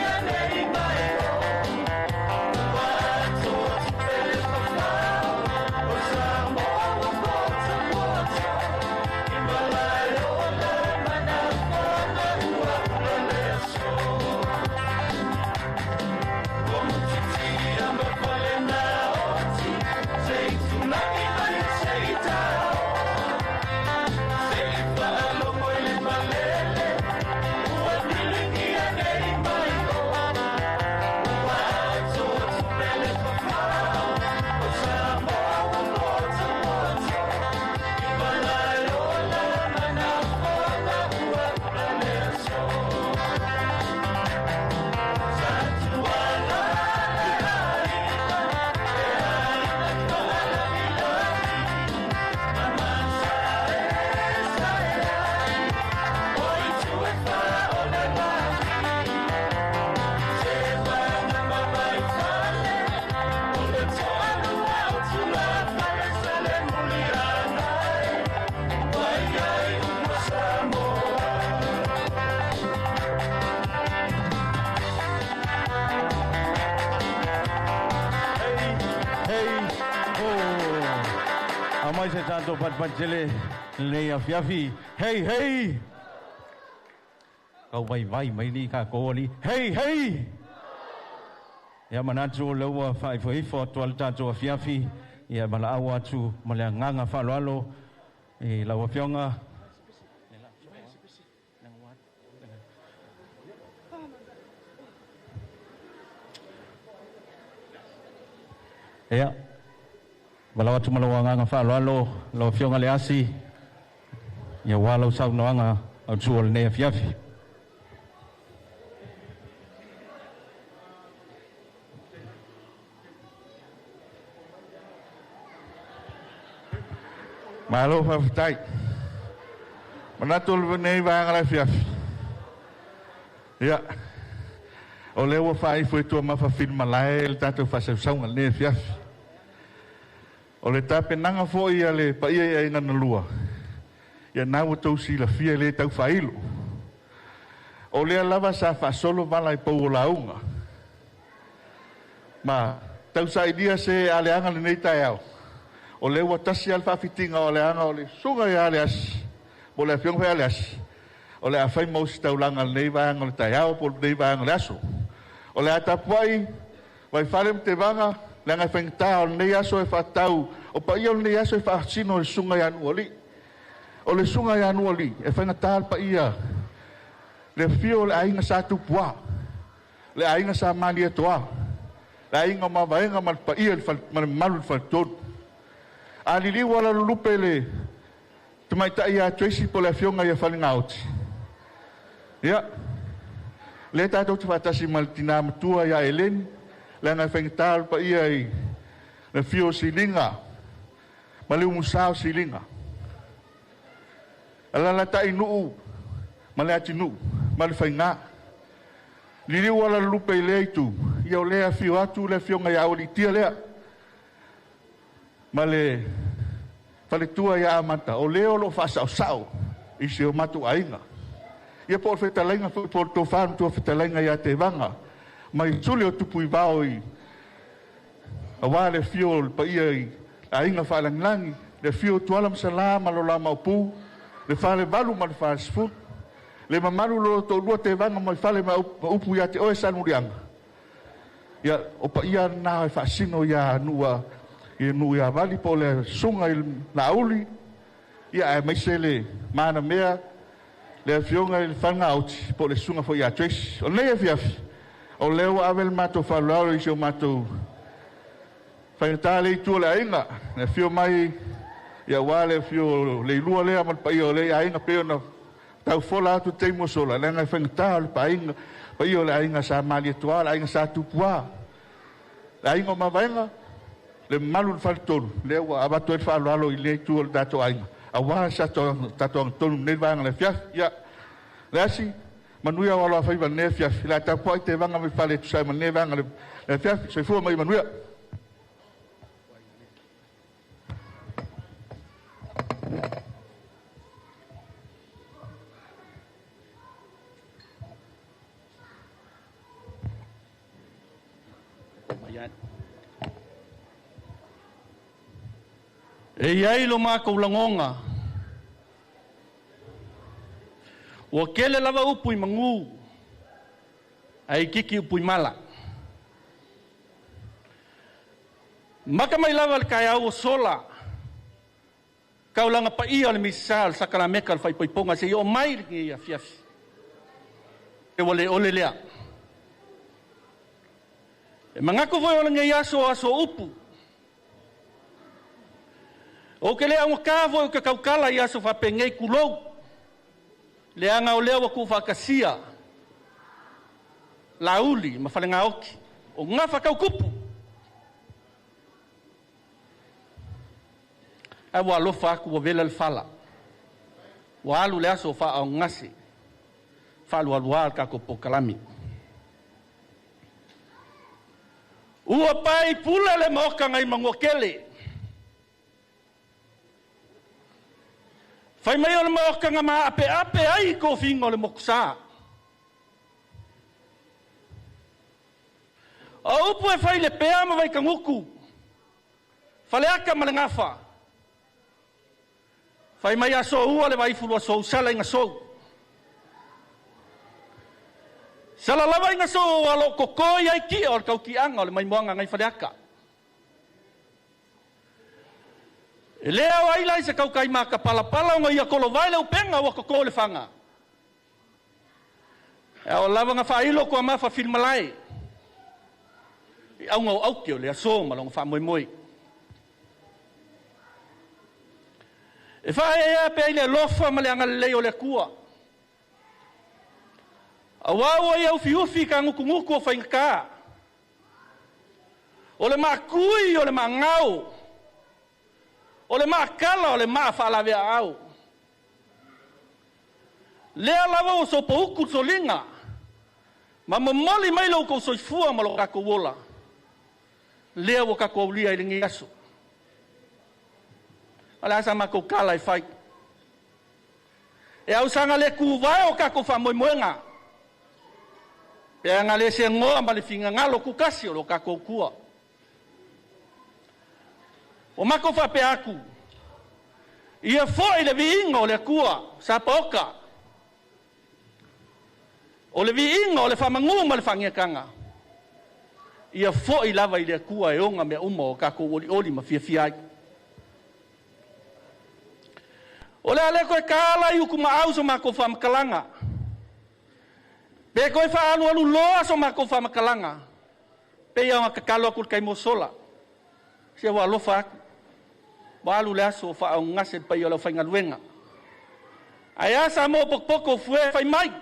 Yeah. mai se tātou patpatele nei a fiafi. Hei, hei! Kau vai mai ni ka kōli. Hei, hei! Ia manatu o leua whaifo atual tātou a fiafi. Ia mala awa atu malea nganga whaloalo. E laua fionga. Ia. Walau atu malawa nganga whaloalo. Laua fionga le asi. Ia walau sau noanga au tuol nea fiafi. Malo fafitai. Manatul venei vanga la fiafi. Ya. O lewa fai foi tua ma fa filma lai el tato fa se saunga le fiafi. O le tape nanga foi ia le pa ia ina na lua. Ia na o tau si la fia le tau failo. O le lava sa fa solo vala i pou launga. Ma tau sa idea se aleanga le nei tai au. O le watasi alfa fitinga o le anga o le sunga ia le as. O le fiong fea le as. O le afai mausi taulanga le nei vanga o le taiao po le nei vanga le aso. O le atapuai, vai farem te vanga, le anga whengta o le nei aso e whatau. O pa ia o le nei aso e whachino o le sunga ia nuali. O le sunga ia nuali, e whengata al pa ia. Le fio le ainga sa tupua. Le ainga sa mani atoa. Le ainga mawaenga mal pa ia le malu le whaltodu. Alili wala lupe le tamaita ia Tracey po le fionga ia falinga oti. Ia. Le tātou te whatasi maltina matua ia Elen. Le ngai whengtal pa ia i le fio silinga. Ma le umusao silinga. Alala ta inuu. Ma le ati nuu. Ma le whainga. Lili wala lupe i le itu. Ia o lea fio atu le fionga ia oli tia lea. Ma le fale tua ia amata o leo lo fasa o sao i se o matu ainga ia po fetalainga po to fan to fetalainga ia te vanga mai tuli o tupu i vao i awa le fio pa ia i ainga falanglangi le fio tualam salama lo lama o pu le fale valu ma le fast food le mamalu lo to lua te vanga mai fale ma upu ia te oe sanurianga ia o pa ia na fasino ia nua ia nui a vali po le sunga i lauli ia e maisele mana mea le fionga i whanga auti po le sunga fo ia Tracey o lea fiafi o leo avel mato whalao i seo mato whaingatale i tua le ainga le fio mai ia wale fio le ilua lea mal pa ia o le ainga peo na tau fola atu teimo sola le ngai whaingatale pa ainga pa ia o le ainga sa mali atua le ainga sa tupua le ainga o mawaenga le malu faltonu le wa abatu e falo alo i le tu dato ainga awa sa to tato tonu ne vanga le fia ya le asi manuia wala fa iba ne fia la ta po te vanga me fale tu sa ne vanga le fia se fu mai manuia E iai lo mākou langonga. Ua kele lava upu i mangu. Ai kiki upu i mala. Maka mai lava le kai au o sola. Kaulanga pa ia le misal sakala meka le whaipaiponga se i o mai ringi ia fiafi. E wale ole lea. E mangako voi wala ngai aso upu. O ke lea ngakavo o ke kaukala i aso whapengei kulou. Lea ngau lea waku whakasia. Lauli, mawhalenga oki. O ngā whakaukupu. Ai wa alofa aku wa vela le fala. Wa alu le aso wha au ngase. Whalu alual kako pokalami. Ua pai pula le moka ngai mangokele. Fai mai o le moka nga maa ape ai ko fingo le mokusa. O upu e fai le pea ma vai kanguku. Fale aka ma le ngafa. Fai mai aso ua le vai fulu aso sala inga so. Sala lava inga so alo kokoi ai ki o kau ki anga o le mai moanga ngai whareaka. E lea o ailai se kau kai maka palapala o ngai a kolo vai leo penga o koko le whanga. E o lava nga whailo kua mafa filmalai. I au ngau au kio le aso malonga wha moi moi. E whae ea pe le lofa ma le anga leo le kua. A wawa i au fiufi ka nguku o whaingaka. O le maa kui, o le maa ngau. O le maa kala, o le maa whaalawea au. Lea lawa o so pouku so linga. Ma mamoli mai lau kou soifua ma lo kako wola. Lea wo kako aulia i lingi aso. Ala asa ma kou kala i whai. E au sanga le kuwai o kako whamoimoenga. Pea ngā le se ngoa ma le whinga ngalo kukasi o lo kako kua. O mako whape aku. Ia fo i le viinga o le kua, sa poka. O le viinga o le whamangu ma le whangiakanga. Ia fo i lava i le kua e onga mea uma o kako oli oli ma fia ai. O le aleko e kāla i uku ma au so mako whamakalanga. Pe koe wha anu anu loa so mako whamakalanga. Pe ia ngā kakalo aku kai mosola. Sia wa alofa aku. Wa alu le aso wha au ngase pa ia lau whaingaluenga. Ai asa mo pokpoko fue whai mai.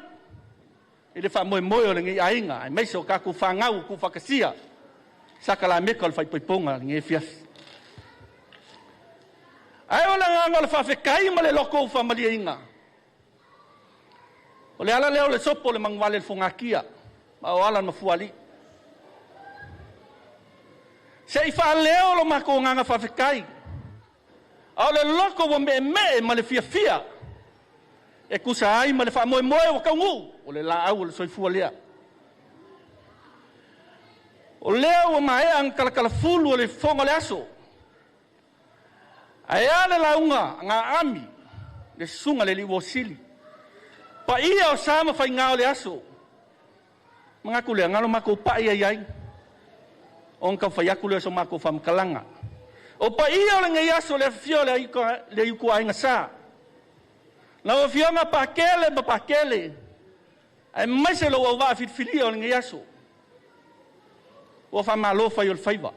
I le wha moe moe o le ngi ainga. Ai meise o kaku whangau ku whakasia. Saka la meka o le whaipoiponga ngi e fiasi. Ai o le nganga le whawhekai ma le loko u whamalia inga. O le ala leo le sopo le mangwale le whongakia. Ma o ala mafuali. Se i wha leo lo mako nganga whawhekai. A o le loko wa me ma le fia fia. E kusa ai ma le wha moe moe o kaungu. O le la au o le soifua lea. O leo wa mae ang kalakala fulu o le whonga le aso. Ai ale launga ngā ami. Le sunga le liwo sili. Pa ia o sama whai ngā o le aso. Mga kule ngalo mako pa ia iai. O ngau whai aku leo so mako whamkalanga. O pa ia o le ngai aso le fio le iku ainga sa. Na o fio ngā pakele ba pakele. Ai mai se lo au waa fitfilia o le ngai aso. O whamalo whai o le whaiva.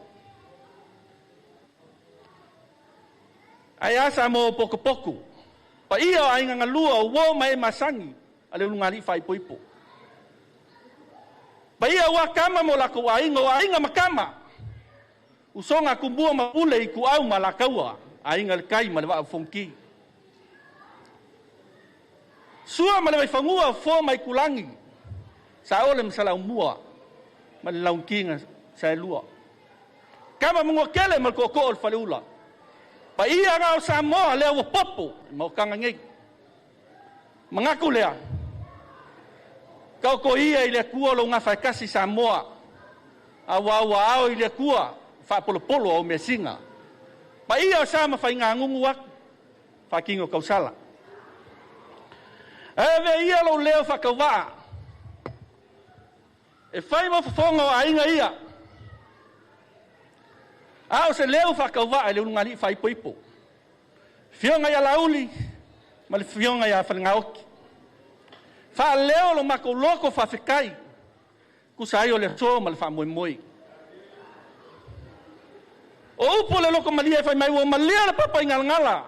Ai asa mo poko poko. Pa ia o ainga ngalua o wo mai masangi. Ale ulungali whai poipo. Pa ia ua kama mo lako o ainga makama. Usonga kumbua mapule i ku au malakaua. Ainga le kai ma le waa fonki. Sua ma le vai whangua fo mai kulangi. Sa ole msala umua. Ma le launkinga sa e lua. Kama mungua kele ma le koko o le whale ula. Pa ia ngao sa moa lea wa popo. Mau kanga ngei. Mangaku lea. Kau ko ia i le kua lo ngā whaikasi sa moa. A wa ao i le kua. Whapolopolo au mea singa. Pa ia o sa ma whai ngā ngungu wak. Whakingo kausala. Ewe ia lo leo whakawaa. E whai mo whafonga o ainga ia. Ao se leo whakawaa le unungali whai poipo. Fionga ia lauli. Ma le fionga ia whalinga oki. Wha leo lo mako loko whawhekai. Kusa ai o le so ma le wha moi moi. O upo le loko malia whai mai ua malia le papa i ngala.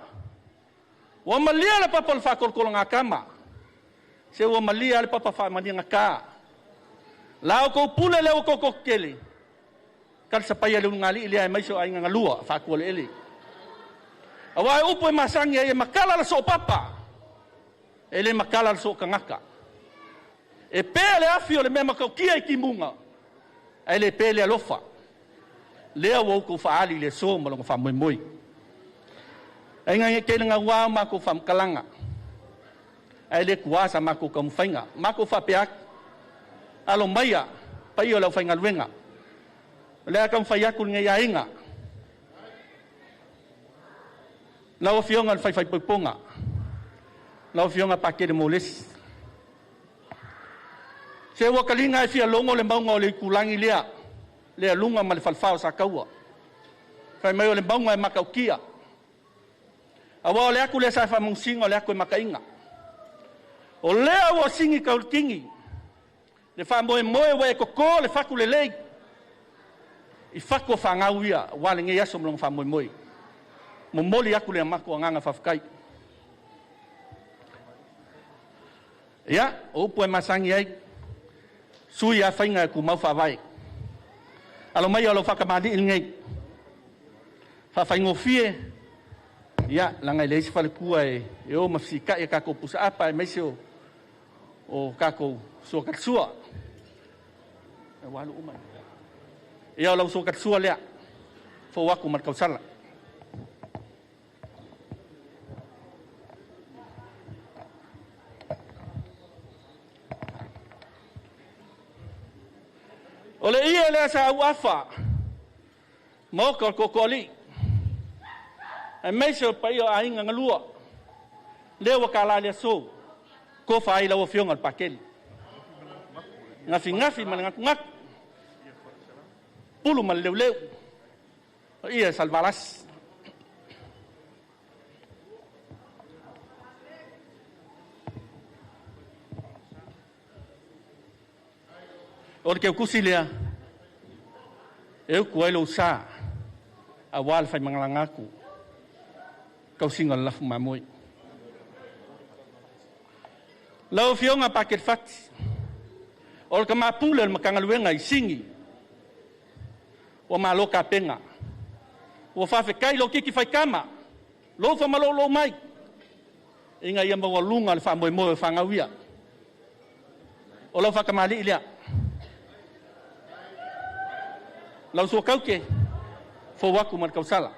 Ua malia le papa le whakolkolo ngā kama. Se ua malia le papa wha malia ngā kā. Lao kou pule leo koko kele. Kal sa paya le ngali ile ai mai so ai nga lua fa ko le ele. Awa upo e masangi ai makala la so papa. Ele makala la so kangaka. E pele afio le mema ko kia ki munga. Ele pele alofa. Le wo ko fa ali le so mo lo fa moi moi. Ai nga ke nga wa ma ko fam kalanga. Ai le kuasa ma ko kam fainga. Ma ko fa peak. Alo maya pa yo la fainga luenga. Le akam whaiakul ngai ainga. Lau fionga fai poiponga. lau fionga pakele moles. Se wa kalinga e fia longo le maunga o le kulangi lea, lea lunga ma le falfao sa kaua. Fai mai o le maunga e makaukia. Awa o le aku le sa fa mungsinga o le aku e makainga. O lea wa singi kaulkingi, le fa moe moe wa e koko le faku le lei. I faku o whangau ia, wale nge yaso mlong fa moe moe. Mo moli aku le amako a nganga whafkai. Ia, o upu e masangi ai, sui a whainga e ku mau whawai. Alo mai alo whakamadi il ngei. Whawhaingo fie, ia, langai leisi whale kua e o mafsika e kako pusa apa e meise o kako sua katsua. E walu umai. Ia lau sua katsua lea, fōwaku mat kausala. O le ia lea sa au afa, moka kokoli, e meise o pai o ainga ngalua, leo wa kala lea so, ko whai lau o fionga al pakeli. Ngafi man ngak, pulu man leu, o ia salvalas. O le keu kusi lea, eu kuai lo sa, a wal fai mangalangaku, kau singa lafu mamoi. Lau fionga paket fati, o le kamapule le makangaluenga i singi, o maloka penga, o whawhekai lo kiki fai kama, lo whamalo lo mai, inga ia mawa lunga le whamoe moe whangawia, o lau whakamali ilea, lau sua kauke, fōwaku mat kausala.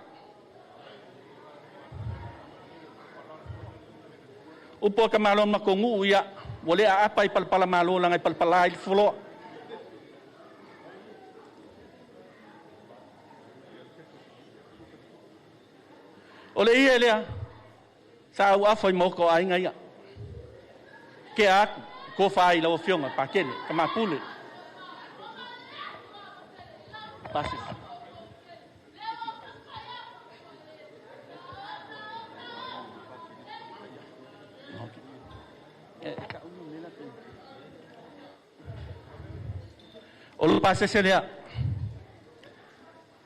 Upo ka malon makongu ia, wale a apa i palpala malo lang ay palpala i fulo. Ole ia lea, sa au afoi moko ai ngai ia. Ke aku, ko whai lau fionga, pakele, ka mapule. Pasis. O lo pasis lea,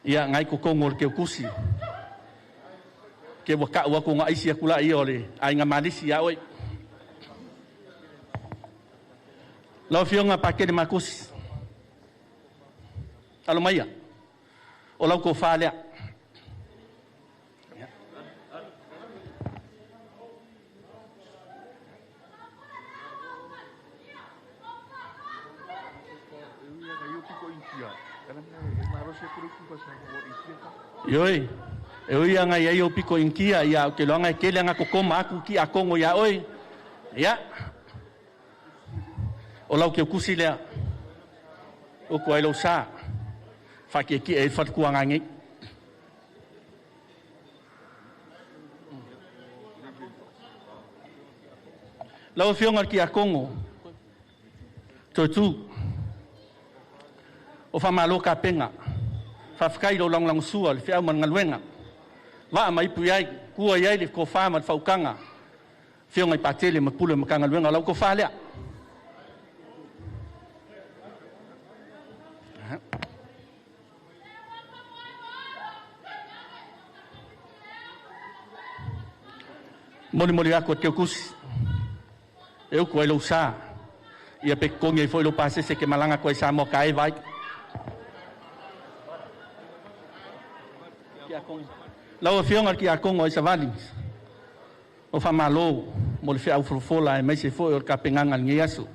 ia ngai ko kongo ke kusi. Ke waka wa ko ngai sia kula ia ole, ai nga malisi ia oi. Lo fionga pakele makusi. Alo maia, o lau ko whalea. Ioi, eu ia ngai ai o piko inkia, ia ke loanga e kele anga kokoma aku ki a kongo ia oi. Ia, o lau ke kusi lea, o ko ai lau saa. Faki ki e fat kuanga ngi. Lau fionga ki a Kongo. Totu. O fa malo ka penga. Fa fkai lo lang sua le fia man ngalwenga. Va mai puai kua ia le ko fa mat faukanga. Fionga i patele mapule makanga lwenga lau ko fa lea. Moli ako te kusi. Eu ko elo sa. Ia pe konge foi lo passe se que malanga ko sa mo kai vai. Ki akong. Lao fionga ki akong o sa vali. O fa malo, mo le fia u fola e mai se foi o ka penganga ngi asu.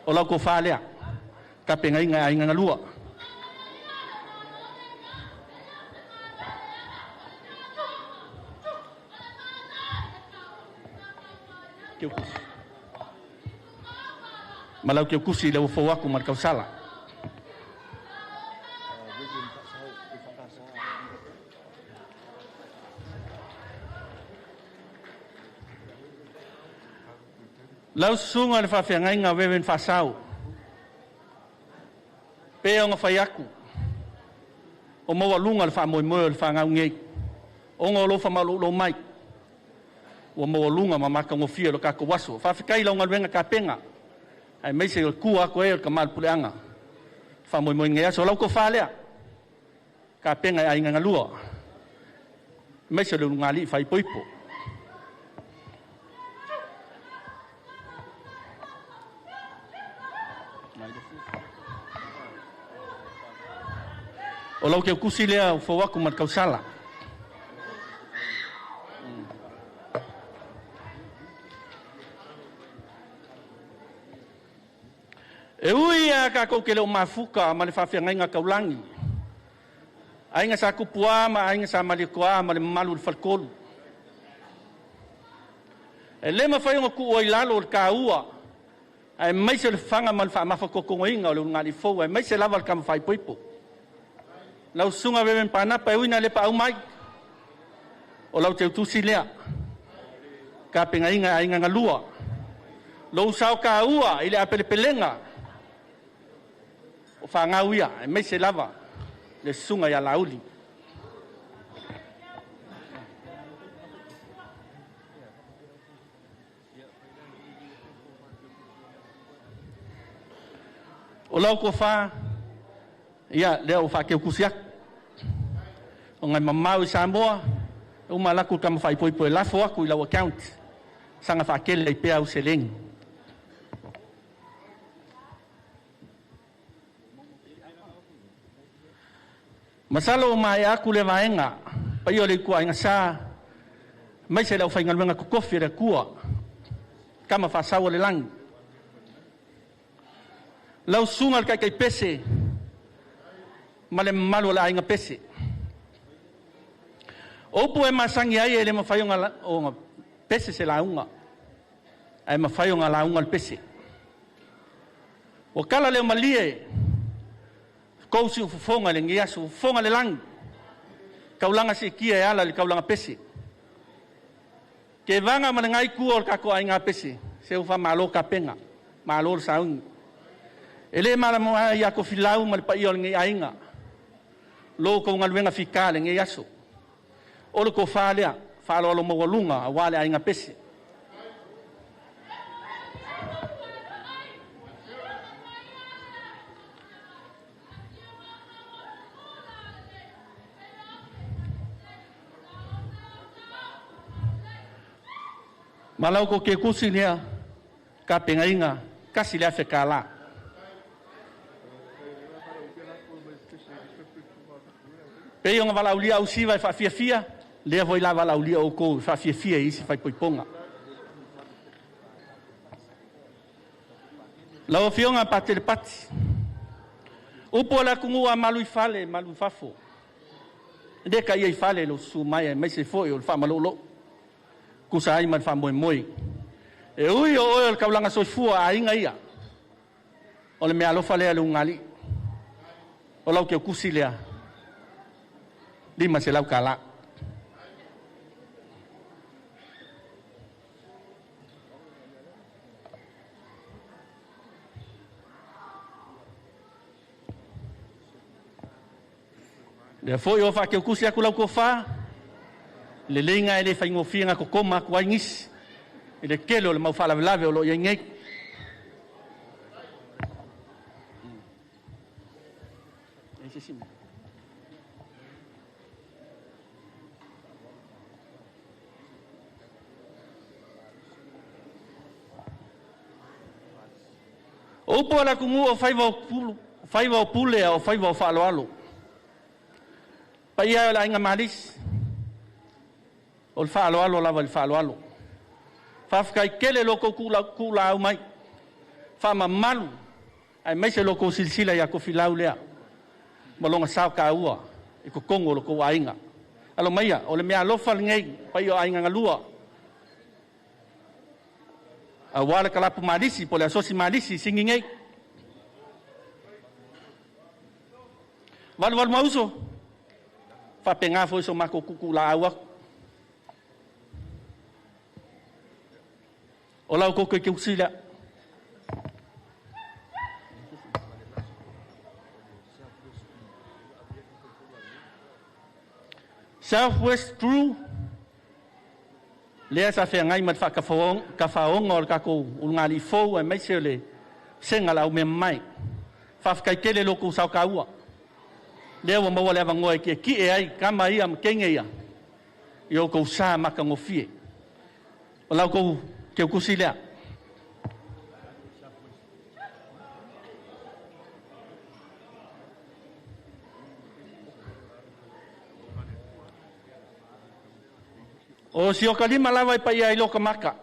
O la ko fa lea. Ka penga inga lua. Malau ke kusi le fo waku mar kausala. Lau sunga le whawhiangai ngā wewen whasau. Pea o ngā whai aku. O maua lunga le whamoe moe le whangau ngei. O ngā lofa malo mai. O maua lunga mamaka ngofia lo kako waso. Whawhikai lau ngā luenga ka penga. Ai meise o kua ko e o ka malpuleanga. Whamoe moe ngea so lau ko whalea. Ka penga ai ngā lua. Meise le ngali whai poipo. O lau ke kusi lea o whawaku mat kausala. E ui a ka kou ke leo mafuka ma le whawhiangai ngā kaulangi. Ainga sa kupua ma ainga sa malikoa ma le malu le whalkolu. E le mawhai o ku oi lalo le ka ua. Ai maise le whanga ma le whamawhakokongo inga o le ngāri fau. Ai maise lava le kama whai poipo. Lau sunga wewen panapa e uina le pa au mai. O lau te utusi lea. Ka penga inga a inga ngalua. Lau sao ka ua ile a pelepelenga. O whangau ia, e meise lava. Le sunga ia lauli. O lau ko wha. Ia, leo wha ke ukusiak. O ngai mamau i Samoa, o malaku kama whai poipo e lafo aku i lau account. Sanga wha kele i pea au seleng. Masalo o mai aku le vaenga, pai o le kua inga sa, mai se lau whai ngaluenga kukofi re kua, kama wha sawa le langi. Lau sunga le kai pese, ma le malu la inga pese. Opu e masangi ai e le mawhai o ngā pese se launga. Ai mawhai o ngā launga le pese. O kala leo malie, kousi o fufonga le ngiasu, fufonga le langi. Kaulanga se kia e ala le kaulanga pese. Ke vanga mana ngai kua o kako ai ngā pese. Se ufa malo ka penga, malo le saungi. Ele mala moa ia ko filau ma le pai o le ngi ainga. Lo ko ngaluenga fika le ngi aso. O le ko whalea, whalo alo mawalunga, a wale a inga pese. Malau ko ke kusi lea, ka penga inga, kasi lea wheka la. Pei o ngā wala ulia au siwa e whawhiawhia, lea voi la wala ulia o kou whawhiawhia i isi whaipoiponga. Lau whionga pate le pati. Upo la kungua malu i whale, malu whafo. Ndeka ia i whale lo su mai mai se foi o le whamalolo. Kusa ai man whamoe moi. E ui o oi o le kaulanga soifua a inga ia. O le mea lofa lea le ungali. O lau ke o kusi lea. Lima se lau kala. Le foi o fa ke kusi aku lau ko fa. Le lenga ele fa ngofia nga ko koma ko ngis. Ele kelo le mau fa la lave o lo yengei. Ese sim. O po la kungu o faiva o pule o faiva o falo alo. Pa ia la inga malis. O falo alo lava el falo alo. Fa fkai kele loko kula au mai. Fa malu. Ai mai se loko silsila ya ko filau lea. Malonga sao ka ua. E ko kongo loko ainga. Alo mai o le mea lofa ngei pa ia ainga ngalua. A wala kalapu malisi po le asosi malisi singingei. Wal mauso. Fa penga fo so mako kuku la awa. O lau koko ke usila. Southwest True. Lea sa fea ngai mat whakafaong o kako ungali fōu e meise le senga lau me mai. Whafkai kele loko sau kaua. Lea wa maua lea vangoa ki e ai kama ia mkenge ia. I o kou sā maka ngofie. O lau kou ke ukusi lea. O si o kalima lawa pa ia i loka maka.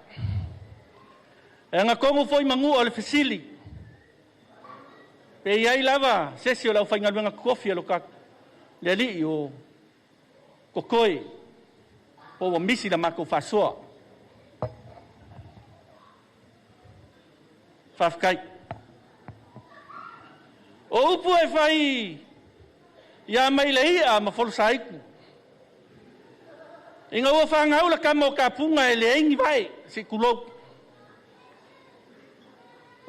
E nga kongo foi mangu o le fesili. Pe ia i lava, sesi o lau whainga luenga kofi alo ka le li o kokoi. Po o misi la mako whasoa. Whafkai. O upu e whai ia mai le ia ma folu saiku. Inga ua whangau la kama o ka punga e le ingi vai, si kulou.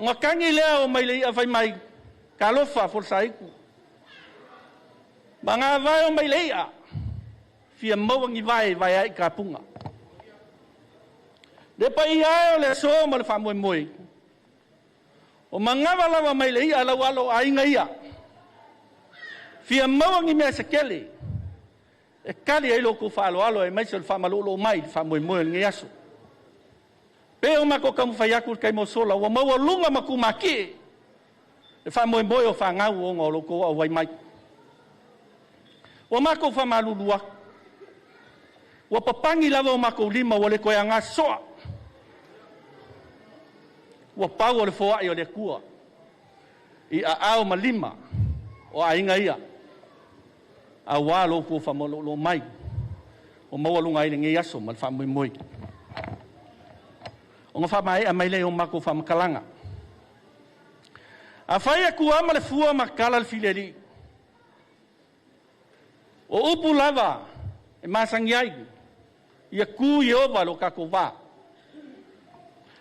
Nga kangi lea o mai le ia vai mai ka lofa fol saiku. Ma ngā vai o mai le ia, fia mauangi vai ai ka punga. Le pa ia o le so ma le whamoe moe. O mangawa lawa mai le ia lau alo a inga ia. Fia mauangi mea se kele. E kali ai loko whaaloalo e maise le whamalolo mai, whamoe moe nge aso. Pe o mako kamu whaiaku kai mo sola, ua maua lunga maku maki. E whamoe moe o whangau o ngā loko au wai mai. Ua mako whamalulua. Ua papangi lava o mako lima ua le koe a ngā soa. Ua pau o le foa i o le kua. I a ao ma lima o a inga ia. A wā loko whamololo mai. O maua lunga i nge aso, ma whamui moi. O ngā whamai a maile o mako whamakalanga. A whai a kua ma le fua makala le fileri. O upu lava, e masangi ai. Ia ku i ova lo kako wā.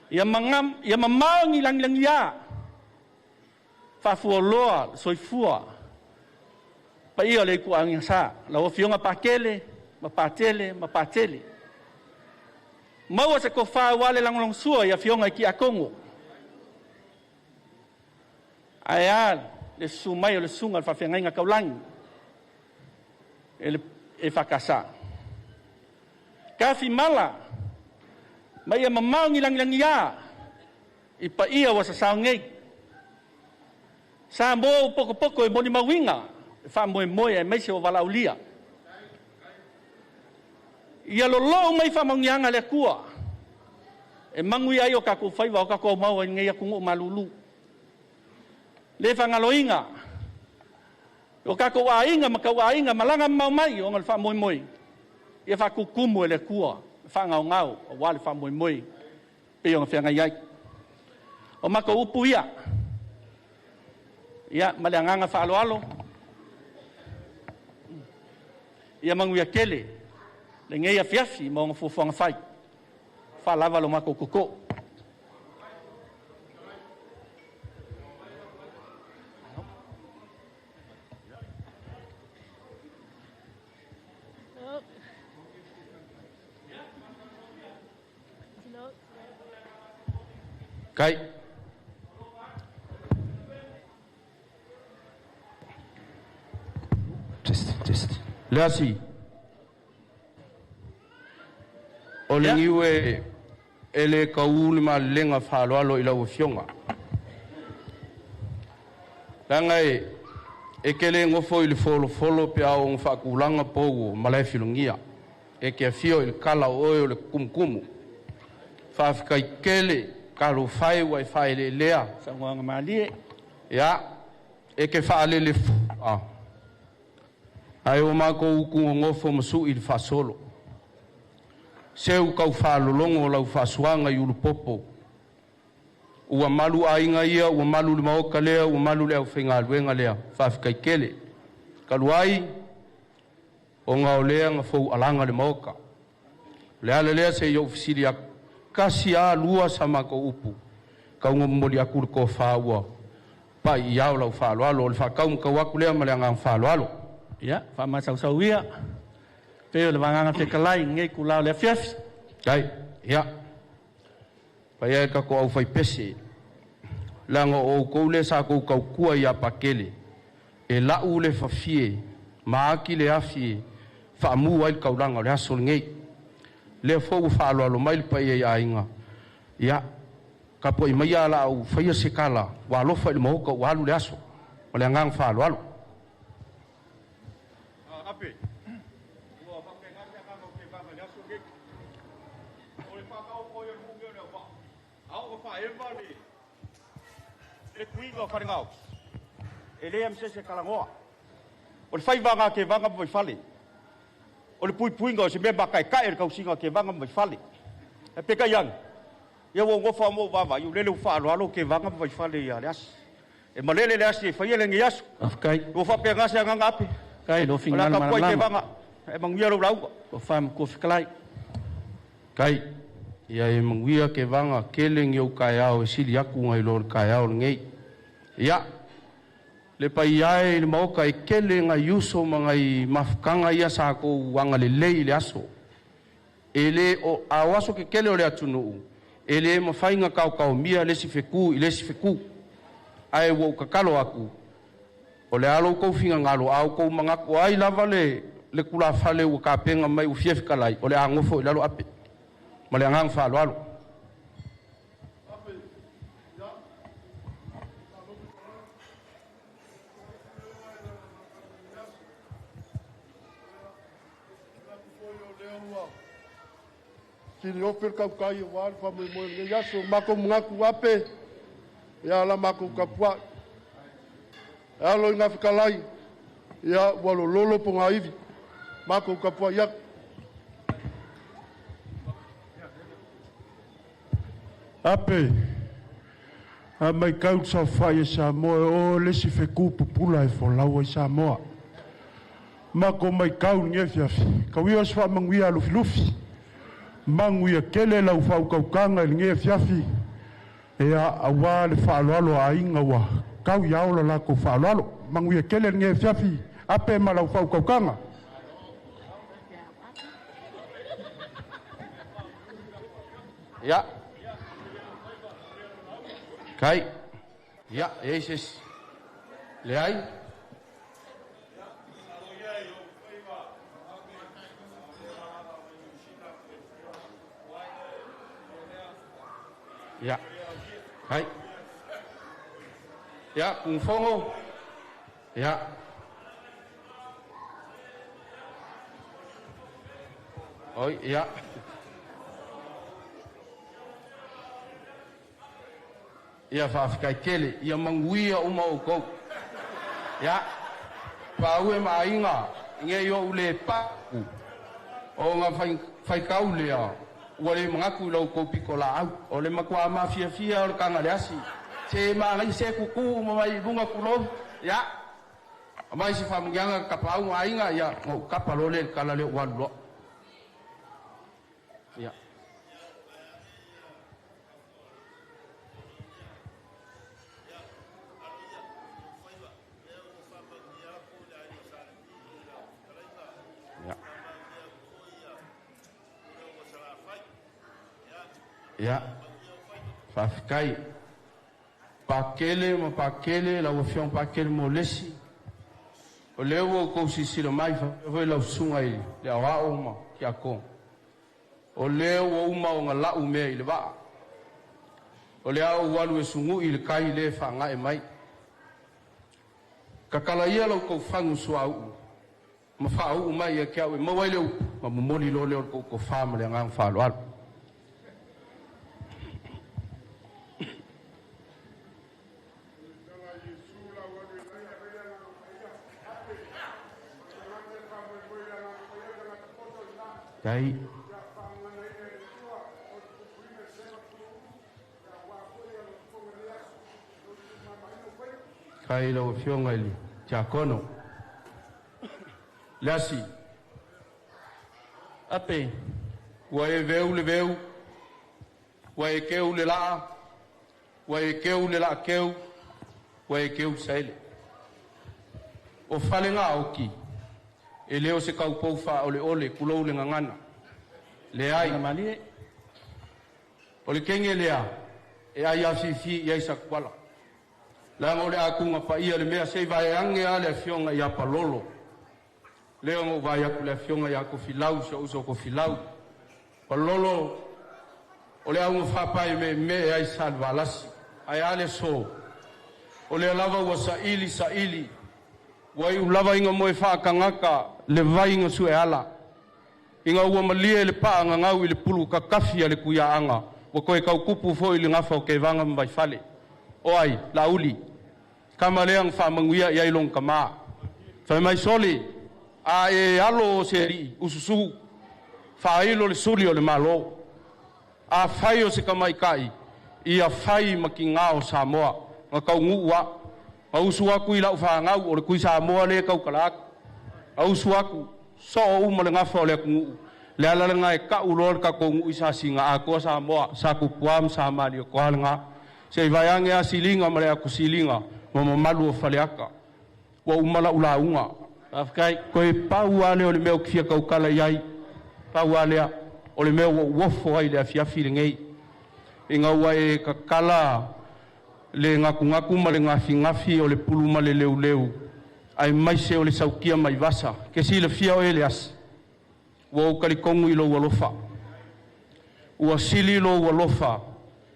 Ia mamaongi langilangi ia. Whafua loa, soifua. Pa ia le ku anga sa, la o fionga pakele, ma patele. Maua se ko fa wale langolong sua ia fionga ki a Kongo. Ai le sumai o le sunga fa fenga inga kaulangi. E fakasa. Kafi mala. Mai ia mamaungi langilangi ia. I pa ia wasa saungei. Sa mo poko e moni mawinga. Fa moe e meise o wala ulia. Ia lo mai fa mangianga le kua. E mangui ai o kako whaiwa o kako mau e ngeia kungo malulu. Le whangaloinga. O kako wainga maka wainga malanga mau mai o ngal fa moe. Ia fa kukumu e le kua. Fa ngau o wale fa moe. Pe o ngawhianga iai. O maka upu ia. Ia maleanganga fa alo. Ia manguia kele, le ngeia fiafi, ma o ngafufuanga whai. Whalava lo mako koko. Kai. Test. Leasi. O le niwe ele kauli ma lenga whaloalo i lau fionga. Langai e kele ngofo i le folo pe au ngwhakulanga pou malai filungia. E ke fio i kala o le kumkumu. Whawhikai kele karu whai wai whai le lea. Sangoanga malie. Ya, e ke whaale le ai o mako uku ngofo masu i fasolo. Seu kau whalolongo lau whasuanga i ulupopo. Ua malu ainga ia, ua malu le maoka lea, ua malu lea whenga luenga lea. Whawhikai kele. Kaluai, o ngā o lea ngā fau alanga le maoka. Le ala lea se i ofisiri aku. kasi a lua sa mako upu ka ngomoli aku ko fawa pa ia la falo le fa ka waku le ma le ngang falo ya fa ma sau ia pe le vanga te kalai ngai kula le fiaf kai ya pa ia ka ko au fai pese lango o ko le sa ko ka kua ia pakele e la u le fafie ma ki le afie fa mu ai ka ulanga le aso ngai le fo falo lo mai pa ia inga ya ka po mai ala au fai se kala wa lo fa le mo ko wa lu le aso o le ngang falo alo ape wa pa ke ngaka ka ko ke ba le aso ngai o le fa ka o ko yo mu ngai le ba au fa e ba le kuinga fa ngau ele am se kala ngoa o le fai vanga ke vanga mo fale o le puinga se me ba kai kai ka usinga ke vanga mo fale e pe ka yang ia wo ngo fa mo va va yu le fa lo ke vanga mo fale ya las e malele le as fa yele ngias afkai wo fa pe ngasa nga ngapi kai lo fingal ma ke vanga e mangia lo lau ko fam ko fiklai kai ia e mangia ke vanga keleng yo kai au sili aku ngai lo kai au ngai ia le pai ai le mau kai keleng ai uso mangai mafkanga ia sa ko wanga le le aso ele o awaso ke kele o le atunu ele mo fainga kau mia le sifeku ai wo kakalo aku o le alo ko finga ngalo au ko manga ko ai lava le kula fale o ka penga mai u fief kalai o le angofo le alo ape ma le ngang fa alo Kiri ofir kau kai war fa mo nge yaso mako ngaku ape ya la mako kapua ya lo nga fikalai ya walo lolo ponga ivi mako kapua ya ape a mai kau sa fai sa mo o le si fe ku pupula e fo lawa sa mo mako mai kau nge fiafi ka wi os fa mangwi alu filufi manguia kele lau fau kaukanga il nge fiafi ea awa le whaaloalo a inga wa kau iaola la ko whaaloalo manguia kele nge fiafi ape ma lau fau kaukanga ya kai ya Jesus le ai ya hai ya kung fongo ya oi ya ia fa kai kele ia manguia uma o ko ya pa ue ma inga nge yo ule pa o nga fai kaule a wale mangaku lo ko pikola au o le makwa mafia fia o kanga le asi se ma ngai se kuku mo mai bunga kulo ya mai si fam nganga kapau mai nga ya ngo kapalo le kala le walo ya ya fafkai pakele la ofion pakele mo lesi o lewo ko sisilo mai fa la sungai le wa uma kia ko o lewo uma o ngala ume ile ba o le au walu sungu ile kai le fa nga e mai kakala ia lo ko fangu suau ma fa u mai ya kia mo wale ma mo li lo le ko fa ma le ngang fa lo kai kai lo fionga ili chakono lasi ape wa e veu le veu Wa e keu le laa, wa e keu le laa keu, wa e keu saele. O fale ngā oki, e leo se kaupou wha ole ole, kulou le ngangana. Le ai, o le kenge lea, e ai a fifi i aisa kuala. Langa o le akunga pa ia le mea sei vai ange a le fionga i apa lolo. Leo ngo vai aku le fionga i ako filau, so uso ko filau. Pa lolo, o le aunga whapai me e ai salvalasi. Ai ale so. O le lava ua sa ili. Wai u lava inga moe whaakangaka, le vai inga sue ala. Inga ua malia le paa ngangau i le pulu kakafi a le kuia anga. Wa koe kau kupu fo i le ngafa o kei vanga mwai fale. O ai, la uli. Kama leang whamanguia i ailong kama. Whai mai soli, a e alo o se ri, ususu. Whailo le suli o le malo. A whai o se kamai kai, i a whai maki ngā o Samoa. Nga kau ngua. A usu aku i lau whaangau o le kui Samoa le kau kalak. A usu aku, so o uma le ngafa o le aku nguu. Le alalanga e ka ulor ka kongu i sa singa a ko Samoa, sa kupuam sa mali o kohalanga. Se vaiange a silinga mare aku silinga, mama malu o faleaka. Wa umala ulaunga. Afkai, koe pau ale o le meo kia kaukala iai. Pau alea o le meo wofo ai le afiafi le ngei. Inga ua e kakala le ngaku ma le ngafi o le pulu ma le leu. Ai maise o le saukia mai vasa. Ke si le fia o ele as. Wa ukalikongu ilo walofa. Ua sili ilo walofa.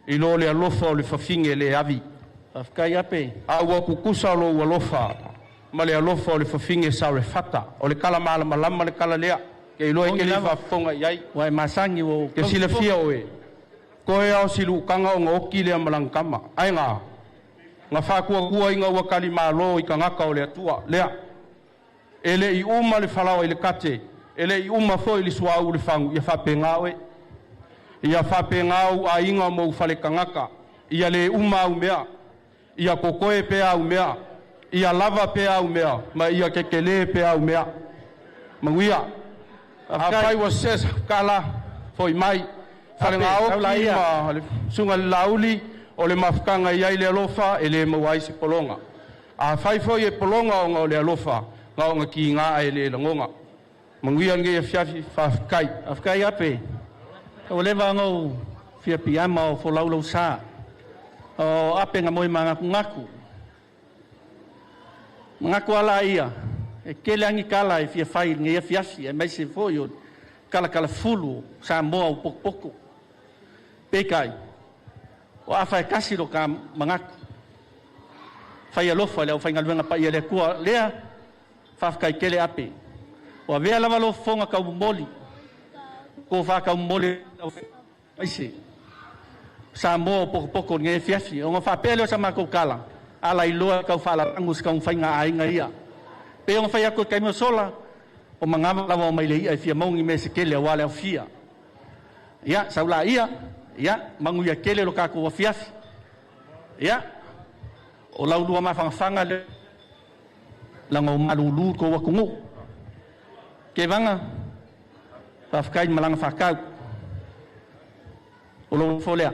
Ilo le alofa o le fafinge le avi. Afkai ape. A ua kukusa lo walofa. Ma le alofa o le fafinge sa re fata. O le kala malama le kala lea. Ke ilo e ke li fafonga iai. Wa e masangi wo. Ke si le fia oe. Koe au silu kanga o ngoki lea malangkama. Ai ngā. Ngā whakua inga ua kali malo i kangaka o le atua. Lea. Ele i uma le whalawa i le kate. Ele i uma fo i le suau le whangu. Ia whapenga oe. Ia whapenga au a inga mo ufale kangaka. Ia le uma au mea. Ia kokoe pe au mea. Ia lava pe au mea. Ma ia kekele pe au mea. Manguia. Apai wa ses kala fo i mai. Whale ngā oki ma sunga lauli o le mafukanga iai le alofa e le mawai se polonga. A whai fo i e polonga o ngā le alofa. Ngā o ngā ki ngā e le langonga. Manguia nge e fiafi whafkai. Afkai ape. O lewa ngau fia piama o fo laulau sa. O ape ngā moi ngaku. Ngaku ala ia. E kele angi kala e fia whai nge e fiafi. E mai se fo i o kala fulu sa moa o pokpoko. Pekai. O a whai kasi ro ka mangaku. Whai alofa leo whai ngaluenga pa ia le kua lea. Whafkai kele ape. O a vea lava lo fonga kau moli. Ko whakau moli. Aise. Sa moa o pokpoko nge e fiafi. O ngā whapea leo sa mako kala. Ala iloa kau whalarangus kau whai ngā ainga ia. Pe o whai ako kaimo sola. O mangama lawa o mai le ia e fia maungi me se kele a wale au fia. Ia, saula ia. Ia, mangu ia kele lo kako wa fiafi. Ia, o lau lua mawhangawhanga le langa o malulu ko wakungu. Ke vanga, whafkai malanga whakau. O lau folea.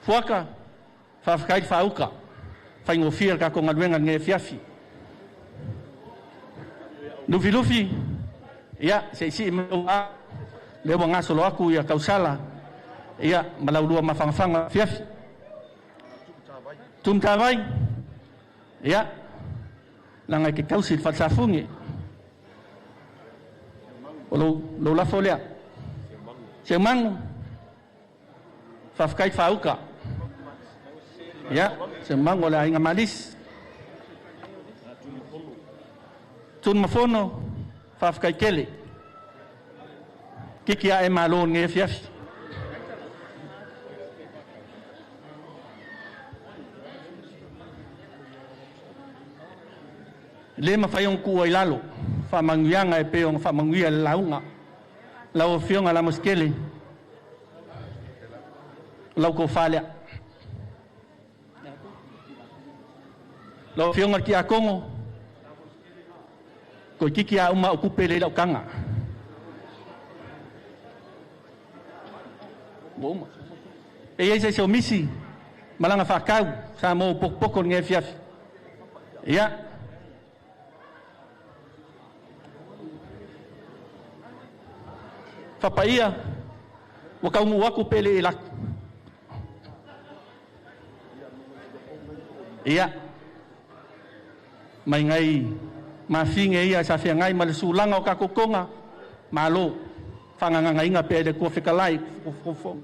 Fuaka, whafkai whauka. Whaingofia kako ngaluenga nge fiafi. Lufi, ia, seisi mau a, lewa ngā solo aku ia kausala, ia, malaulua mawhangawhanga fiafi. Tumtawai, ia, langa ke kausi whatsafungi. O lo lafo lea. Se mangu, whafkai whauka. Ia, se mangu lea inga malis. Tun mafono, whafkai kele. Kiki a e malo nge fiafi. Le mawhaiong kua i lalo. Whamanguianga e peong whamanguia le launga. Lau fionga la moskele. Lau ko whalea. Lau fionga ki a kongo. Ko kiki a uma o kupe le lau kanga. Boma. E ia se o misi malanga whakau sa mo pokpoko nge fiafi. Ia. Whapaia wakau mu waku pele e laku. Ia. Mai ngai mafinge ia sa fia ngai male sulanga o kakokonga malo whanganga inga pele kua whikalai fofo.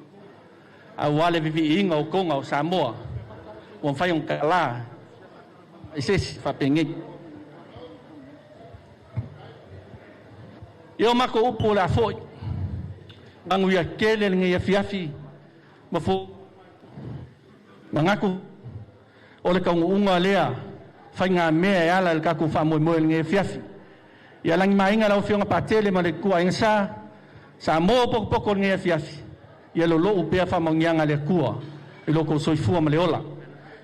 A wale vivi inga o konga o Samoa. Wan whai on kala. Ises whapengi. Io mako upo la foi. Ngangu ia kele nge ia fiafi. Mafo. Mangaku. Ole ka unga lea. Whai ngā mea e ala le kaku whamoe moe nge fiafi. Ia langi mainga lau whionga patele ma le kua inga sa. Sa moa poko poko nge fiafi. Ia lo upea whamangianga le kua. I loko soifua ma le ola.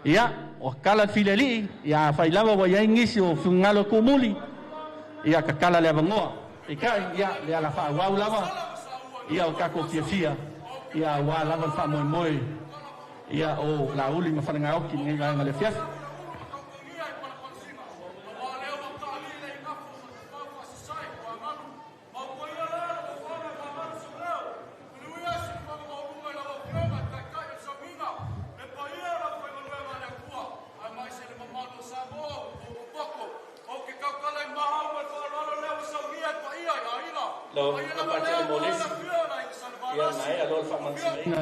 Ia, o kala fileli. Ia whailawa wa ia ingisi o whingalo kumuli. Ia ka kala le avangoa. Ika, ia le ala whawau lava. Ia o kako fiafia. Ia wa lava whamoe moe. Ia o la uli ma whananga oki nge le fiafi.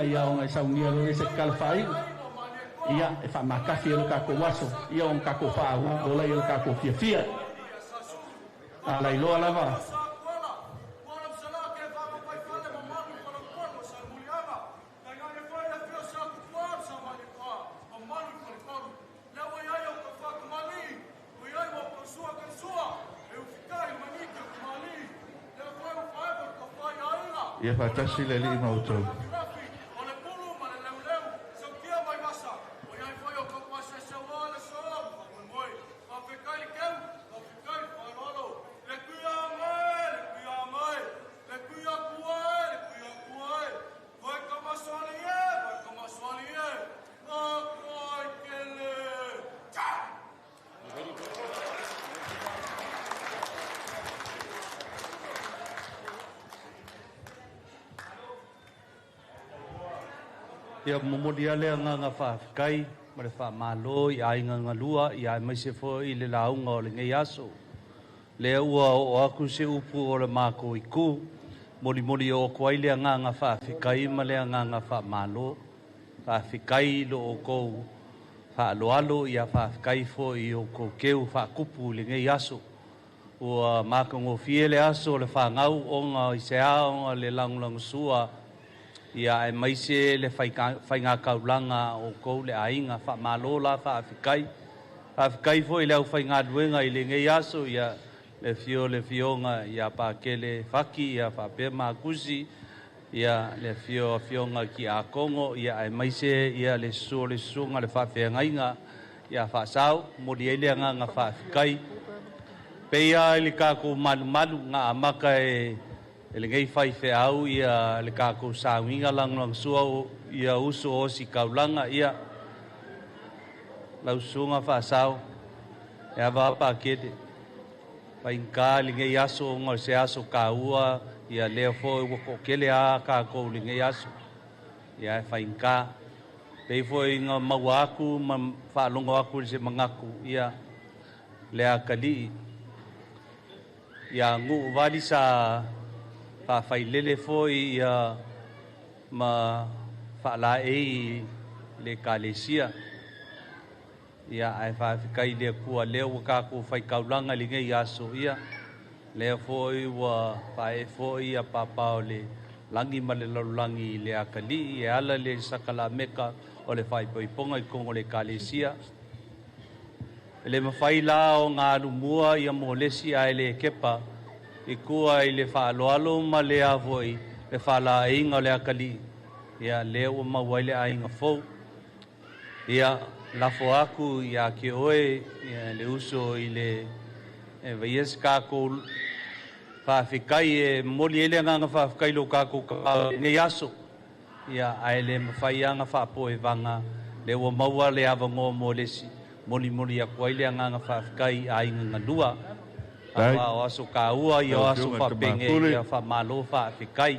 Ia o ngai saungia lo se kalfai ia e fa makafi lo kako waso ia on kako fa o la lo kako fia ala ilo lava ia fatasi le li mautou. Ia momolia lea nganga whaafikai, ma le whaamalo, ia inga ngalua, ia mai se fo i le launga o le ngei aso. Lea ua o aku se upu o le mako i ku, moli o kuai lea nganga whaafikai, ma lea nganga whaamalo, whaafikai lo o kou, whaaloalo ia whaafikai fo i o kou keu whaakupu le ngei aso. Ua mako ngofie le aso le whaangau onga i se aonga le langulangu sua, ia e maise le whainga kaulanga o kou le ainga whaamalola whaafikai fo i leo whainga duenga i le ngei aso ia le fionga ia pākele whaki ia whapea mākusi ia le fionga ki a Kongo ia e maise ia le sunga le whawhengainga ia whaasau mori eile nga whaafikai peia i le kako manu ngā amaka e le ngei whai wheau ia le kako sāwinga lang sua ia uso o si kaulanga ia lau sunga whaasau e awa pākete whainka le ngei aso ngā se aso kāua ia leo fo wako kele a kako le ngei aso ia e whainka pei fo i ngā maua aku ma whaalongo aku se mangaku ia lea kali ia ngu wali sa whawhailele foi ia ma whaala le kalesia ia ai whawhikai lea kua leo wakako whaikaulanga li ngei aso ia lea foi wa whae foi ia papao le langi ma le lalulangi le akali e ala le sakala meka o le whaipoiponga i kongo le kalesia le mawhai la o ngā rumua ia molesi ai le kepa i kua i le whaaloalo ma le avoi le whaala inga o le akali ia leo mawai le ainga fau ia lafo aku ia ke oe ia le uso i le vaies kako whawhikai e moli ele nganga whawhikai lo kako ngei aso ia ai le mawhaianga whaapoe vanga le ua maua le awango mo le si moli a kuai le anganga whaafikai a inga nganua awa o aso ka ua ia o aso whapenge ia whamalo whaafikai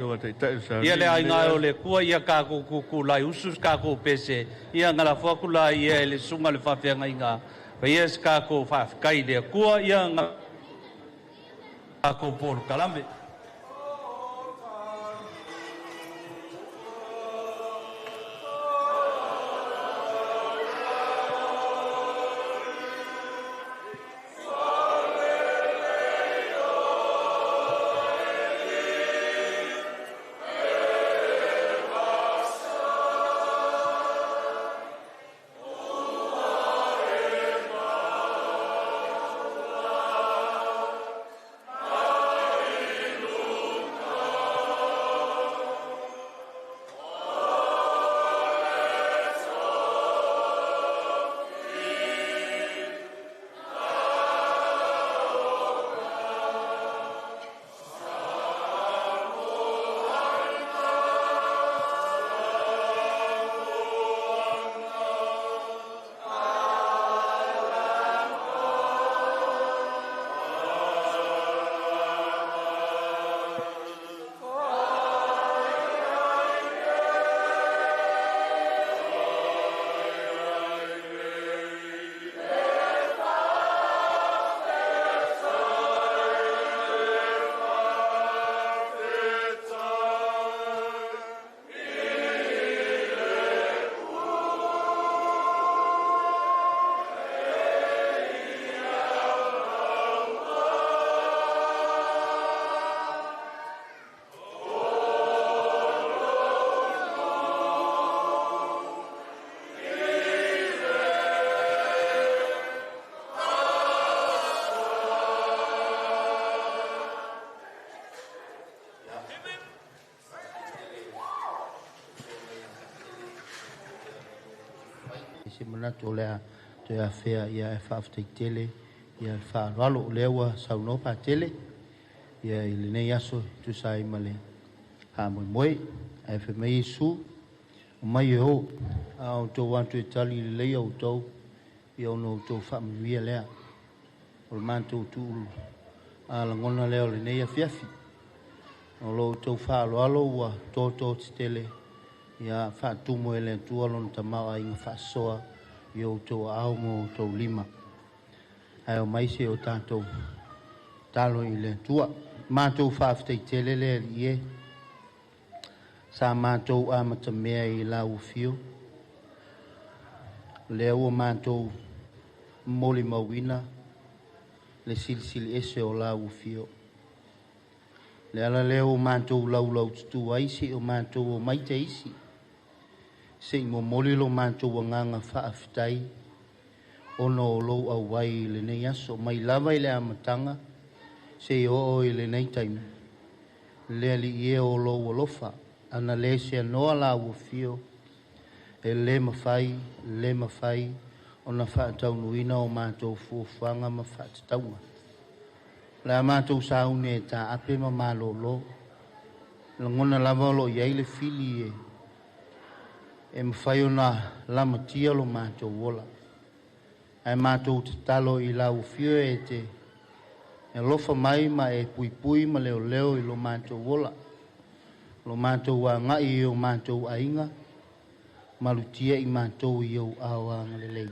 ia le ainga o le kua ia ka kuku lai usus ka ko pese ia ngala whakula ia le sunga le whawhianga inga ia ska ko whaafikai le kua ia ngala ko por kalambe se mana tolea te afea ia e whaaftai tele ia e whaaralo lewa sauno pa tele ia i le nei aso tu sai male ha moi moi e whi mei isu o mai e ho a o tō wantu e tali le leia o tō i ono tō whaamnuia lea o le manto tūru a la ngona leo le nei a fiafi o lo tō whaaloalo ua tō tele ia whaatumo e le tualon tamau a inga whaasoa i o tō ao mo tō lima. Ai o maise o tātou talo i le tua. Mātou whaaftei tele le li e. Sa mātou amata mea i la ufio. Le ua mātou moli mawina. Le silisili ese o la ufio. Le ala leo mātou lau tutu aisi o mātou o maite isi. Se mo moli lo mātou o nganga whaafitai. Ono o lo au wai le nei aso. Mai lava i le amatanga. Se o i le nei taimi. Le ali ie o lo o lofa. Ana le se anoa la ufio. E le mawhai. Ona whaatau nuina o mātou fuafanga ma whaatataunga. La mātou saune e tā ape ma mālolo. La ngona lava lo iai le fili e. E mawhai ona lama tia lo mātou wola. Ai mātou te talo i la ufio e te. E lofa mai ma e pui ma leo i lo mātou wola. Lo mātou a ngai o mātou a inga. Malutia i mātou i au awa ngalelei.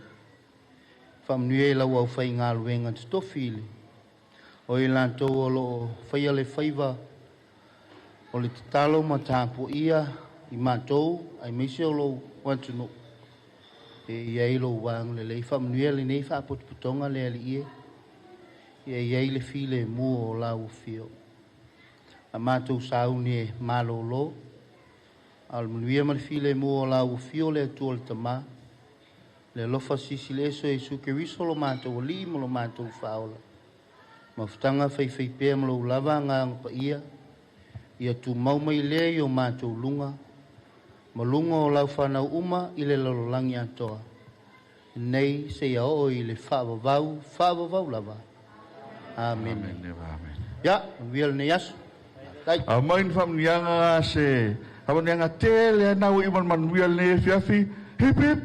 Whamnue lau au whai ngā luenga te tofili. O i lantou o lo whaia le whaiva. O le te talo ma tāpo ia i mātou. Ai meise o lo wantunu. E iai lo wang le lei. Whamnue le nei whaapotuputonga le ali ie. E iai le file mua o lau fio. A mātou saune mālolo. Al manuia ma le file mua o lau fio le atua le tamā. Le lofa sisi le so e suke riso lo mātou o li mo lo mātou whaola. Mawhitanga whai pēr mo lo lava ngā ngapa ia. Ia tu maumai lea i o mātou lunga. Ma lunga o lau whanau uma i le lalolangi atoa. Nei se ia o i le whaavavau lava. Amen. Amen. Ya, wiel ne yasu. A main famnianga se Famanianga tele nau iman manuia le fiafi. Hip hip.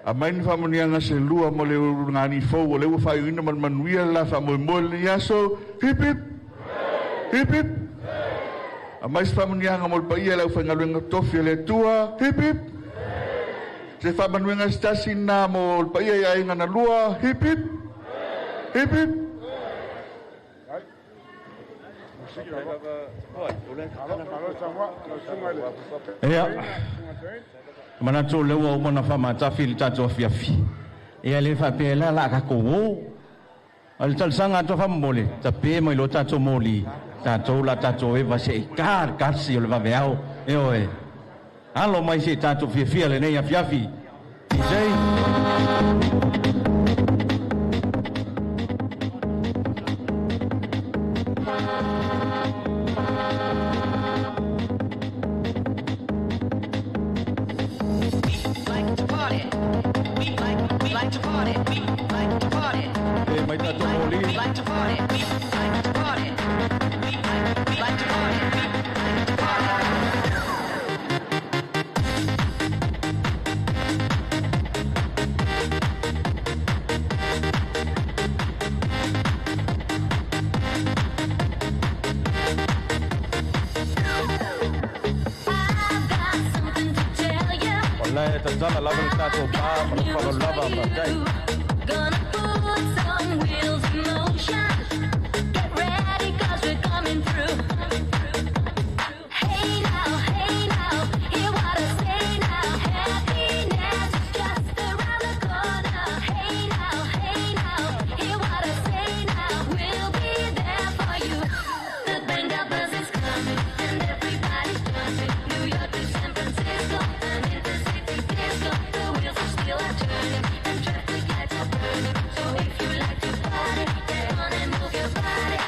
A mai ni famanianga se lua mo le ngani fo o le fa ina man manuia la fa mo le yaso. Hip hip. Hip hip. A mai famanianga mo pa ia la fa ngaluenga tofi le tua. Hip hip. Se fa manuenga stasi na mo pa ia inga na lua. Hip hip. Hip hip. Ea, mana tō lewa o mana whama tawhi li tātua fiafi. Ea le whape la la kako o. Al talsanga tō whamole, ta pē mai lo tātua mōli. Tātou la tātua e vase e kār kasi o le wawe au. Eo e. Alo mai se tātua fiafia le nei a fiafi. DJ. Gonna put some wheels in motion. Get ready, 'cause we're coming through. Hey now, hear what I say now. Happiness is just around the corner. Hey now, hear what I say now. We'll be there for you. The bang-up bus is coming and everybody's jumping. New York to San Francisco and intercity disco. The wheels are still turning and traffic lights are burning. So if you like to party, get on and move your body.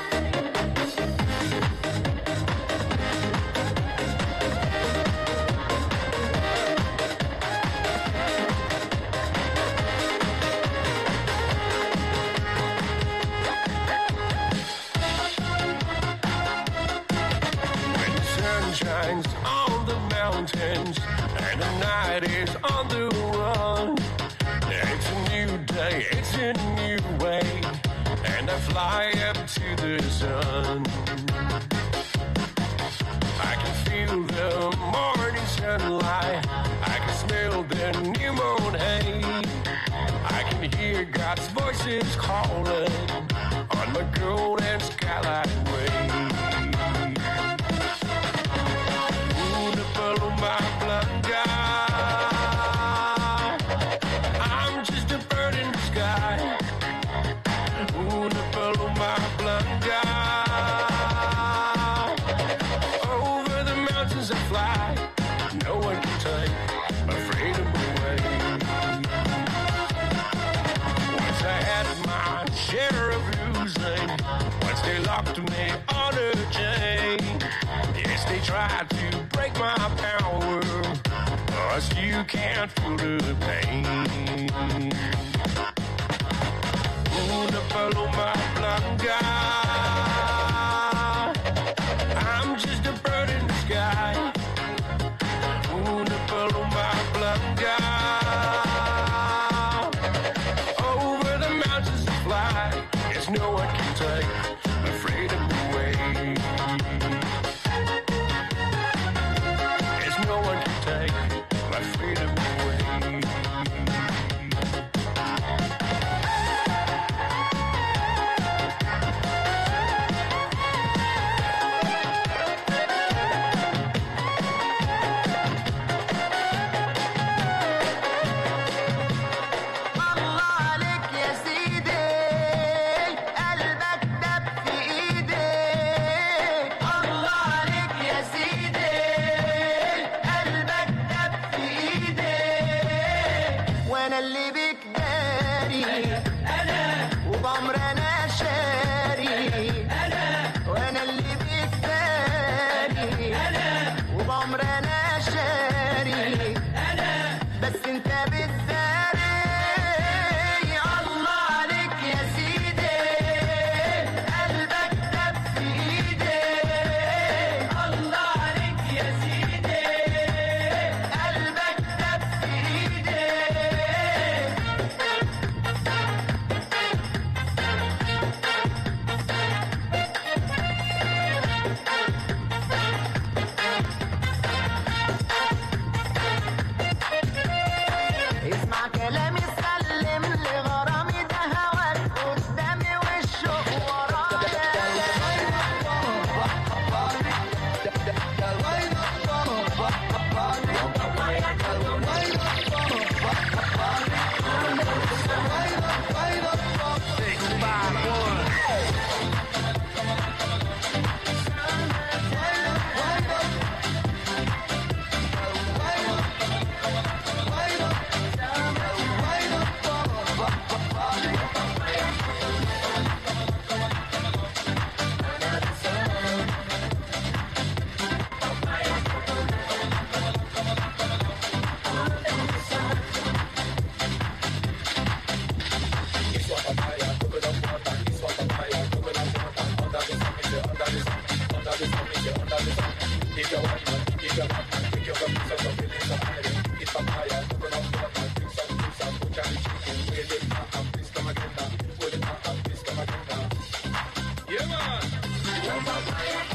When the sun shines on the mountains and the night is on the run, it's a new day, it's a new way, and I fly up to the sun. I can feel the morning sunlight, I can smell the new moon hay, I can hear God's voices calling on my golden skylight way. I'm just a bird in the sky. Ooh, the fellow, my blind guy. Over the mountains I fly. No one can take my freedom away. Once I had my share of losing. Once they locked me on a chain. Yes, they tried to break my power. 'Cause you can't feel the pain. Ooh, to follow my blind guy. I'm just a bird in the sky. Ooh, to follow my blind guy. Over the mountains to fly. Yes, no one can take my freedom away. Yes, no one can take my freedom away. الله عليك يا سيدي قلبك دب في ايدي الله عليك يا سيدي قلبك دب في ايدي وانا اللي بيك داري انا وبعمر انا شاري انا وانا اللي بيك داري انا وبعمر انا شاري انا بس انت بالداري الله عليك يا سيدي قلبك دب في ايدي الله عليك يا Love